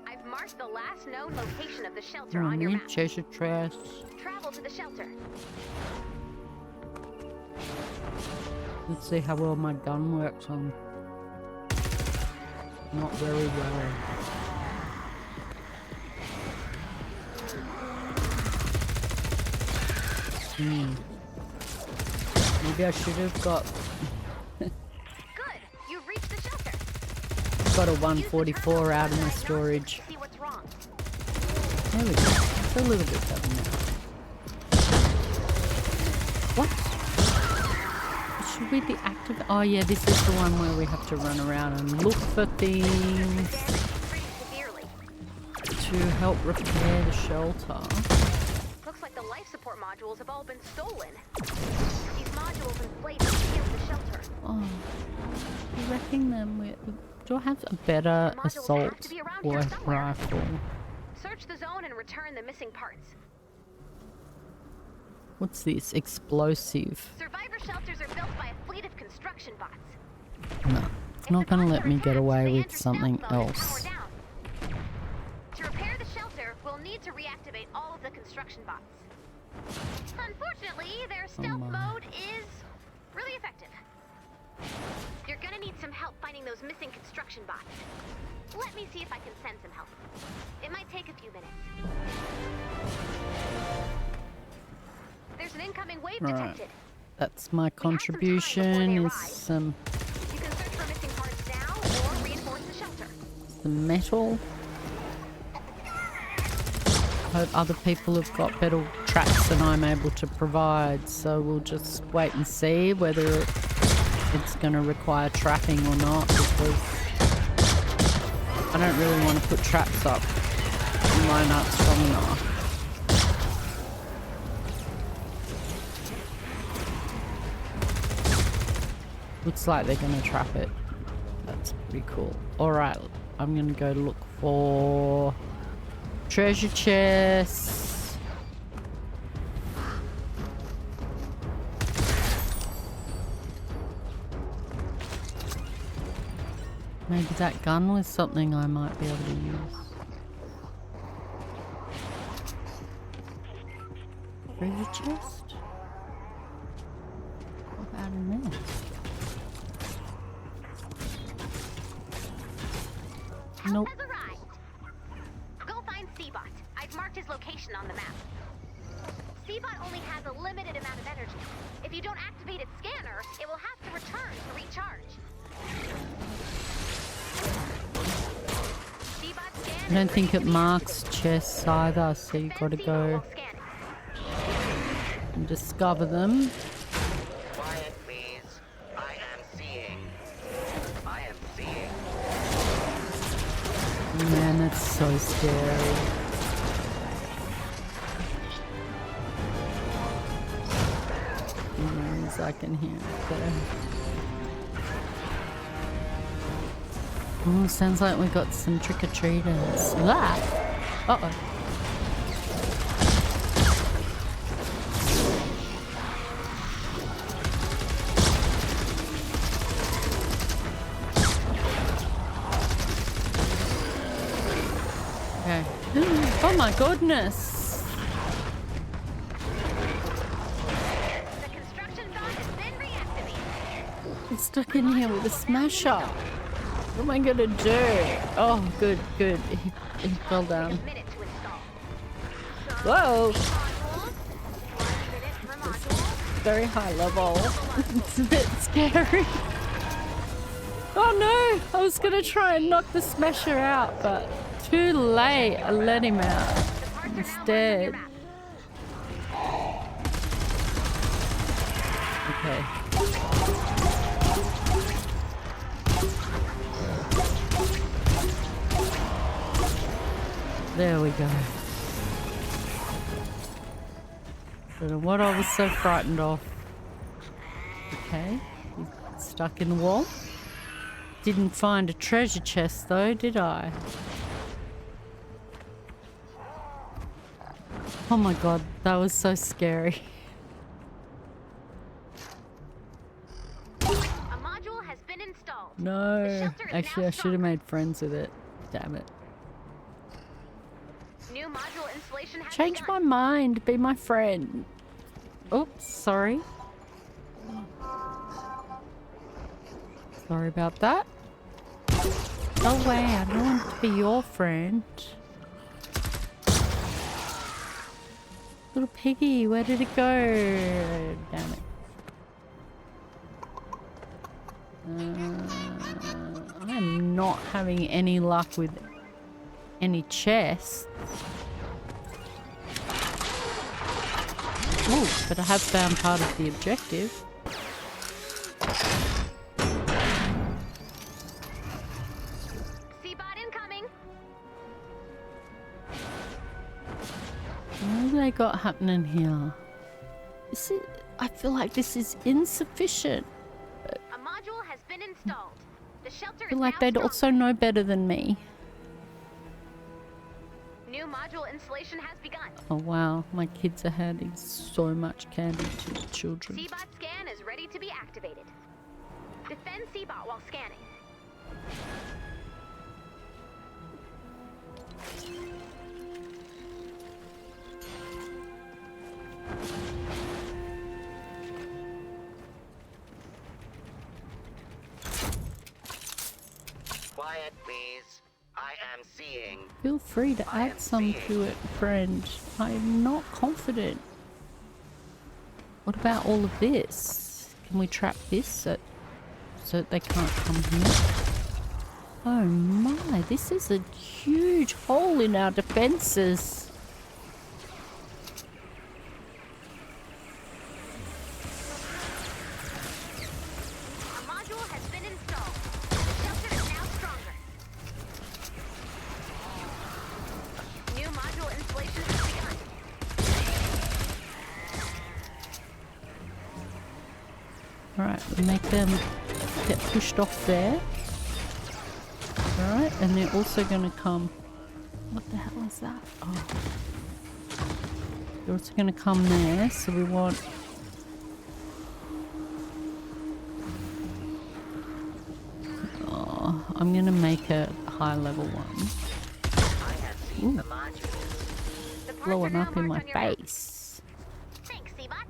I've marked the last known location of the shelter on your map. Treasure chest. Travel to the shelter. Let's see how well my gun works on. Not very well. Maybe I should have got. Good. You've reached the shelter. Got a 144 out in the storage. See what's wrong. There we go. It's a little bit better now. What? Should we be active? Oh yeah, this is the one where we have to run around and look for things to help repair the shelter. Looks like the life support modules have all been stolen. These modules inflate and seal the shelter. Oh, you're wrecking them. Do I have a better assault rifle? Search the zone and return the missing parts. What's this? Explosive. Survivor shelters are built by a fleet of construction bots. No, it's not going to let me get away with something else. To repair the shelter, we'll need to reactivate all of the construction bots. Unfortunately, their stealth mode is really effective. You're gonna need some help finding those missing construction bots. Let me see if I can send some help. It might take a few minutes. There's an incoming wave detected. That's my contribution. Is some. You can search for missing parts now or reinforce the shelter. The metal. Hope other people have got better traps than I'm able to provide, so we'll just wait and see whether it's going to require trapping or not, because I don't really want to put traps up and line up strong enough. Looks like they're going to trap it. That's pretty cool. Alright, I'm going to go look for treasure chests. Maybe that gun was something I might be able to use. Treasure chest? What about in there? Nope. Has arrived. Go find Seabot. I've marked his location on the map. Seabot only has a limited amount of energy. If you don't activate its scanner, it will have to return to recharge. I don't think it marks chests either, so you gotta go and discover them. Quiet, please. I am seeing. Man, that's so scary. Noise I can hear it there. Oh, sounds like we got some trick-or-treaters. Ah! Uh-oh. Okay. Oh my goodness! The construction bot has been reactivated. I'm stuck in here with a smasher. What am I gonna do? Oh, good, good. He fell down. Whoa! Very high level. It's a bit scary. Oh no! I was gonna try and knock the smasher out, but too late. I let him out instead. Okay. There we go. Don't know what I was so frightened of. Okay, he's stuck in the wall. Didn't find a treasure chest though, did I? Oh my god, that was so scary. A module has been been installed. No. Actually, I should have made friends with it. Damn it. New module installation has Change my mind. Be my friend. Oops, sorry. Sorry about that. Go away. I don't want to be your friend. Little piggy, where did it go? Damn it. I'm not having any luck with any chests. Ooh, but I have found part of the objective. Seabot incoming. What have they got happening here? I feel like this is insufficient. A module has been installed. The shelter I feel is like now they'd strong. also know better than me. New module installation has begun. Oh wow, my kids are handing so much candy to the children. Seabot scan is ready to be activated. Defend Seabot while scanning. Quiet, please. I am seeing. Feel free to add some to it, friend. I'm not confident. What about all of this? Can we trap this so that they can't come here? Oh my, this is a huge hole in our defenses. A module has been installed. The shelter is now stronger. New module installation has begun. Alright, make them get pushed off there. Alright, and they're also gonna come. What the hell is that? Oh. They're also gonna come there, so we want. Oh, I'm gonna make a high level one. Ooh. Blowing up in my face. Thanks, Seabot.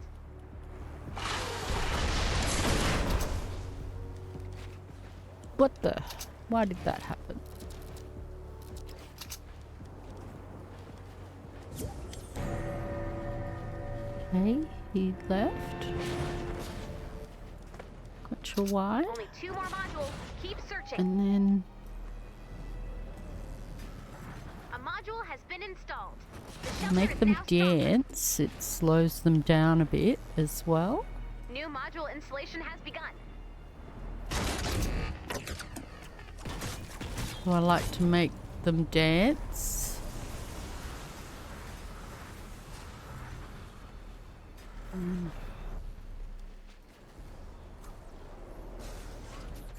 What the? Why did that happen? Okay, he left. Not sure why. Only 2 more modules. Keep searching. And then A module has been installed. The shelter make is them now stronger. dance. It slows them down a bit as well. New module installation has begun. So I like to make them dance.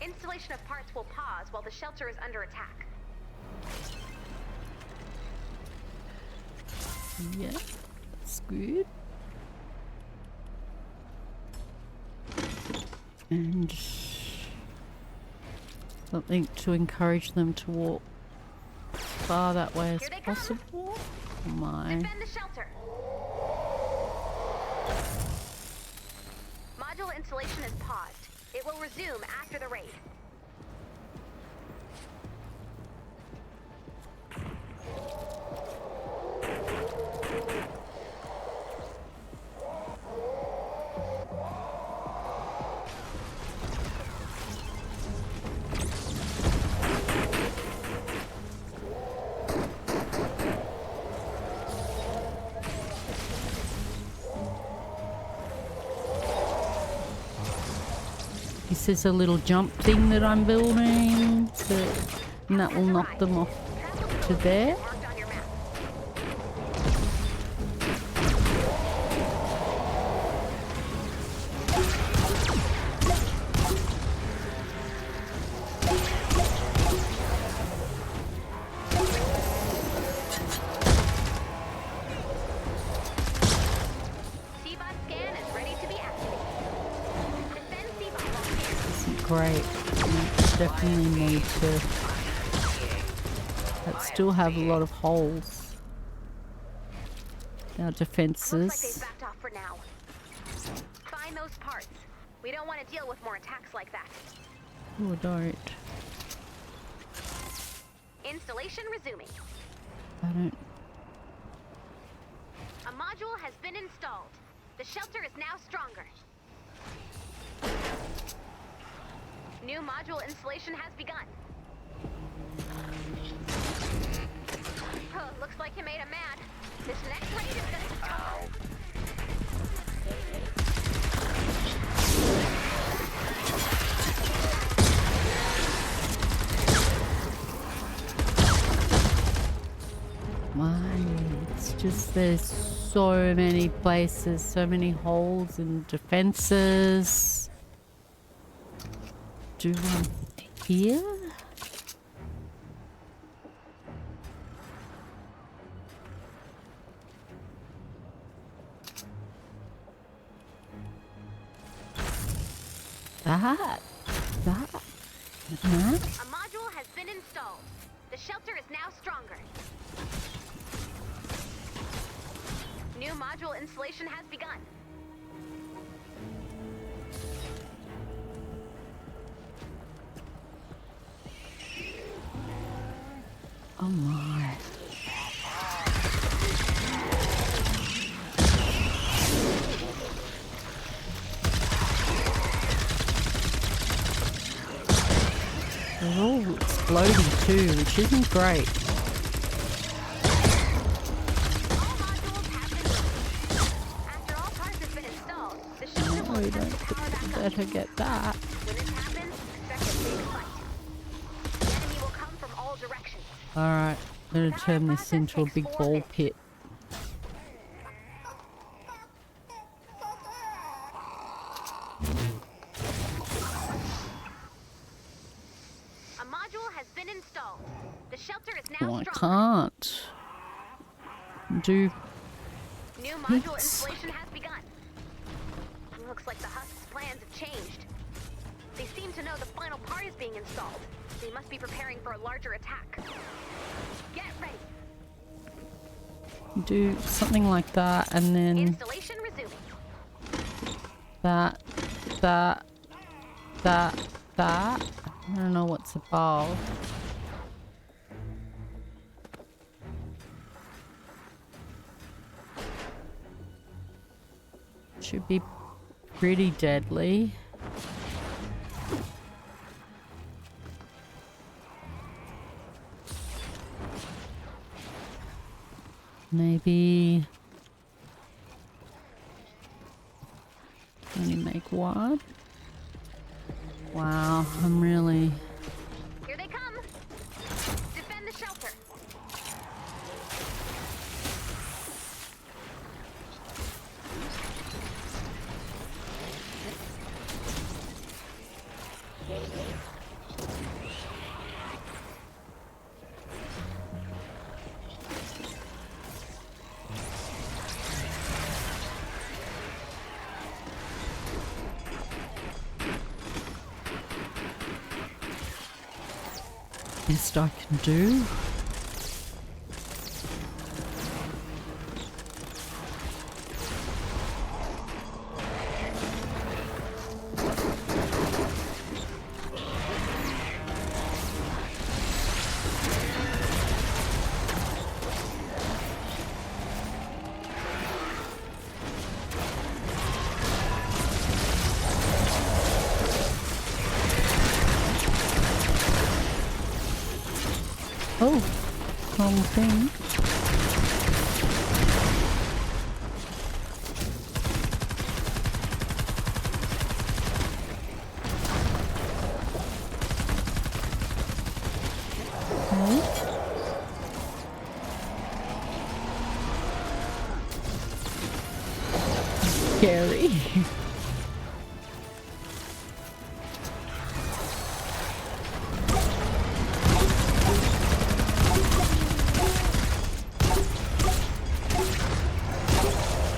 Installation of parts will pause while the shelter is under attack. Yeah, that's good. And something to encourage them to walk as far that way as possible. Oh my. Defend the shelter. Module installation is paused. It will resume after the raid. This is a little jump thing that I'm building, and that will knock them off to there. great. We definitely need to. But still have a lot of holes. Our defenses. Looks like they've backed off for now. Find those parts. We don't want to deal with more attacks like that. Oh, don't. Installation resuming. I don't. A module has been installed. The shelter is now stronger. New module installation has begun. Oh, looks like you made him mad. This next raid is gonna be tough. It's just there's so many places, so many holes and defenses. Do one here? That. A module has been installed. The shelter is now stronger. New module installation has begun. Oh my. They're all exploding too, which isn't great. Oh, we don't better get that. When this happens, expect a big fight. The enemy will come from all directions. Alright, I'm gonna turn this into a big ball pit. A module has been installed. The shelter is now Oh, I stronger. can't do New module hits. installation has begun. Looks like the Husk's plans have changed. They seem to know the final part is being installed. They must be preparing for a larger attack. Get ready. do something like that, and then Installation resuming. that. I don't know what's above. Should be pretty deadly. Maybe only make one. Wow, I'm really. Here they come. Defend the shelter. Best I can do. Oh, wrong thing. Scary.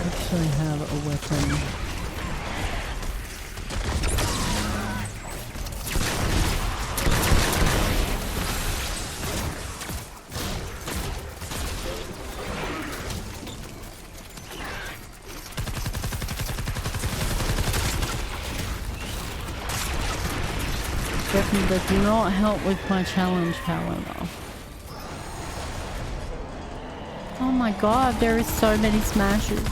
Actually have a weapon. Definitely does not help with my challenge, however. Oh my god, there is so many smashes.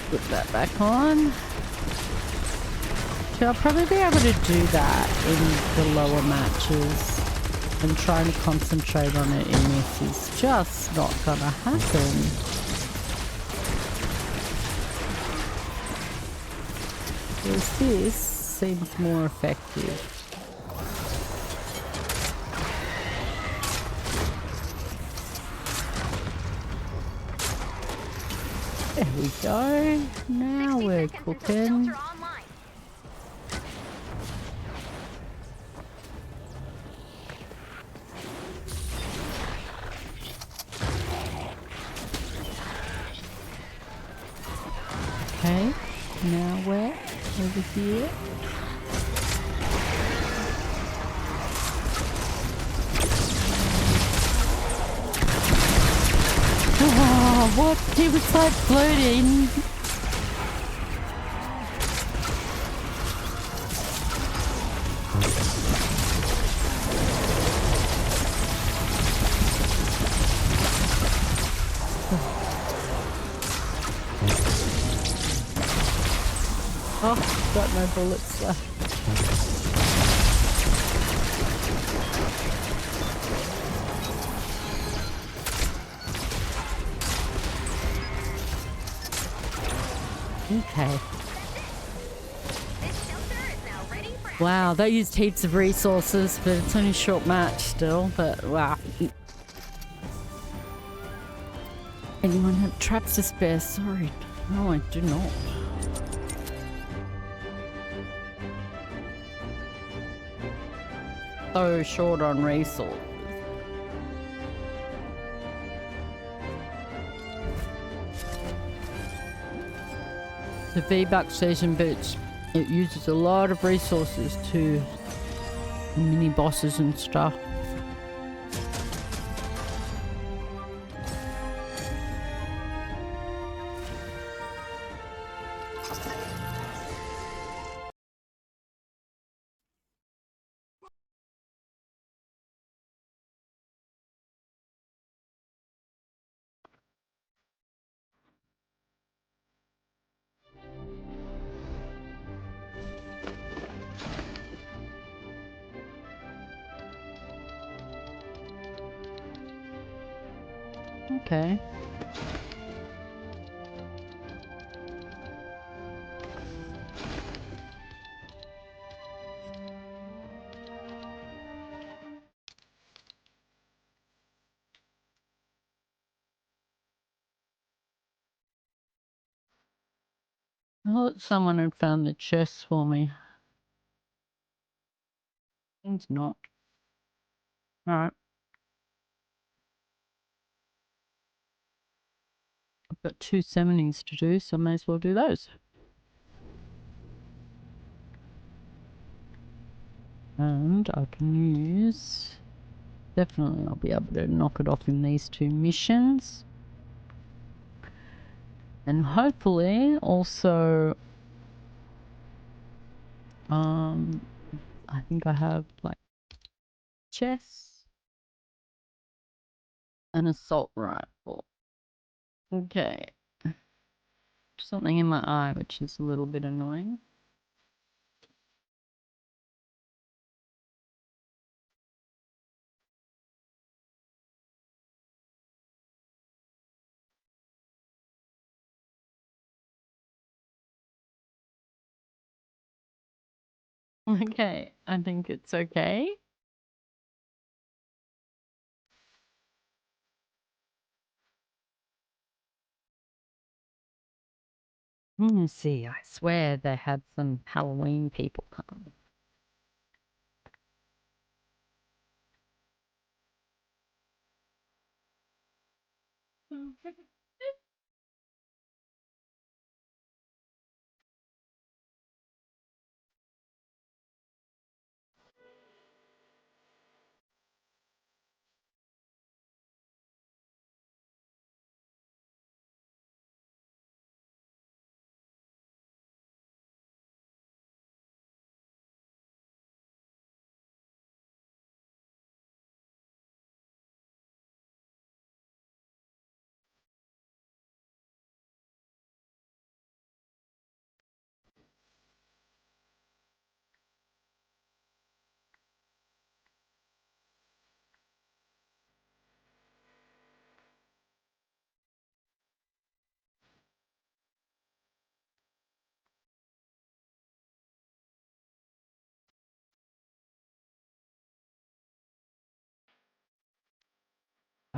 Put that back on. So I'll probably be able to do that in the lower matches, and trying to concentrate on it in this is just not gonna happen. Whereas this seems more effective. There we go. Now we're cooking. Okay, now we're over here. Oh, what? He was like floating. Oh, got no bullets left. Okay. Wow, that used heaps of resources, but it's only a short match still, but wow. Anyone have traps to spare? Sorry. No, I do not. So short on resources. The V-Buck station, but it uses a lot of resources to mini bosses and stuff. Okay. I thought someone had found the chest for me. It's not. Alright. I've got 270s to do, so I may as well do those. And I can use... Definitely I'll be able to knock it off in these two missions. And hopefully also... I think I have like... chest... an assault rifle. Okay. Something in my eye, which is a little bit annoying. Okay, I think it's okay. Let's see, I swear they had some Halloween people come.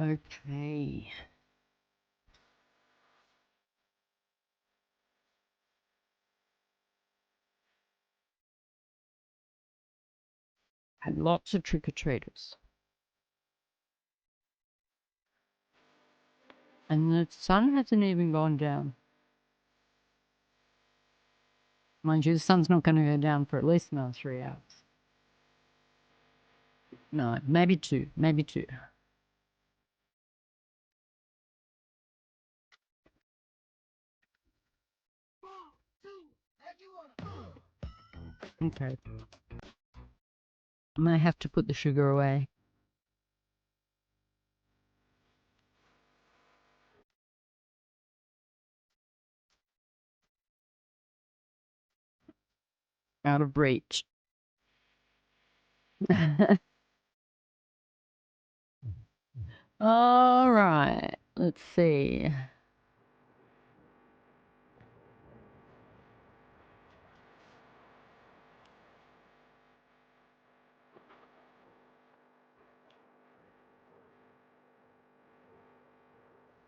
Okay. Had lots of trick-or-treaters. And the sun hasn't even gone down. Mind you, the sun's not going to go down for at least another 3 hours. No, maybe 2. Maybe 2. Okay. I may have to put the sugar away. Out of reach. All right. Let's see.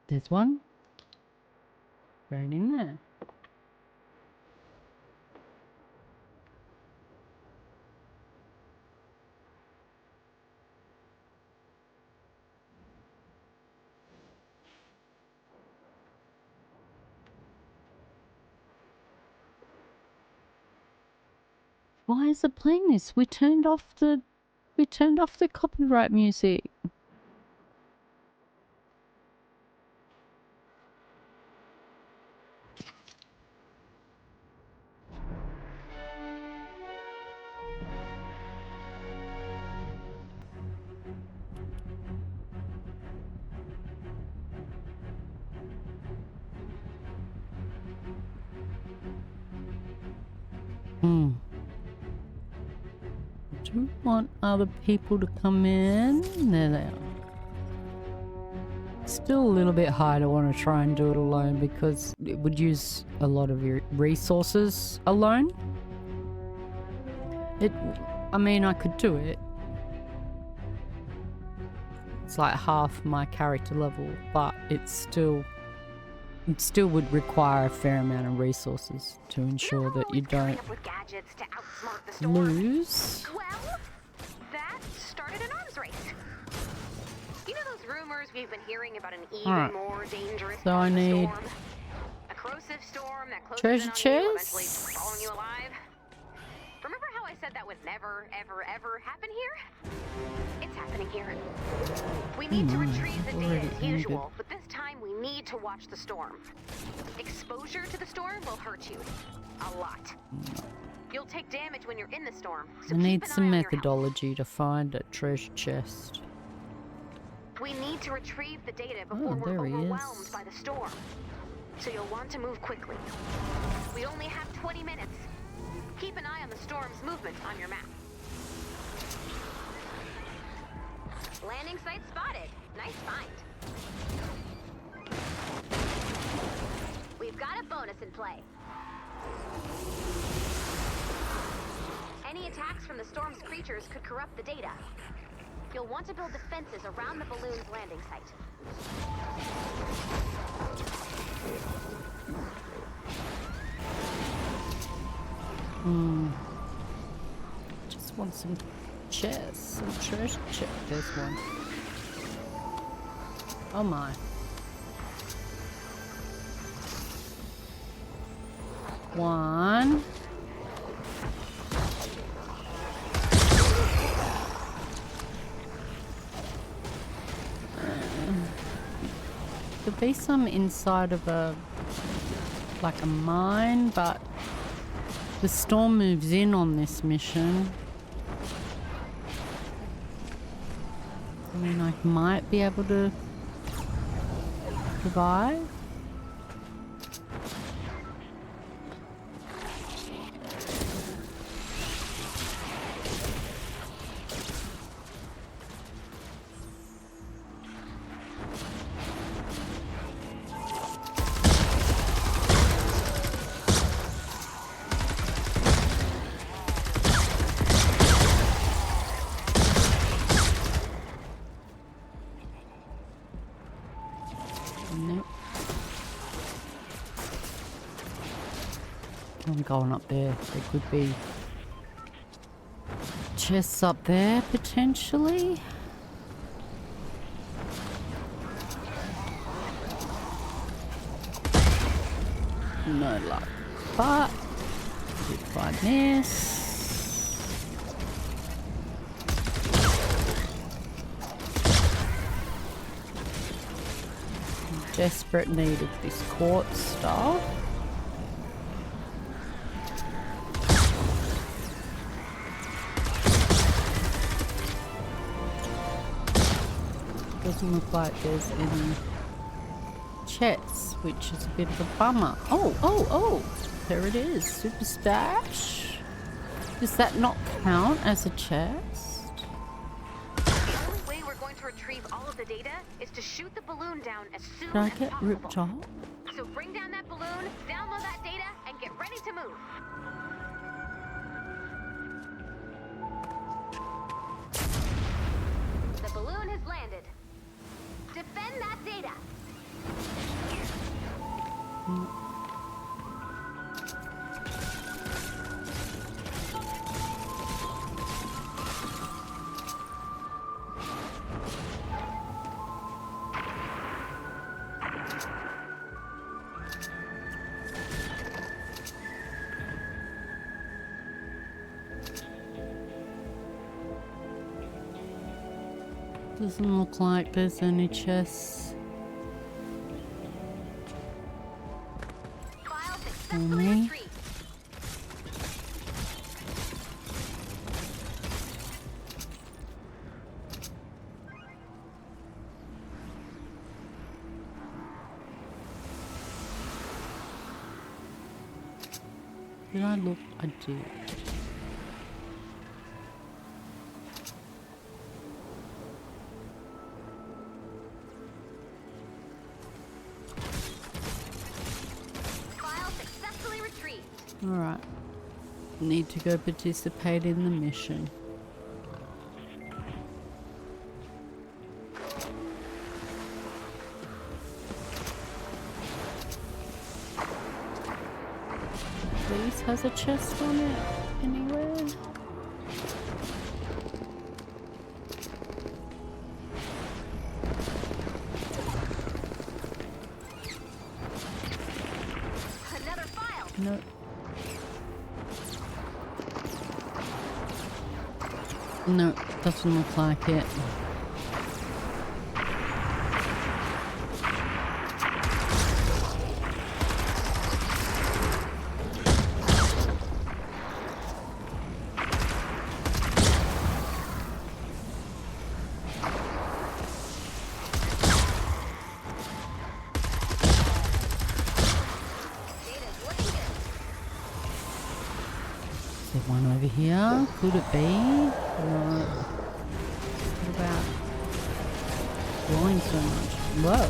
There's one. Right in there. Why is it playing this? We turned off the copyright music. Do you want other people to come in? There they are. Still a little bit high to want to try and do it alone because it would use a lot of your resources alone. I mean, I could do it. It's like half my character level, but it still would require a fair amount of resources to ensure that you don't lose. Well, that started an arms race. You know those rumors we've been hearing about an even more dangerous So I need storm? A corrosive storm that closes treasure in on you, eventually chests. swallowing you alive. Remember how I said that would never, ever, ever happen here? It's happening here. We need to retrieve the data as usual, but this time we need to watch the storm. Exposure to the storm will hurt you. A lot. You'll take damage when you're in the storm, so I need keep an some eye on your methodology to find a treasure chest. We need to retrieve the data before we're there he overwhelmed is. by the storm. So you'll want to move quickly. We only have 20 minutes. Keep an eye on the storm's movement on your map. Landing site spotted. Nice find. We've got a bonus in play. Any attacks from the storm's creatures could corrupt the data. You'll want to build defenses around the balloon's landing site. Just want some chests, some treasure chest. There's one. Oh my. One. Could be some inside of like a mine, but the storm moves in on this mission. I mean, I might be able to survive. I'm going up there. There could be chests up there, potentially. No luck. But did find this. Desperate need of this quartz stuff. Doesn't look like there's any chests, which is a bit of a bummer. Oh, there it is. Super stash. Does that not count as a chest? The only way we're going to retrieve all of the data is to shoot the balloon down as soon Did I as get possible. ripped off? So bring down that balloon, download that data, and get ready to move. The balloon has landed. Defend that data. Doesn't look like there's any chests for me. Did I look? I did. Alright. Need to go participate in the mission. Please has a chest on it anywhere. No. No, doesn't look like it. One over here. Could it be? No. What about blowing so much? Whoa.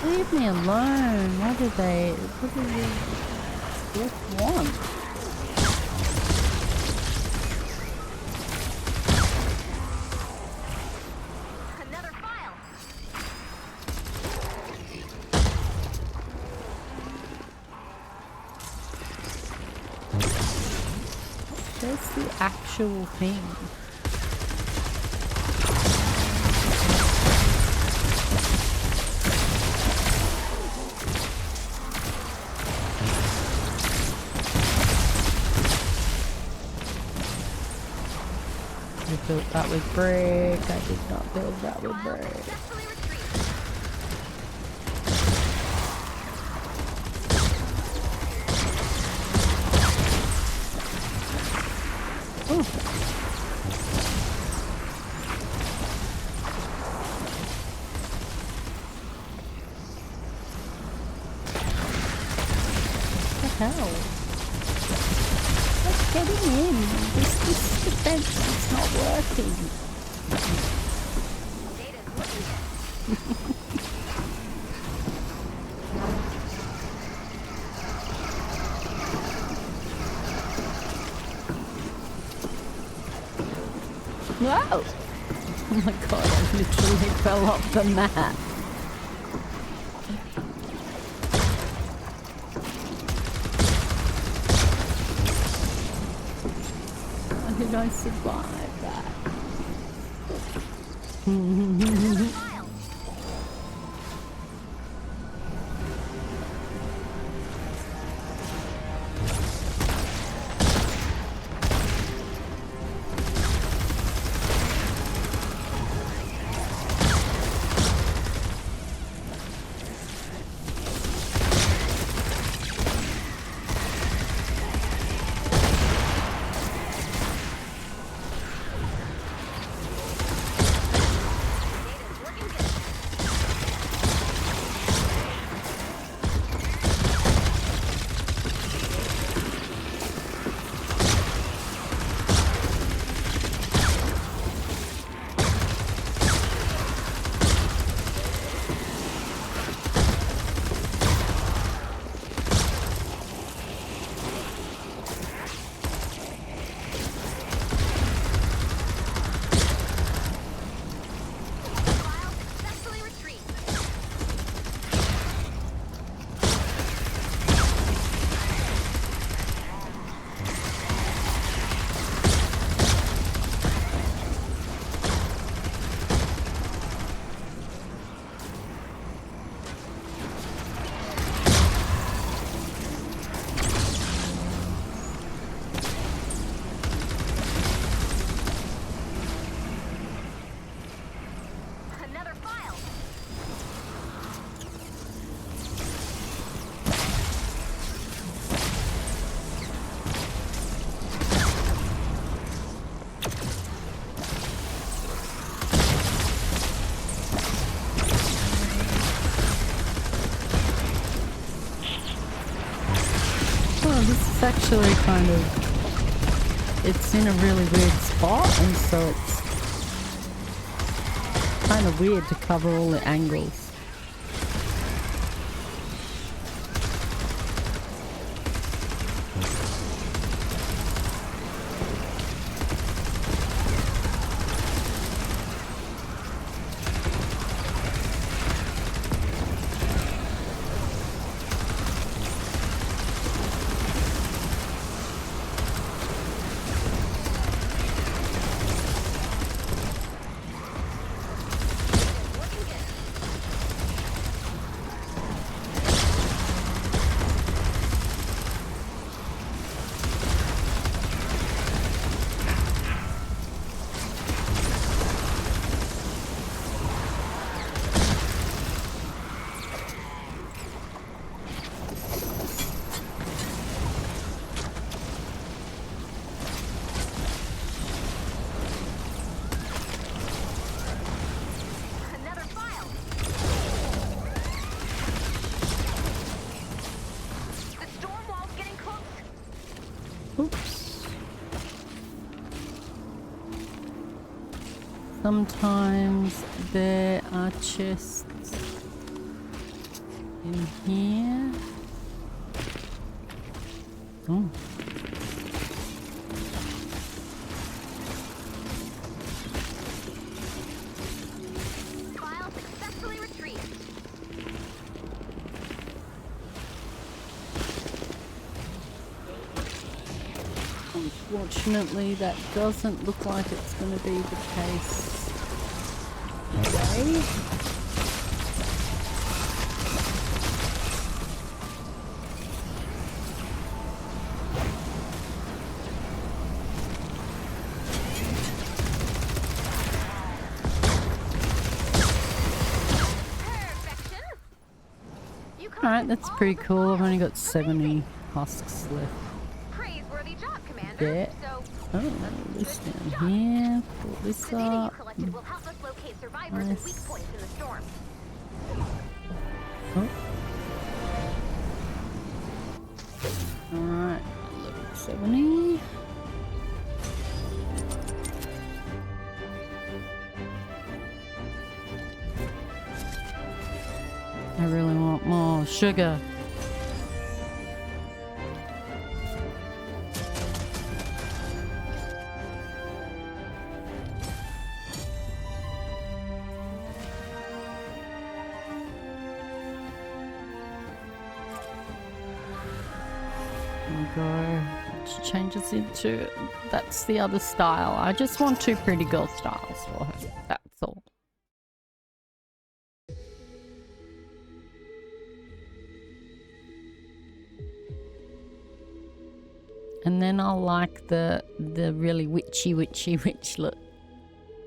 Leave me alone. What do they want? Where's the actual thing? I built that with brick. I did not build that with brick. What's getting in? This defense is not working. Whoa! Oh my god, I literally fell off the mat. How did I survive that? It's actually kind of, it's in a really weird spot, and so it's kind of weird to cover all the angles. Sometimes there are chests in here. Oh. File successfully retrieved. Unfortunately, that doesn't look like it's going to be the case. Okay. Alright, that's pretty cool. I've only got 70 husks left. Praiseworthy job, Commander. Yeah. Oh, this down here. Pull this The data you up. collected will help us locate survivors and weak points in the storm. Oh. Alright, level 70. I really want more sugar. go. She changes into... That's the other style. I just want 2 pretty girl styles for her. That's all. And then I'll like the really witchy witch look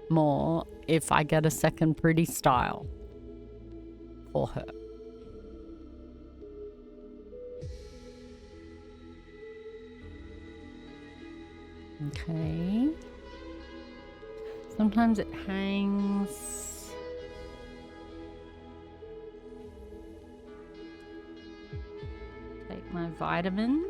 more if I get a second pretty style for her. Okay. Sometimes it hangs. Take my vitamins.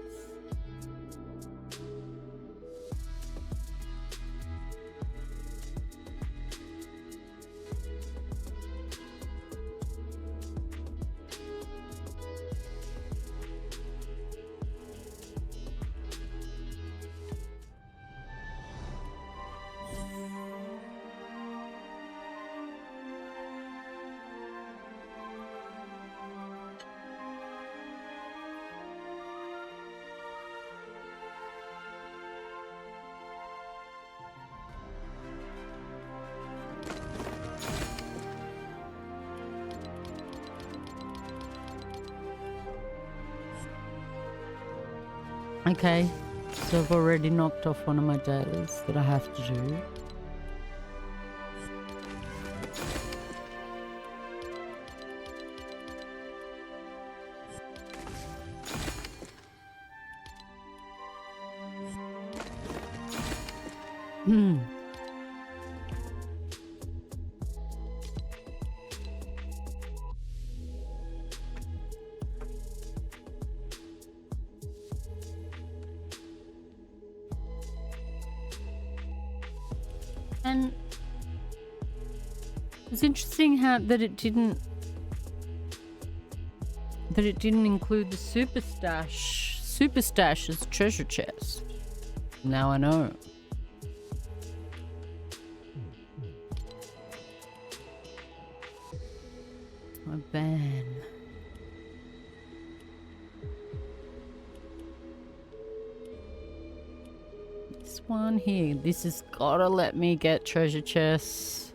Okay, so I've already knocked off one of my dailies that I have to do. And it's interesting how that it didn't include the super stash as treasure chest. Now I know. My ban. This one here. This has gotta let me get treasure chests.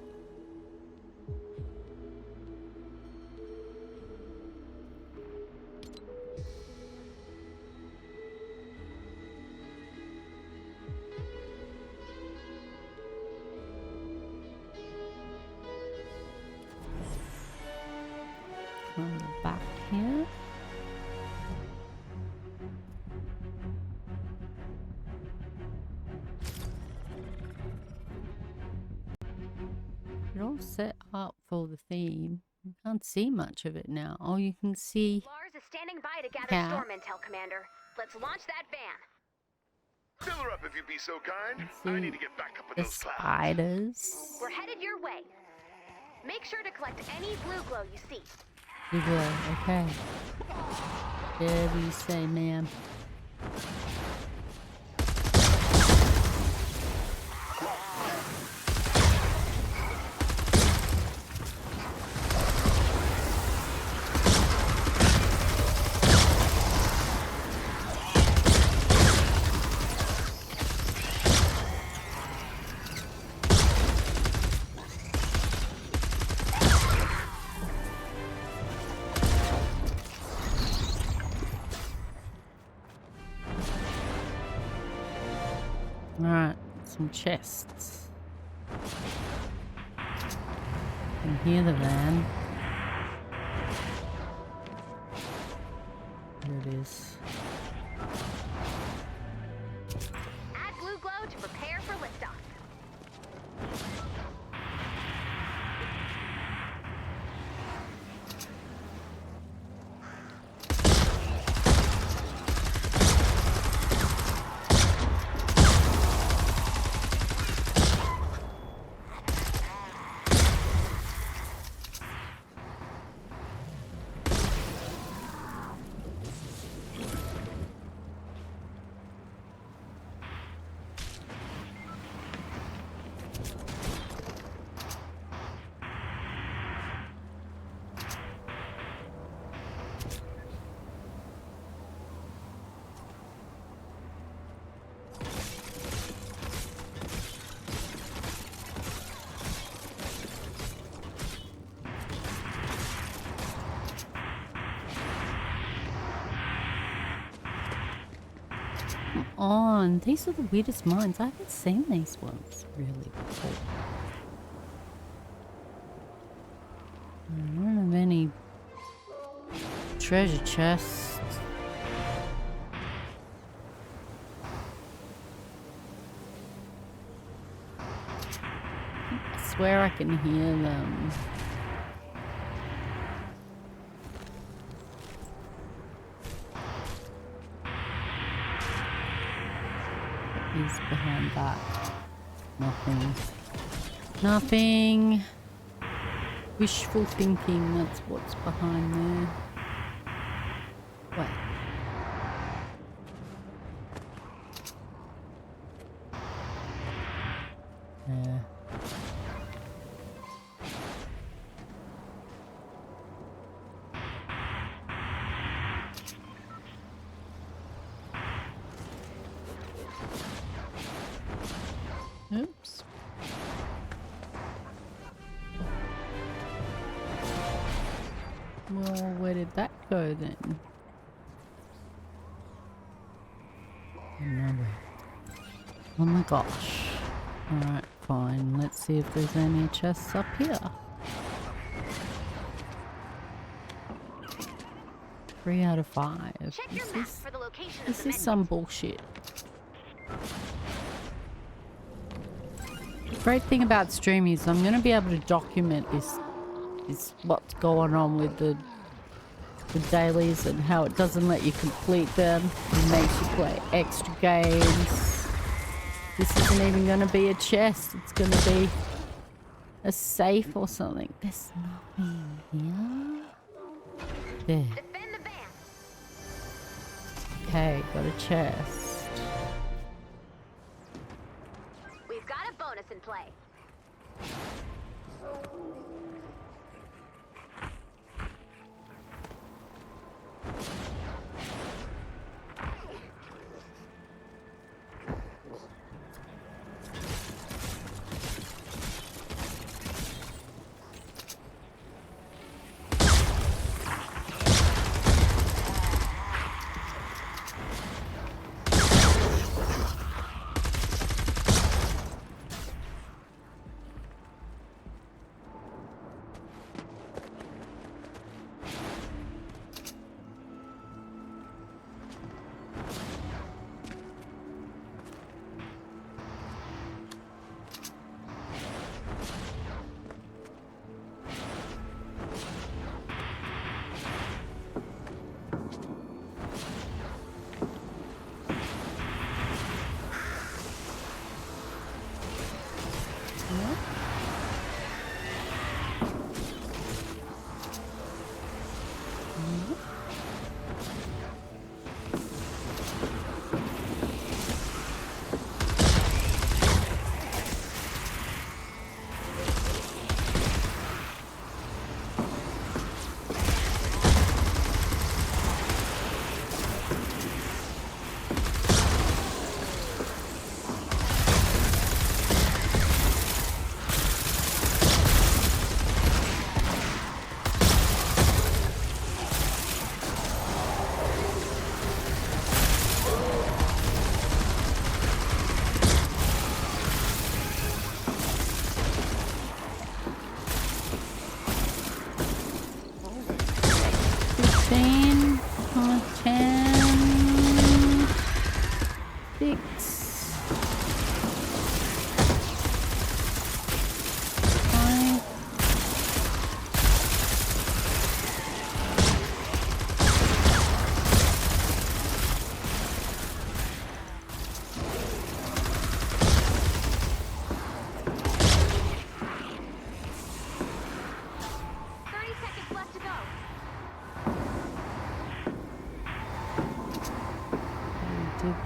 On the back here. You're all set up for the theme. You can't see much of it now. Oh, you can see. Lars is standing by to gather storm intel, Commander. Let's launch that van. Fill her up if you'd be so kind. I need to get back up in The those clouds. spiders. We're headed your way. Make sure to collect any blue glow you see. You go. Okay. Whatever you say, ma'am. Alright, some chests. You can hear the van. Here it is. Add blue glow to prepare for liftoff. Come on, these are the weirdest mines. I haven't seen these ones really before. I don't have any treasure chests. I swear I can hear them. What is behind that? Nothing. Nothing. Wishful thinking, that's what's behind there. Wait. Yeah. Oops. Well, where did that go then? Nowhere. Oh my gosh. Alright, fine. Let's see if there's any chests up here. 3 out of 5. This is some bullshit. The great thing about streaming is I'm going to be able to document this. Is what's going on with the dailies and how it doesn't let you complete them. It makes you play extra games. This isn't even going to be a chest. It's going to be a safe or something. There's nothing here. There. Okay, got a chest. We've got a bonus in play.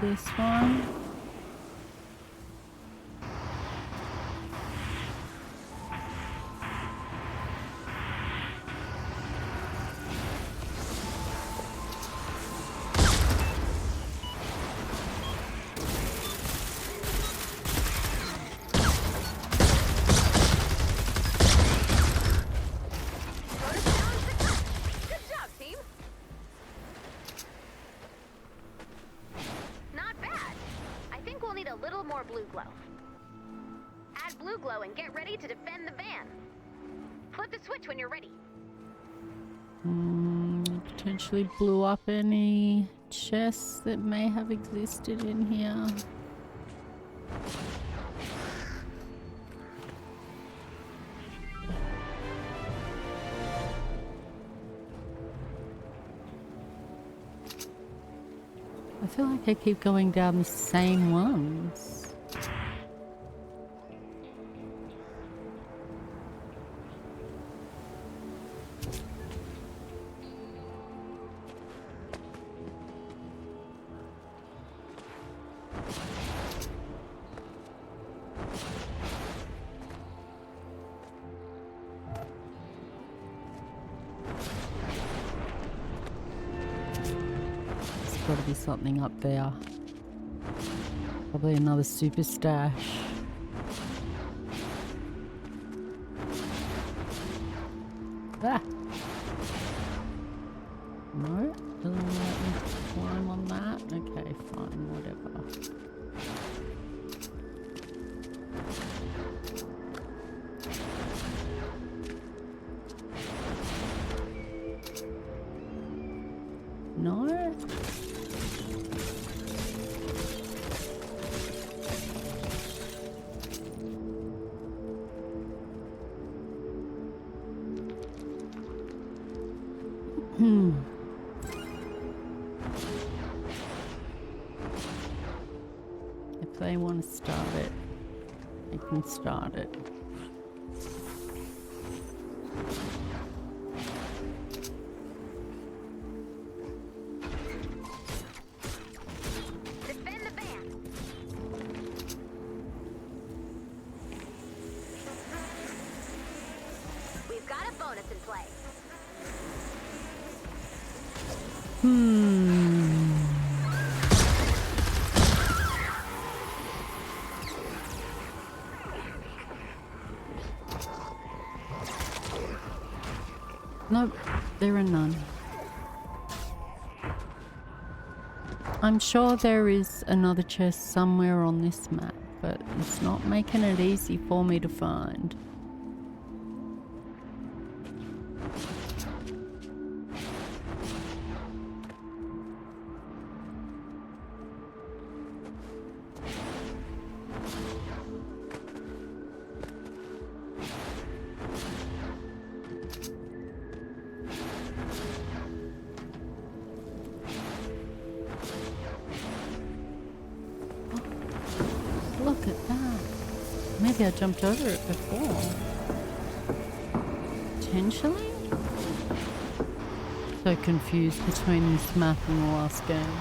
This one. Not bad. get ready to defend the van. Flip the switch when you're ready. Potentially blew up any chests that may have existed in here. I feel like I keep going down the same ones. Got to be something up there. Probably another super stash. Ah! No? Doesn't let me climb on that? Okay, fine, whatever. No? If they want to start it, they can start it. Defend the van. We've got a bonus in play. Nope, there are none. I'm sure there is another chest somewhere on this map, but it's not making it easy for me to find. Look at that. Maybe I jumped over it before. Potentially? So confused between this map and the last game.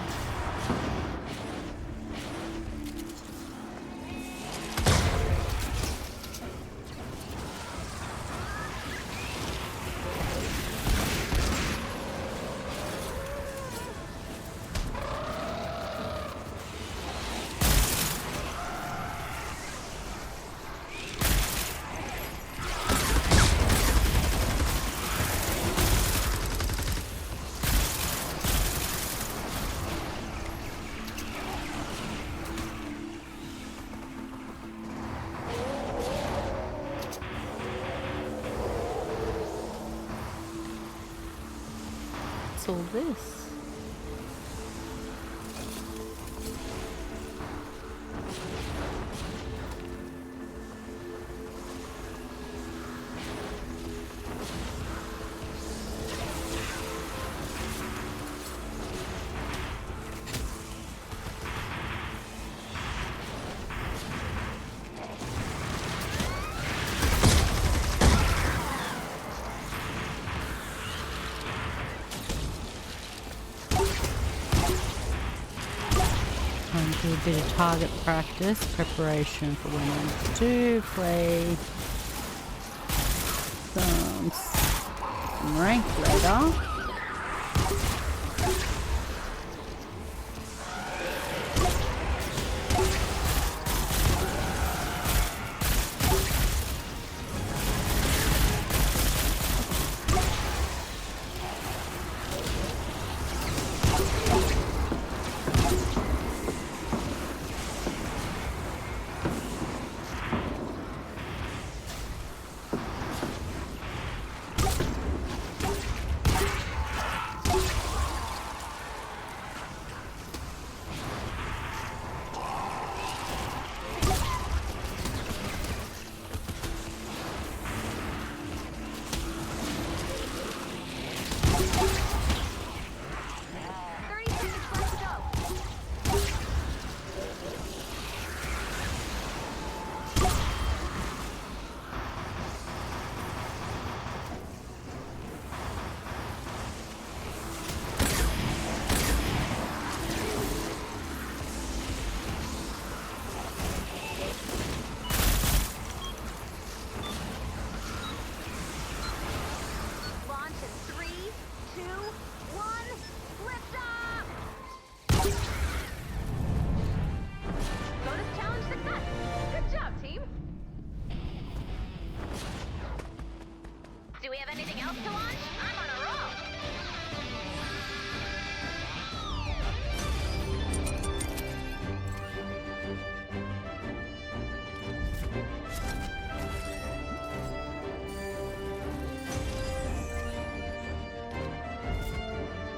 All this. Do a bit of target practice, preparation for when I do play some ranked later.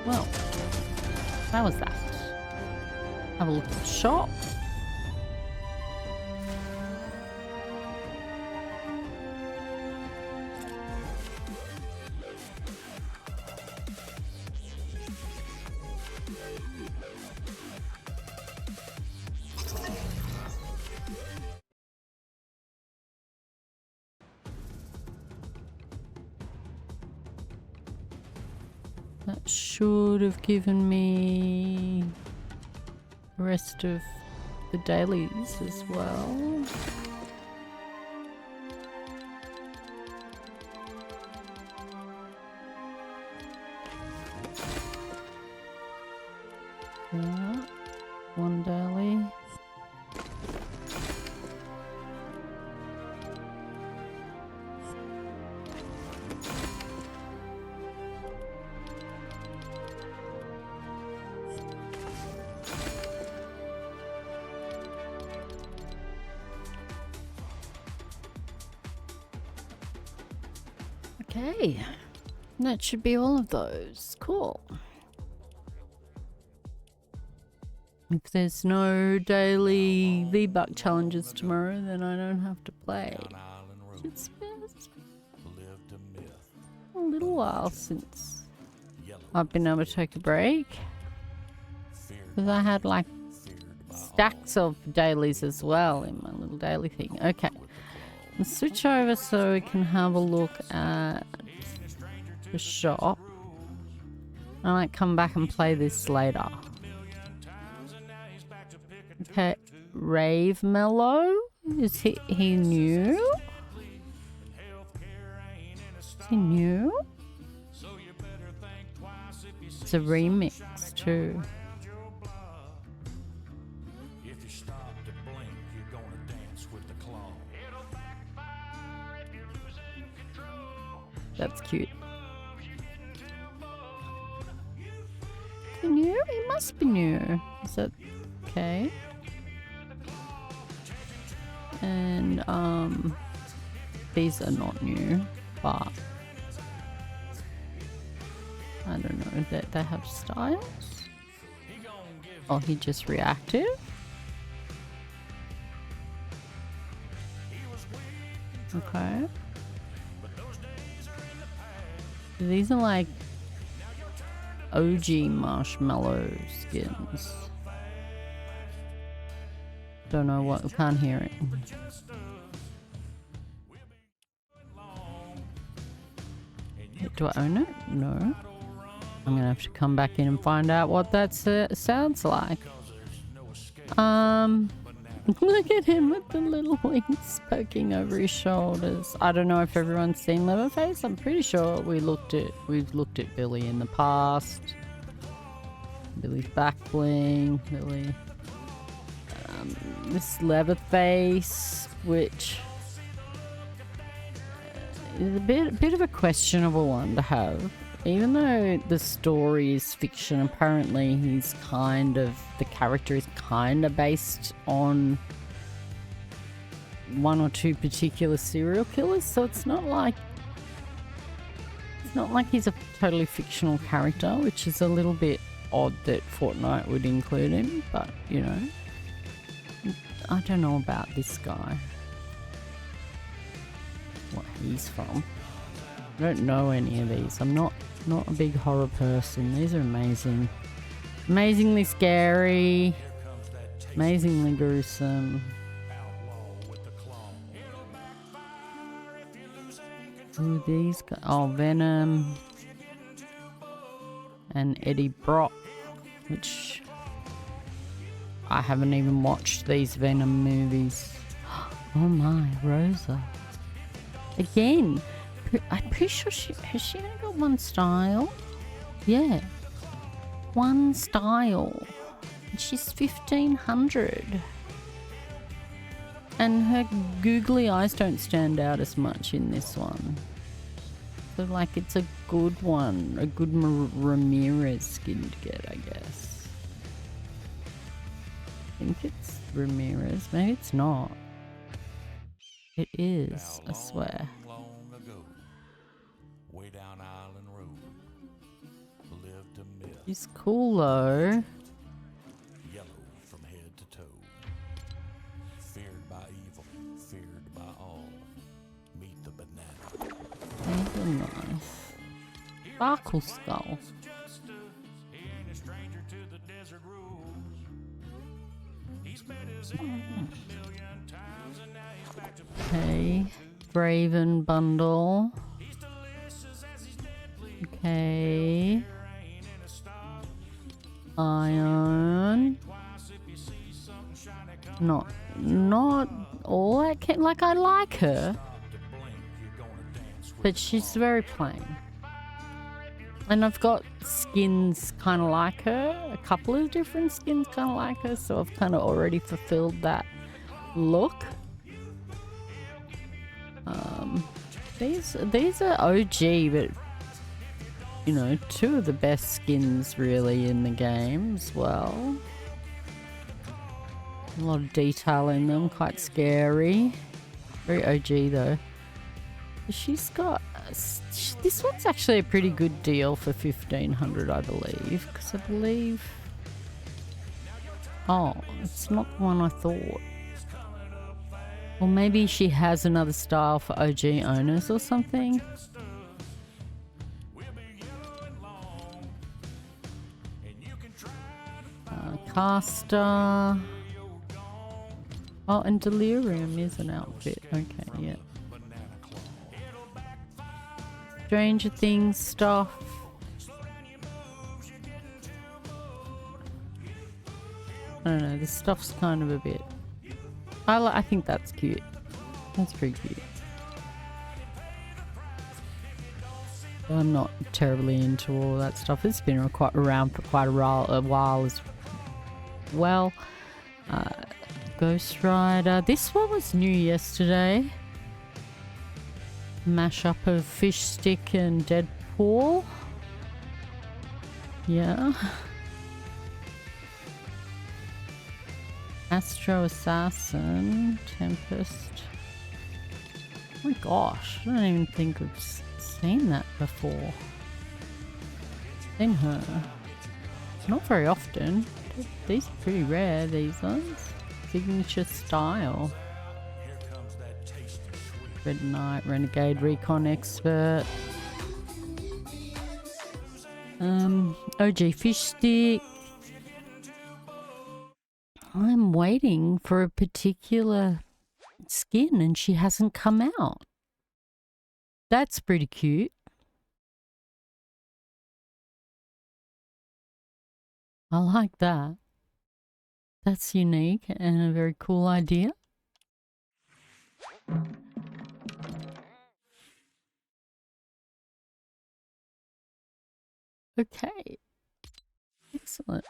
Well, that was that. Have a look at the shop. That should have given me the rest of the dailies as well. Yeah, one daily. Okay, that should be all of those. Cool. If there's no daily V-Buck challenges tomorrow, then I don't have to play. It's been a little while since I've been able to take a break. Because I had like stacks of dailies as well in my little daily thing. Okay. Let's switch over so we can have a look at the shop. I might come back and play this later. Okay, Rave Mellow. Is he new? Is he new? It's a remix too. That's cute. Is he new? He must be new. Is that okay? And these are not new, but I don't know that they have styles. Oh, he just reactive. Okay. These are like OG marshmallow skins. Don't know what, can't hear it. Do I own it? No. I'm gonna have to come back in and find out what that sounds like. Look at him with the little wings poking over his shoulders. I don't know if everyone's seen Leatherface. I'm pretty sure we've looked at Billy in the past. Billy's back bling. Billy. This Leatherface, which is a bit of a questionable one to have. Even though the story is fiction, apparently the character is kind of based on one or two particular serial killers, so it's not like he's a totally fictional character, which is a little bit odd that Fortnite would include him, but you know, I don't know about this guy, what he's from. I don't know any of these. I'm not a big horror person. These are amazing. Amazingly scary. Amazingly gruesome. Who are these guys? Oh, Venom. And Eddie Brock. Which I haven't even watched these Venom movies. Oh my, Rosa. Again. I'm pretty sure has she only got one style? Yeah. One style. And she's 1500. And her googly eyes don't stand out as much in this one. So like it's a good one. A good Ramirez skin to get, I guess. I think it's Ramirez. Maybe it's not. It is, I swear. Way down Island Road lived a myth. She's cool though. Yellow from head to toe. Feared by evil, feared by all. Meet the banana. These are nice. Sparkle skull. Okay. Graven bundle. Okay. Iron. Not all I can. Like, I like her, but she's very plain. And I've got skins kind of like her, a couple of different skins kind of like her, so I've kind of already fulfilled that look. These are OG, but you know, two of the best skins really in the game as well. A lot of detail in them, quite scary. Very OG though. She's got this one's actually a pretty good deal for 1,500, I believe, because I believe. Oh, it's not the one I thought. Or maybe she has another style for OG owners or something. Caster. Oh, and Delirium is an outfit. Okay, yeah. Stranger Things stuff. I don't know, this stuff's kind of a bit... I think that's cute. That's pretty cute. I'm not terribly into all that stuff. It's been around for quite a while as well. Ghost Rider. This one was new yesterday. Mashup of Fish Stick and Deadpool. Yeah. Astro Assassin. Tempest. Oh my gosh. I don't even think I've seen that before. Seen her. Not very often. These are pretty rare, these ones. Signature style. Red Knight, Renegade, Recon Expert. OG Fish Stick. I'm waiting for a particular skin and she hasn't come out. That's pretty cute. I like that. That's unique and a very cool idea. Okay. Excellent.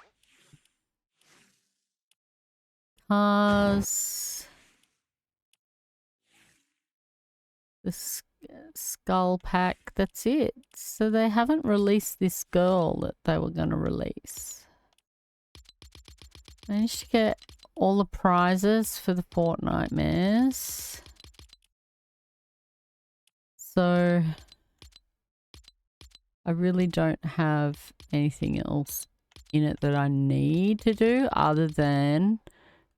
Cars. The skull pack. That's it. So they haven't released this girl that they were going to release. Managed to get all the prizes for the Fortnite mares. So I really don't have anything else in it that I need to do other than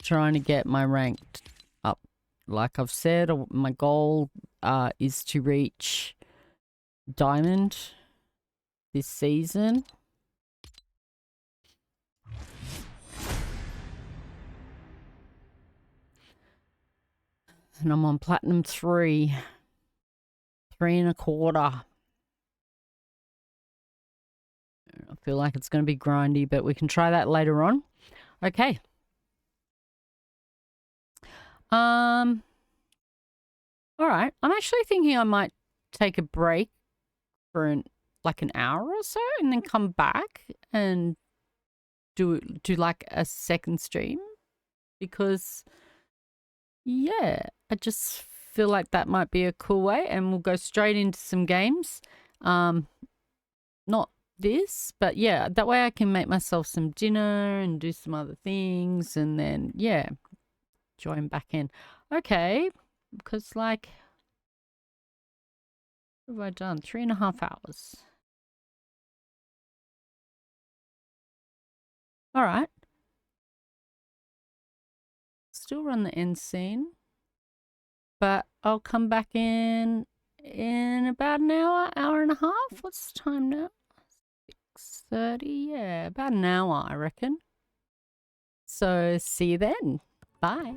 trying to get my ranked up. Like I've said, my goal is to reach Diamond this season. And I'm on Platinum 3. 3.25. I feel like it's going to be grindy, but we can try that later on. Okay. All right. I'm actually thinking I might take a break for like an hour or so and then come back and do like a second stream, because yeah, I just feel like that might be a cool way, and we'll go straight into some games. Not this, but yeah, that way I can make myself some dinner and do some other things, and then yeah, join back in. Okay, because like, what have I done? 3.5 hours. All right. Still run the end scene. But I'll come back in about an hour, hour and a half. What's the time now? 6:30. Yeah, about an hour, I reckon. So see you then. Bye.